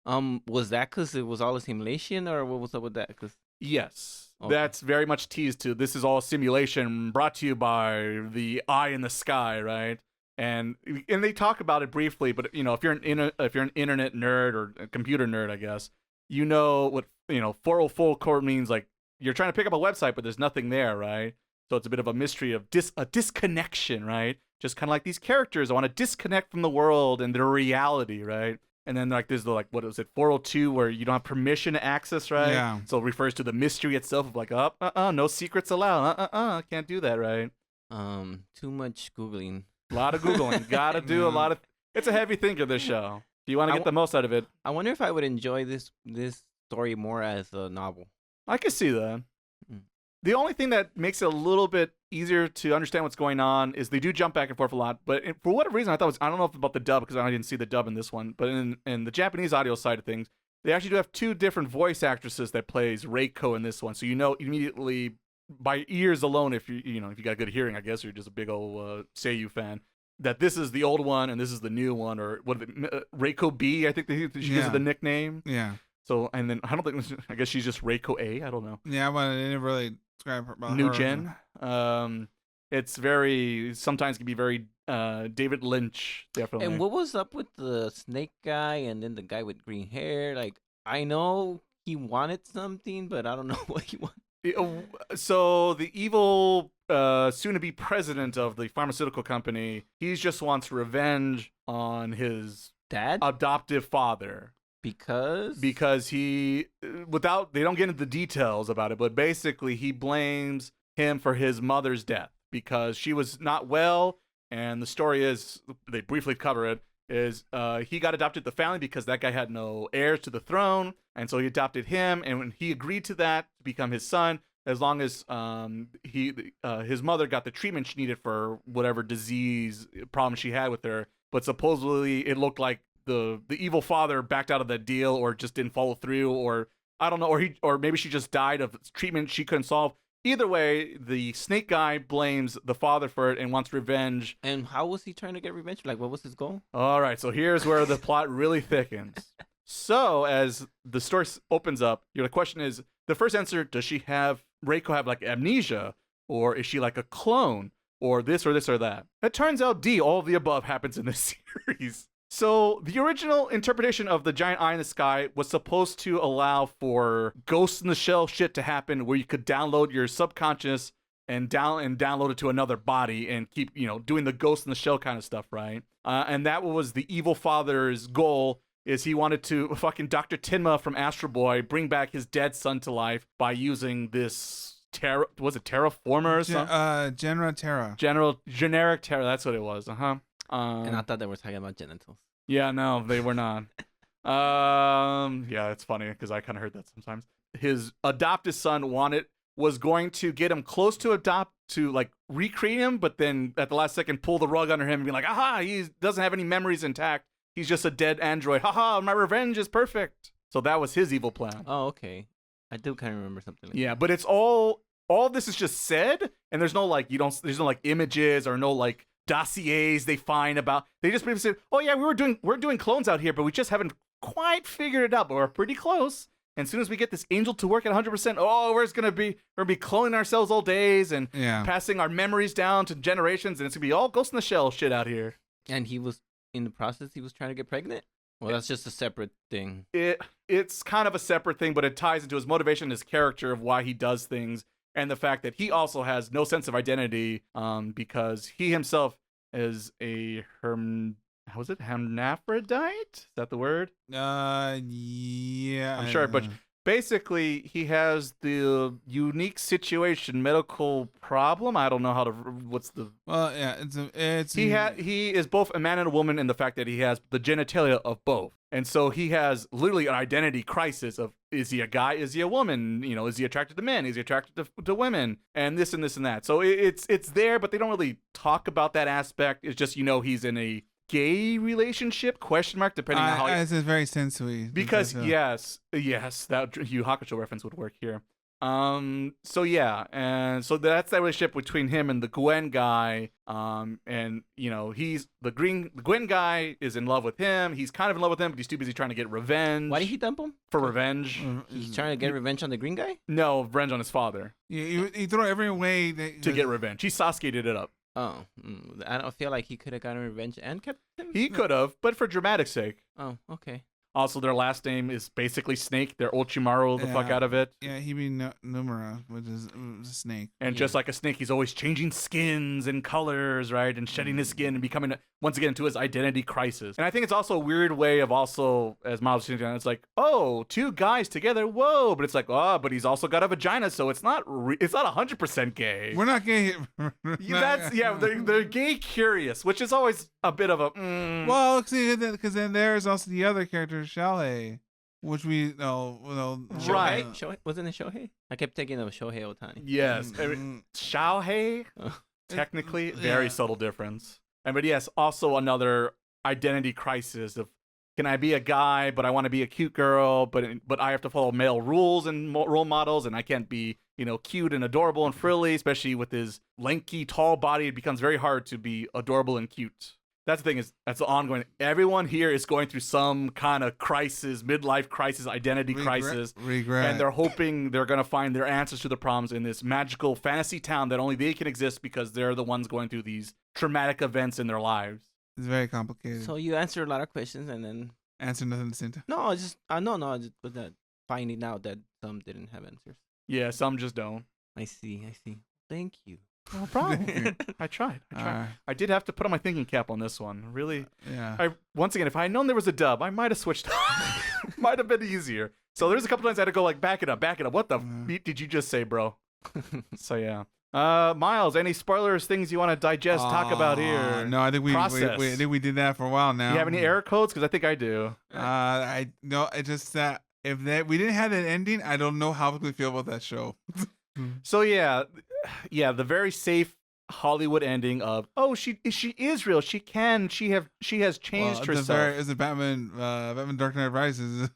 that. Was that because it was all a simulation, or what was up with that? Yes. Okay. That's very much teased to. This is all simulation brought to you by the eye in the sky, right? And they talk about it briefly, but if you're an internet nerd or a computer nerd, I guess what 404 core means. Like you're trying to pick up a website, but there's nothing there, right? So it's a bit of a mystery of a disconnection, right? Just kind of like these characters want to disconnect from the world and their reality, right? And then like there's the what was it 402 where you don't have permission to access, right? Yeah. So it refers to the mystery itself of like no secrets allowed. Can't do that, right? Too much googling. A lot of googling. Gotta do a lot of. It's a heavy thinker, this show. If you want to get the most out of it. I wonder if I would enjoy this story more as a novel. I could see that. The only thing that makes it a little bit easier to understand what's going on is they do jump back and forth a lot. But for whatever reason, I don't know about the dub because I didn't see the dub in this one. But in the Japanese audio side of things, they actually do have two different voice actresses that plays Reiko in this one. So immediately by ears alone, if you got good hearing, I guess, or you're just a big old Seiyu fan, that this is the old one and this is the new one, or what Reiko B, I think she gives it the nickname. Yeah. So and then I guess she's just Reiko A. I don't know. Yeah, but I didn't really describe her about new her. gen. It's sometimes can be very David Lynch, definitely. And what was up with the snake guy and then the guy with green hair? Like, I know he wanted something, but I don't know what he wanted. So the evil, soon-to-be president of the pharmaceutical company, he just wants revenge on his Dad? adoptive father. Because he, they don't get into the details about it, but basically he blames him for his mother's death because she was not well. And the story is, they briefly cover it, is he got adopted the family because that guy had no heirs to the throne. And so he adopted him. And when he agreed to that to become his son, as long as his mother got the treatment she needed for whatever disease problem she had with her. But supposedly it looked like the evil father backed out of that deal or just didn't follow through, or I don't know, or maybe she just died of treatment she couldn't solve. Either way, the snake guy blames the father for it and wants revenge. And how was he trying to get revenge? Like, what was his goal? All right, so here's where the plot really thickens. So as the story opens up, the question is, the first answer, does Reiko have like amnesia, or is she like a clone, or this or this or that? It turns out D, all of the above happens in this series. So the original interpretation of the giant eye in the sky was supposed to allow for Ghost in the Shell shit to happen, where you could download your subconscious and download it to another body and keep, doing the Ghost in the Shell kind of stuff, right? And that was the evil father's goal, is he wanted to fucking Dr. Tenma from Astro Boy bring back his dead son to life by using this terraformer or something? Generic Terra, that's what it was, and I thought they were talking about genitals. Yeah, no, they were not. Yeah, it's funny because I kind of heard that sometimes. His adopted son was going to get him close to like recreate him, but then at the last second pull the rug under him and be like, aha, he doesn't have any memories intact. He's just a dead android. Haha, my revenge is perfect. So that was his evil plan. Oh, okay. I do kind of remember something like that. Yeah, but it's all this is just said, and there's no like there's no like images or no like dossiers they find about. They just basically said, oh yeah, we're doing clones out here, but we just haven't quite figured it out, but we're pretty close. And as soon as we get this angel to work at 100%, we're gonna be cloning ourselves all days and passing our memories down to generations, and it's gonna be all Ghost in the Shell shit out here. And he was in the process, he was trying to get pregnant. Well, that's just a separate thing. It's kind of a separate thing, but it ties into his motivation, his character of why he does things, and the fact that he also has no sense of identity, because he himself is a hermaphrodite? Is that the word? Yeah. I'm sure, but basically he has the unique medical problem. I don't know how to. Well, yeah, he is both a man and a woman in the fact that he has the genitalia of both. And so he has literally an identity crisis of, is he a guy? Is he a woman? Is he attracted to men? Is he attracted to women? And this and this and that. So it's there, but they don't really talk about that aspect. It's just, he's in a gay relationship, ? Depending on how it's very sensory. Because yes, that Yu Hakusho reference would work here. So yeah, and so that's that relationship between him and the Gwen guy. And he's the Gwen guy is in love with him. He's kind of in love with him, but he's too busy trying to get revenge. Why did he dump him? For revenge. He's trying to get revenge on the green guy? No, revenge on his father. Yeah, he threw every way to get revenge. He Sasuke'd it up. Oh, I don't feel like he could have gotten revenge and kept him. He could have, but for dramatic sake. Oh, okay. Also, their last name is basically Snake. They're Orochimaru the fuck out of it. Yeah, he be Numura, which is a snake. And just like a snake, he's always changing skins and colors, right? And shedding his skin and becoming, once again, into his identity crisis. And I think it's also a weird way of also, as Miles was saying, it's like, oh, two guys together, whoa. But it's like, but he's also got a vagina, so it's not 100% gay. We're not gay. They're gay curious, which is always a bit of a. Well, see, because then there's also the other character, Shohei, which we know. Right. Shohei? Wasn't it Shohei? I kept thinking of Shohei Ohtani. Yes. Shohei, technically, very subtle difference. But yes, also another identity crisis of, can I be a guy, but I want to be a cute girl, but I have to follow male rules and role models, and I can't be, cute and adorable and frilly, especially with his lanky, tall body. It becomes very hard to be adorable and cute. That's the thing is that's the ongoing. Everyone here is going through some kind of crisis, midlife crisis, identity crisis, regret, and they're hoping they're gonna find their answers to the problems in this magical fantasy town that only they can exist because they're the ones going through these traumatic events in their lives. It's very complicated. So you answer a lot of questions and then Answer nothing at the same time. no, I just I just was that finding out that some didn't have answers. Yeah, some just don't. I see. Thank you. No problem. I tried. I did have to put on my thinking cap on this one. Really. Yeah. Once again, if I had known there was a dub, I might have switched. Might have been easier. So there's a couple times I had to go like, back it up. What the beat did you just say, bro? So yeah. Miles, any spoilers, things you want to digest, talk about here? No, I think we did that for a while now. Do you have any error codes? Because I think I do. I no, it's just that if we didn't have that ending, I don't know how we feel about that show. So yeah, the very safe Hollywood ending of she is real. She has changed herself. Is it Batman Dark Knight Rises?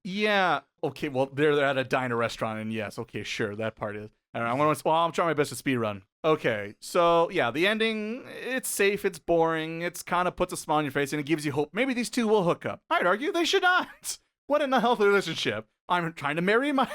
Yeah. Okay. Well, they're at a diner restaurant, and yes. Okay. Sure. That part is. I'm trying my best to speed run. Okay. So yeah, the ending. It's safe. It's boring. It's kind of puts a smile on your face, and it gives you hope. Maybe these two will hook up. I'd argue they should not. What an unhealthy relationship. I'm trying to marry my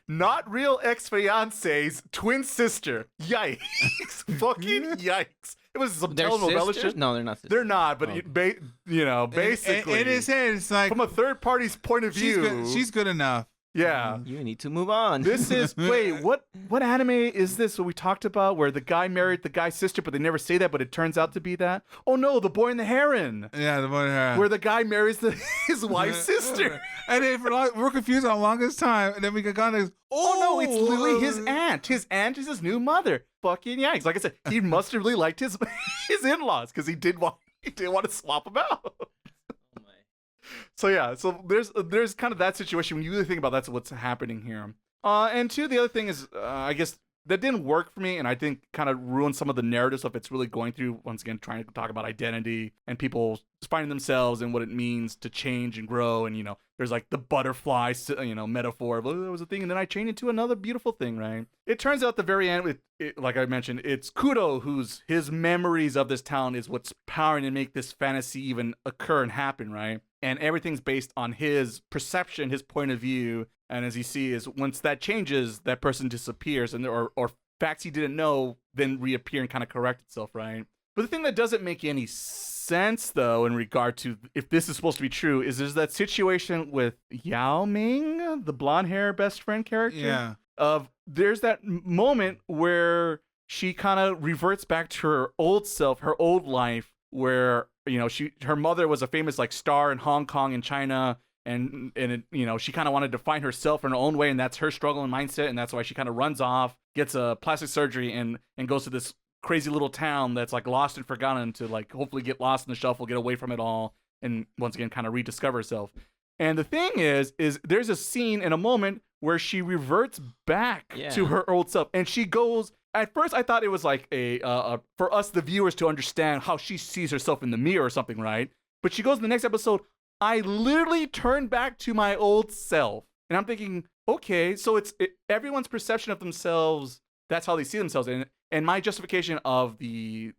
not real ex-fiance's twin sister. Yikes. Fucking yikes. It was some telenovela shit. No, they're not sisters. They're not, but basically. In his head, it's like from a third party's point of view. She's good enough. Yeah. You need to move on. This is wait, what anime is this? What we talked about where the guy married the guy's sister, but they never say that, but it turns out to be that? Oh no, The Boy and the Heron. Yeah, The Boy and the Heron. Where the guy marries his wife's sister. And then we're confused on the longest time, and then we got this. Oh no, it's literally his aunt. His aunt is his new mother. Fucking yikes! Like I said, he must have really liked his in-laws because he did want to swap them out. So yeah, so there's kind of that situation when you really think about that's what's happening here. And two, the other thing is, I guess that didn't work for me, and I think kind of ruined some of the narrative stuff it's really going through. Once again, trying to talk about identity and people finding themselves and what it means to change and grow. And there's like the butterfly, metaphor of there was a thing, and then I changed into another beautiful thing, right? It turns out at the very end, like I mentioned, it's Kudo whose his memories of this town is what's powering to make this fantasy even occur and happen, right? And everything's based on his perception, his point of view. And as you see, is once that changes, that person disappears, and or facts he didn't know then reappear and kind of correct itself, right? But the thing that doesn't make any sense, though, in regard to if this is supposed to be true, is there's that situation with Yao Ming, the blonde hair best friend character. Yeah. There's that moment where she kind of reverts back to her old self, her old life, where her mother was a famous like star in Hong Kong and China, and she kind of wanted to find herself in her own way, and that's her struggle and mindset, and that's why she kind of runs off, gets a plastic surgery, and goes to this crazy little town that's like lost and forgotten to like hopefully get lost in the shuffle, get away from it all, and once again kind of rediscover herself. And the thing is there's a scene in a moment where she reverts back to her old self, and she goes. At first, I thought it was like for us, the viewers, to understand how she sees herself in the mirror or something, right? But she goes in the next episode, I literally turned back to my old self. And I'm thinking, okay, so everyone's perception of themselves, that's how they see themselves. And my justification of the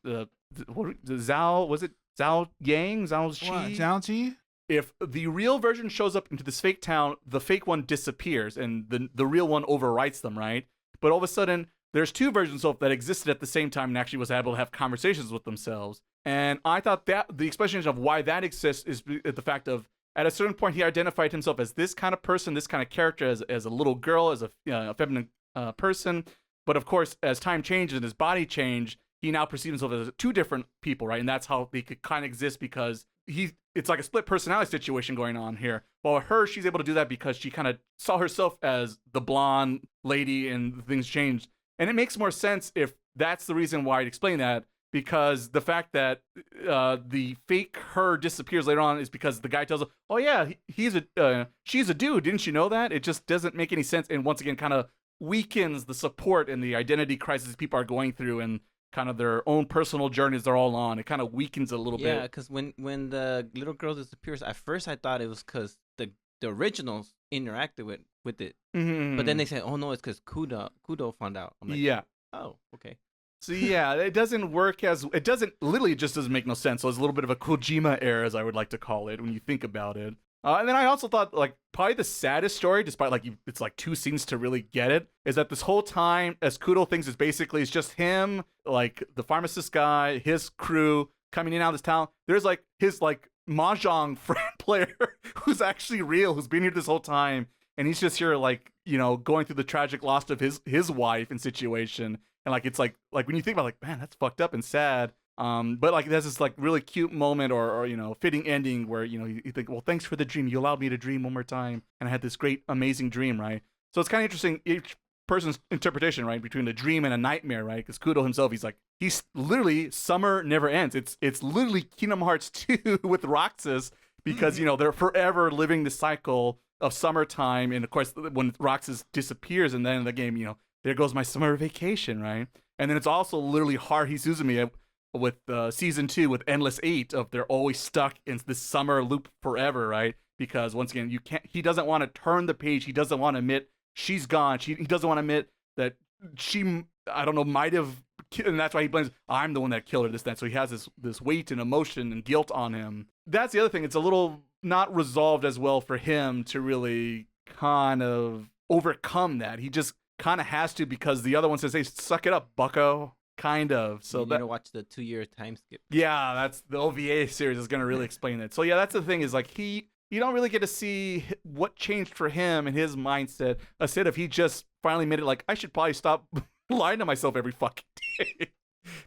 Zhao, was it Zhao Yang? Zhao Qi? Zhao Qi? If the real version shows up into this fake town, the fake one disappears and the real one overwrites them, right? But all of a sudden, there's two versions of that existed at the same time and actually was able to have conversations with themselves. And I thought that the explanation of why that exists is the fact of, at a certain point, he identified himself as this kind of person, this kind of character, as a little girl, as a feminine person. But of course, as time changes and his body changed, he now perceives himself as two different people, right? And that's how they could kind of exist, because it's like a split personality situation going on here. While she's able to do that because she kind of saw herself as the blonde lady and things changed. And it makes more sense if that's the reason why I'd explain that, because the fact that the fake her disappears later on is because the guy tells her, oh yeah, she's a dude, didn't you know that? It just doesn't make any sense, and once again kind of weakens the support and the identity crisis people are going through and kind of their own personal journeys they're all on. It kind of weakens it a little bit. Yeah, because when the little girl disappears, at first I thought it was because the originals interacted with it. Mm-hmm. But then they said, oh no, it's because Kudo found out. I'm like, yeah. Oh, okay. So yeah, it doesn't work as it doesn't literally, it just doesn't make no sense. So it's a little bit of a Kojima error, as I would like to call it, when you think about it. And then I also thought, like, probably the saddest story, despite like it's like 2 scenes to really get it, is that this whole time, as Kudo thinks, is basically it's just him, like the pharmacist guy, his crew coming in and out of this town. There's like his like mahjong friend player who's actually real, who's been here this whole time, and he's just here like, you know, going through the tragic loss of his wife and situation. And like it's like when you think about, like, man, that's fucked up and sad. But like there's this like really cute moment or you know, fitting ending where, you know, you think, well, thanks for the dream. You allowed me to dream one more time, and I had this great, amazing dream, right? So it's kind of interesting, each person's interpretation, right, between a dream and a nightmare, right? Because Kudo himself, he's literally summer never ends. It's literally Kingdom Hearts 2 with Roxas, because you know, they're forever living the cycle of summertime, and of course when Roxas disappears and then in the game, you know, there goes my summer vacation, right? And then it's also literally Haruhi Suzumiya with season 2 with Endless 8 of they're always stuck in this summer loop forever, right? Because once again, he doesn't want to turn the page. He doesn't want to admit she's gone. He doesn't want to admit that she, I don't know, might have, and that's why he blames, I'm the one that killed her, that. So he has this weight and emotion and guilt on him. That's the other thing. It's a little not resolved as well for him to really kind of overcome that. He just kind of has to, because the other one says, hey, suck it up, bucko. Kind of. So you need to watch the 2-year time skip. Yeah, that's the OVA series is going to really explain that. So yeah, that's the thing, is like you don't really get to see what changed for him and his mindset, instead of he just finally admitted, like, I should probably stop lying to myself every fucking day.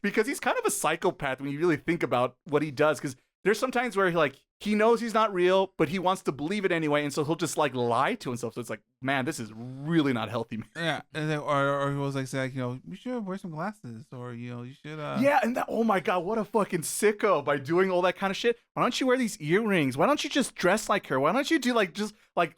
Because he's kind of a psychopath when you really think about what he does. Because there's sometimes where he knows he's not real, but he wants to believe it anyway, and so he'll just like lie to himself. So it's like, man, this is really not healthy, man. Yeah, and then, or he was like, say, you know, you should wear some glasses, or you know, you should. Yeah, and that, oh my god, what a fucking sicko by doing all that kind of shit. Why don't you wear these earrings? Why don't you just dress like her? Why don't you do like just like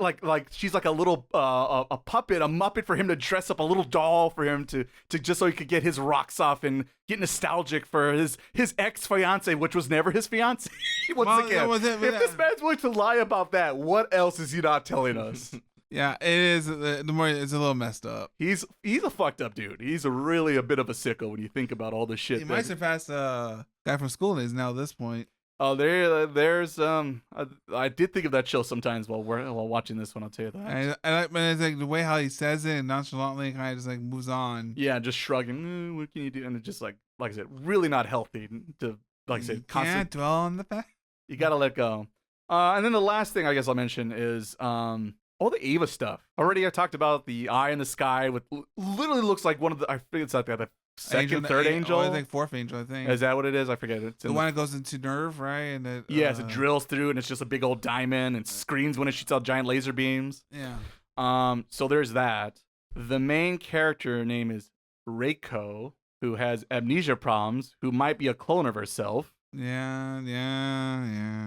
she's like a little a puppet, a muppet for him to dress up, a little doll for him to just so he could get his rocks off and get nostalgic for his ex fiance, which was never his fiance. Once again, if this man's willing to lie about that, what else is he not telling us? Yeah, it is. The more it's a little messed up. He's a fucked up dude. He's really a bit of a sicko when you think about all the shit. He might surpass guy from school is now at this point. Oh, there's I did think of that show sometimes while watching this one. I'll tell you that. I like, but it's like the way how he says it and nonchalantly kind of just like moves on. Yeah, just shrugging. What can you do? And it's just like I said, really not healthy to, like I said, can't dwell on the past. You gotta let go. And then the last thing I guess I'll mention is all the Ava stuff. Already I talked about the eye in the sky with literally looks like one of the, I think it's like the second, third angel. I think fourth angel, I think. Is that what it is? I forget. It's the one that goes into Nerve, right? And it, yes, it drills through and it's just a big old diamond and screams when it shoots out giant laser beams. Yeah. So there's that. The main character name is Reiko, who has amnesia problems, who might be a clone of herself. Yeah.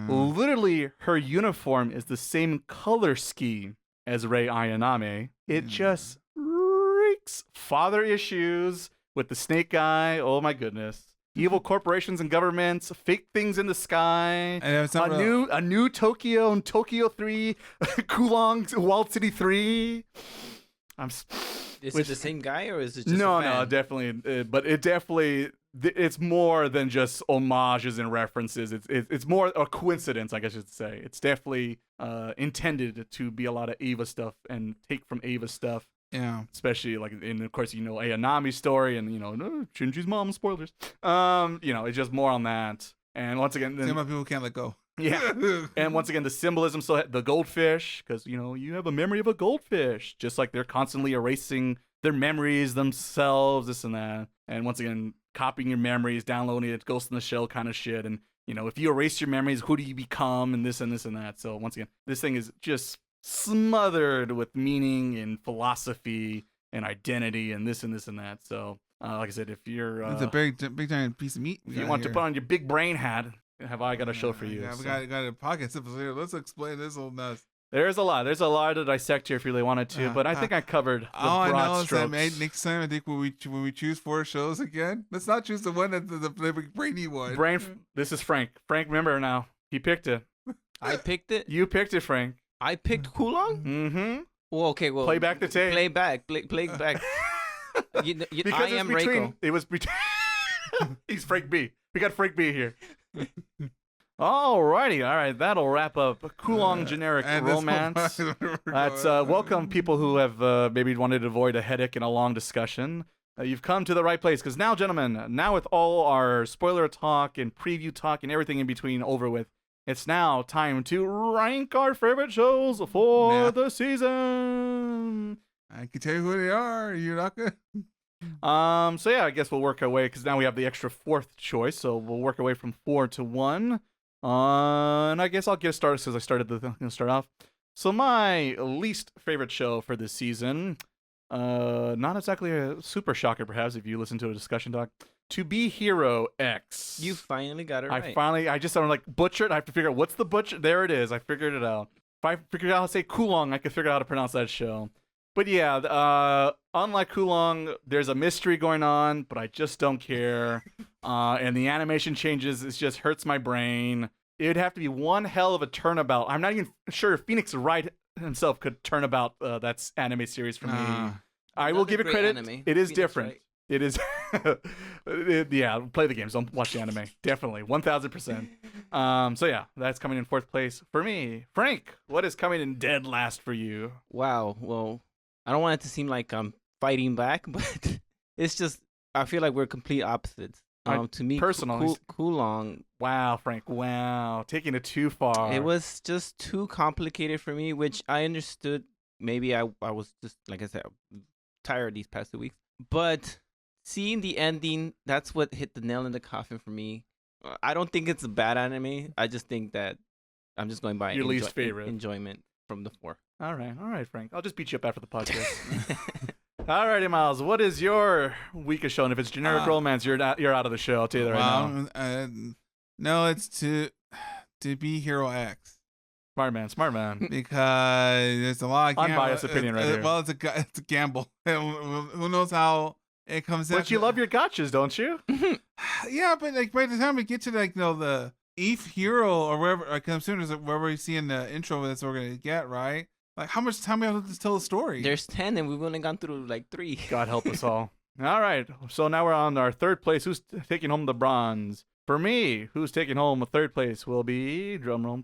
Literally, her uniform is the same color scheme as Rei Ayaname. It just reeks father issues with the snake eye. Oh my goodness. Evil corporations and governments, fake things in the sky, and a new Tokyo and Tokyo 3, Kowloon, Wild City 3. Is it the same guy or is it just no, a fan? No, definitely, but it definitely, it's more than just homages and references. It's more a coincidence, I guess you should say. It's definitely intended to be a lot of Ava stuff and take from Ava stuff. Yeah, especially like, and of course, you know, Ayanami's story and, you know, Shinji's mom, spoilers. You know, it's just more on that. And once again, some people can't let go. Yeah. And once again, the symbolism, so the goldfish, because, you know, you have a memory of a goldfish, just like they're constantly erasing their memories themselves, this and that. And once again, copying your memories, downloading it, Ghost in the Shell kind of shit. And, you know, if you erase your memories, who do you become, and this and this and that. So once again, this thing is just smothered with meaning and philosophy and identity and this and this and that. So like I said, if you're it's a big giant piece of meat. If you want to put on your big brain hat, have I got a show for you? Yeah, we got a podcast episode here. Let's explain this whole mess. There's a lot to dissect here if you really wanted to, but I think I covered the broad strokes. Next time, I think when we choose 4 shows again, let's not choose the one that's the brainy one. This is Frank. Frank, remember now, he picked it. I picked it. You picked it, Frank. I picked Kowloon? Mm-hmm. Well, okay, well. Play back the tape. Play back. Because I am Reiko. It was between... He's Frank B. We got Frank B here. Alrighty, all right. That'll wrap up Kowloon generic romance. That's welcome people who have maybe wanted to avoid a headache and a long discussion. You've come to the right place because now, gentlemen, now with all our spoiler talk and preview talk and everything in between over with, it's now time to rank our favorite shows for the season. I can tell you who they are. You're not good. So yeah, I guess we'll work our way because now we have the extra fourth choice. So we'll work our way from 4 to 1. And I guess I'll get started since I started the start off. So my least favorite show for this season, not exactly a super shocker perhaps if you listen to a discussion talk, To Be Hero X. You finally got it right. I just sounded like butchered. I have to figure out what's the butcher. There it is. I figured it out. If I figured out how to say Kowloon, I could figure out how to pronounce that show. But yeah, unlike Kowloon, there's a mystery going on, but I just don't care. And the animation changes, it just hurts my brain. It'd have to be one hell of a turnabout. I'm not even sure if Phoenix Wright himself could turn about that anime series for me. I will give it credit. Anime. It is Phoenix different. Wright. It is. Yeah, play the games. Don't watch the anime. Definitely. 1,000%. So yeah, that's coming in fourth place for me. Frank, what is coming in dead last for you? Wow. Well, I don't want it to seem like I'm fighting back, but it's just I feel like we're complete opposites. To me, personally, Kowloon. Wow, Frank. Wow, taking it too far. It was just too complicated for me, which I understood. Maybe I was just, like I said, tired these past 2 weeks. But seeing the ending, that's what hit the nail in the coffin for me. I don't think it's a bad anime. I just think that I'm just going by your least favorite enjoyment from the 4. All right, Frank. I'll just beat you up after the podcast. Alrighty, Miles. What is your weakest show? And if it's generic romance, you're out of the show. I'll tell you that right now. No, it's to Be Hero X. Smart man. Because there's a lot of unbiased opinion right here. Well, it's a gamble. Who knows how it comes out? But you love your gotchas, don't you? Yeah, but like by the time we get to the Eve Hero or wherever, like I'm assuming wherever we see in the intro, that's what we're gonna get, right? Like, how much time we have to tell the story? There's 10, and we've only gone through like 3. God help us all. All right, so now we're on our third place. Who's taking home the bronze? For me, who's taking home a third place will be drumroll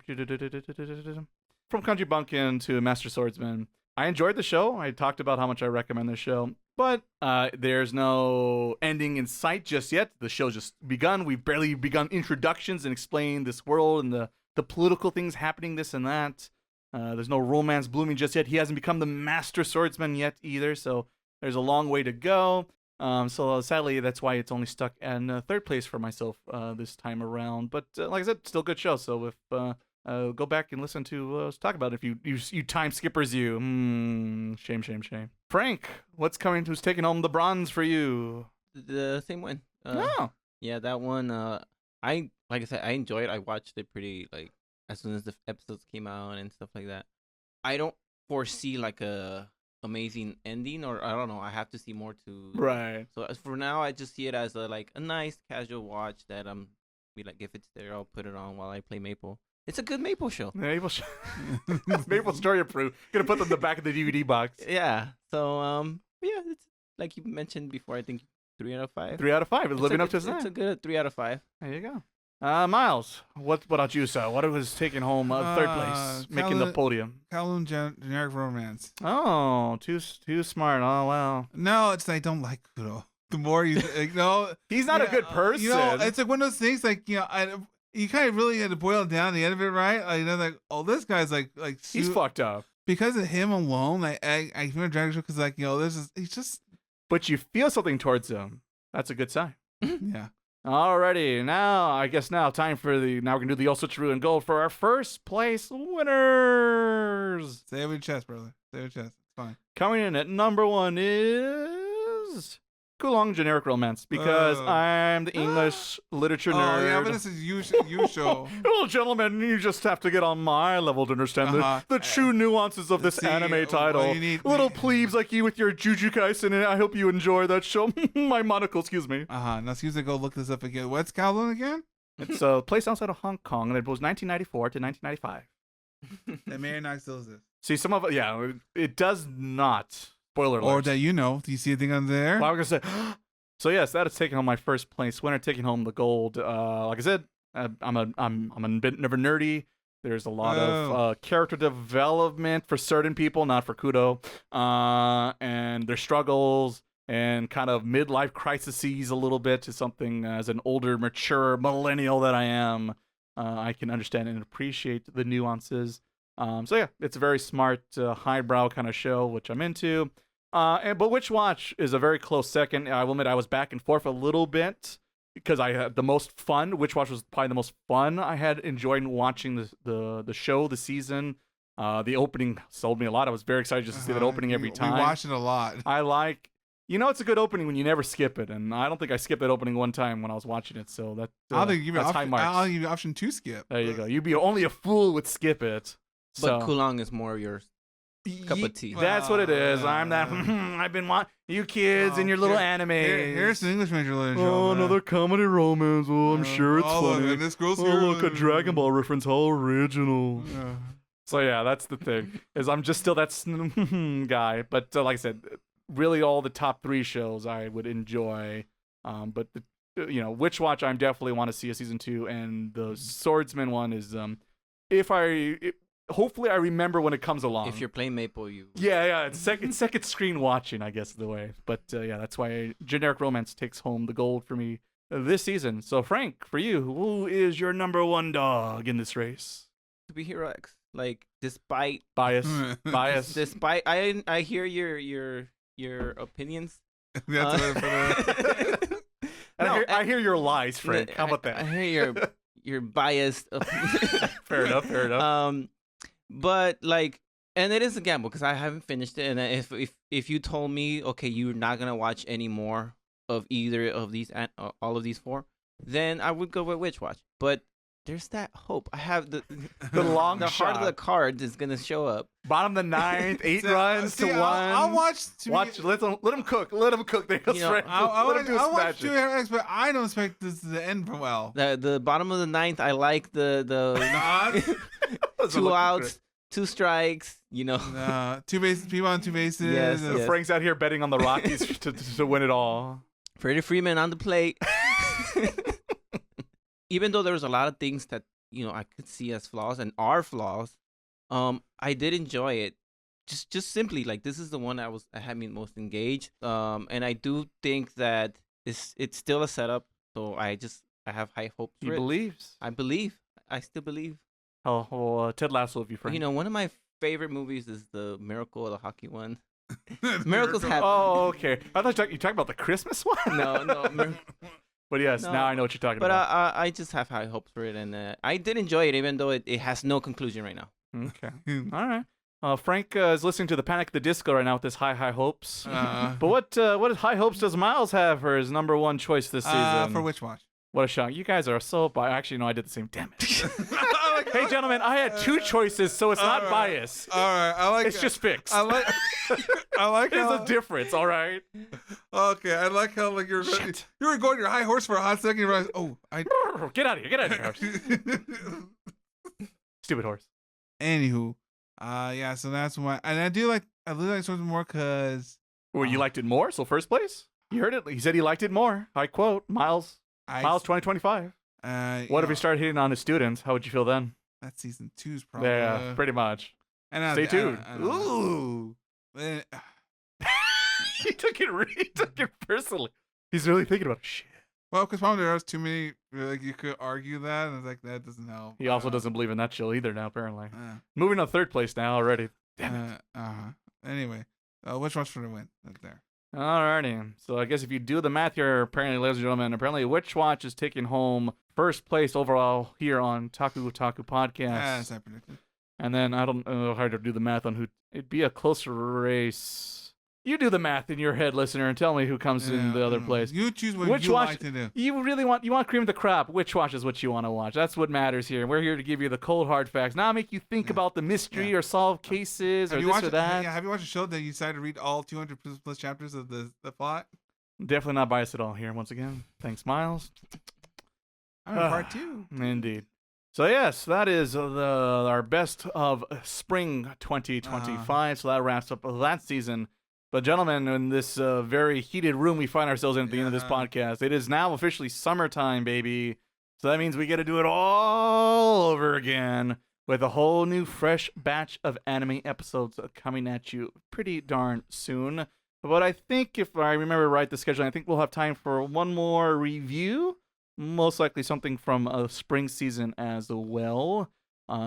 from Country Bumpkin to Master Swordsman. I enjoyed the show. I talked about how much I recommend the show, but there's no ending in sight just yet. The show's just begun. We've barely begun introductions and explaining this world and the political things happening, this and that. There's no romance blooming just yet. He hasn't become the Master Swordsman yet either, so there's a long way to go. So sadly, that's why it's only stuck in third place for myself this time around. But like I said, still good show. So if go back and listen to us talk about it. If you time skippers, shame. Frank, what's coming? Who's taking home the bronze for you? The same one. Yeah, that one. Like I said, I enjoyed it. I watched it pretty as soon as the episodes came out and stuff like that. I don't foresee like a amazing ending, or I don't know. I have to see more to. Right. So for now, I just see it as a nice casual watch that if it's there, I'll put it on while I play Maple. It's a good Maple show. Maple story approved. Gonna put them in the back of the DVD box. Yeah. So yeah, it's like you mentioned before. I think 3 out of 5. 3 out of 5 is living up to that. It's a good 3 out of 5. There you go. Miles, what about you, sir? What was taking home third place, making the podium? Kowloon generic romance. Oh, too smart. Oh wow. No, it's I don't like Kudo. The more you he's not a good person. It's like one of those things. You kind of really had to boil it down the end of it, right? This guy's he's fucked up because of him alone. I feel Dragon Show because he's just. But you feel something towards him. That's a good sign. Yeah. Alrighty, now time for now we're gonna do the All Switcheroo and Gold for our first place winners. Say it with your chest, brother. Say it with your chest. It's fine. Coming in at number 1 is Kowloon generic romance because I'm the English literature nerd. Oh yeah, but this is you show. Well, gentlemen, you just have to get on my level to understand the true nuances of this anime title. Little plebes like you with your Jujutsu Kaisen, and I hope you enjoy that show. My monocle, excuse me. Now excuse me, go look this up again. What's Kowloon again? It's a place outside of Hong Kong, and it was 1994 to 1995. That may or not still exist. See, some of it, it does not. Spoiler alert. Or that do you see a thing on there? Well, I was gonna say, So yes, that is taking home my first place winner, taking home the gold. Like I said, I'm a bit of a nerdy. There's a lot of character development for certain people, not for Kudo, and their struggles and kind of midlife crises a little bit is something as an older, mature millennial that I am. I can understand and appreciate the nuances. So yeah, it's a very smart, highbrow kind of show, which I'm into. But Witch Watch is a very close second. I will admit I was back and forth a little bit because I had the most fun. Witch Watch was probably the most fun I had enjoying watching the show, the season. The opening sold me a lot. I was very excited just to see that opening every time. We watched it a lot. I like, it's a good opening when you never skip it, and I don't think I skipped that opening one time when I was watching it. So that I'll give you that's high marks. I'll give you option 2 skip. There you go. You'd be only a fool would skip it. But Kowloon is more your cup of tea. That's what it is. I'm that. I've been watching you kids and your little anime. Here's the English major. Oh, another comedy romance. Oh, I'm sure it's funny. Look, this girl's look, a Dragon Ball reference. How original. So yeah, that's the thing. Is I'm just still that guy. But like I said, really all the top 3 shows I would enjoy. But Witch Watch I definitely want to see a season 2, and the Swordsman one is hopefully I remember when it comes along. If you're playing Maple, you... Yeah, it's second screen watching, I guess, the way. But yeah, that's why Generic Romance takes home the gold for me this season. So Frank, for you, who is your number 1 dog in this race? To be Hero X. Like, despite... Bias. Despite... I hear your opinions. That's what I hear your lies, Frank. How about that? I hear your biased opinions. Fair enough. But like, and it is a gamble because I haven't finished it. And if you told me, okay, you're not gonna watch any more of either of these, all of these 4, then I would go with Witch Watch. But there's that hope. I have the long the shot. heart of the cards is gonna show up. Bottom of the 9th, 8 runs to 1. I'll watch. Let them cook. Let them cook. Let them I'll watch 2 X, but I don't expect this to end well. The bottom of the 9th, I like the 2 outs, 2 strikes. 2 bases, people on 2 bases. Yes. Frank's out here betting on the Rockies to win it all. Freddie Freeman on the plate. Even though there was a lot of things that I could see as flaws and are flaws, I did enjoy it. Just simply like this is the one I had me most engaged. And I do think that it's still a setup. So I have high hopes. He believes. I believe. I still believe. Oh, Ted Lasso of you, Frank. One of my favorite movies is the Miracle of the Hockey one. Miracles happen. Oh, okay. I thought you talking about the Christmas one. No. But yes, now I know what you're talking about. But I just have high hopes for it, and I did enjoy it, even though it has no conclusion right now. Okay. All right. Frank is listening to the Panic at the Disco right now with his high hopes. But what high hopes does Miles have for his number 1 choice this season? For Witch Watch. What a shock. You guys are so biased. Actually, no, I did the same. Damn it. Hey, gentlemen, I had 2 choices, so it's not bias. All right. It's just fixed. I like There's a difference, all right? Okay, I like how you were going your high horse for a hot second. You realized, Get out of here. Stupid horse. Anywho, so that's why, and I really like Swordsman more because. Well, you liked it more. So first place, you heard it. He said he liked it more. I quote Miles 2025. What if he started hitting on his students? How would you feel then? That's season 2's problem. Yeah, pretty much. And stay tuned. Ooh. He took it personally. He's really thinking about shit. Well, because probably there was too many. You could argue that, and it's like that doesn't help. He also doesn't believe in that show either now. Apparently, moving on 3rd place now already. Damn it. Anyway, Which Watch for the win? Right there. Alrighty. So I guess if you do the math here, apparently, ladies and gentlemen, Witch Watch is taking home 1st place overall here on Taku Podcast. Yes, I predicted. And then I don't know how to do the math on who. It'd be a closer race. You do the math in your head, listener, and tell me who comes in the other place. You choose what you like to do. You want cream of the crop. Which watch is what you want to watch. That's what matters here. We're here to give you the cold hard facts, not make you think about the mystery or solve cases or this or that. Have you watched a show that you decided to read all 200 plus chapters of the plot? Definitely not biased at all here. Once again, thanks, Miles. I'm in part 2. Indeed. So yes, that is our best of spring 2025. So that wraps up that season. But gentlemen, in this very heated room we find ourselves in at the end of this podcast, it is now officially summertime, baby. So that means we get to do it all over again with a whole new fresh batch of anime episodes coming at you pretty darn soon. But I think if I remember right, the scheduling, I think we'll have time for one more review. Most likely something from a spring season as well.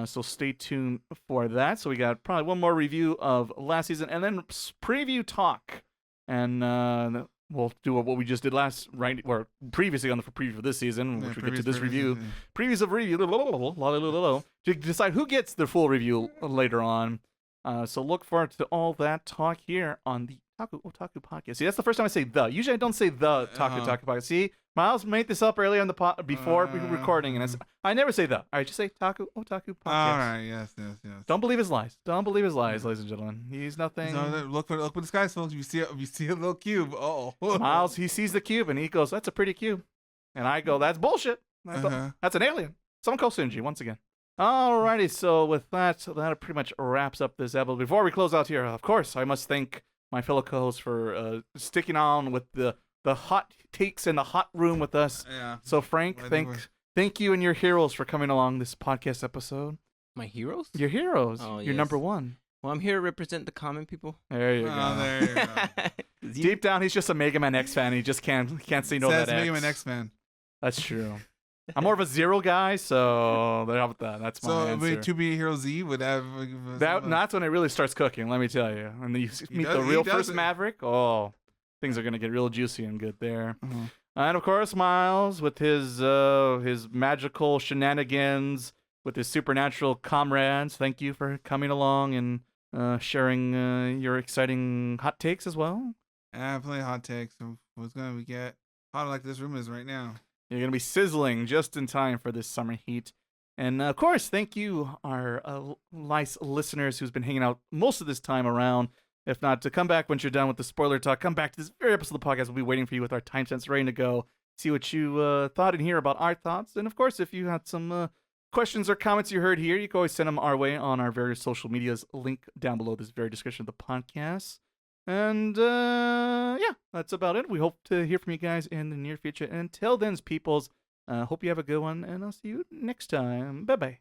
So stay tuned for that. So we got probably one more review of last season and then preview talk. And we'll do what we just did previously on the preview for this season, which we get to this review. Previews of review to decide who gets the full review later on. So look forward to all that talk here on the Taku Otaku podcast. See, that's the first time I say the. Usually I don't say the Taku Otaku podcast. See, Miles made this up earlier in the before recording, and I never say the. I just say Taku Otaku podcast. All right, yes. Don't believe his lies. Don't believe his lies, ladies and gentlemen. He's nothing. So look for the sky, folks. You see a little cube. Oh, Miles, he sees the cube and he goes, "That's a pretty cube," and I go, "That's bullshit. That's an alien." Someone call Shinji once again. Alrighty, so with that pretty much wraps up this episode. Before we close out here, of course, I must thank my fellow co-hosts for sticking on with the hot takes in the hot room with us. Yeah. So Frank, thank you and your heroes for coming along this podcast episode. My heroes? Your heroes. Oh, You're yes. number one. Well, I'm here to represent the common people. There you go. There you go. Deep down, he's just a Mega Man X fan. He just can't say no to that X. Mega Man X fan. That's true. I'm more of a Zero guy, so how about that? That's my answer. So, 2B Hero Z would have... That's when it really starts cooking, let me tell you. And you meet the real first Maverick, things are going to get real juicy and good there. Uh-huh. And, of course, Miles, with his magical shenanigans, with his supernatural comrades, thank you for coming along and sharing your exciting hot takes as well. Plenty of hot takes. So what's going to get hotter like this room is right now. You're going to be sizzling just in time for this summer heat. And, of course, thank you, our nice listeners who's been hanging out most of this time around. If not, to come back once you're done with the spoiler talk, come back to this very episode of the podcast. We'll be waiting for you with our timestamps ready to go. See what you thought and hear about our thoughts. And, of course, if you had some questions or comments you heard here, you can always send them our way on our various social medias. Link down below this very description of the podcast. And, yeah, that's about it. We hope to hear from you guys in the near future. And until then, peoples, hope you have a good one, and I'll see you next time. Bye-bye.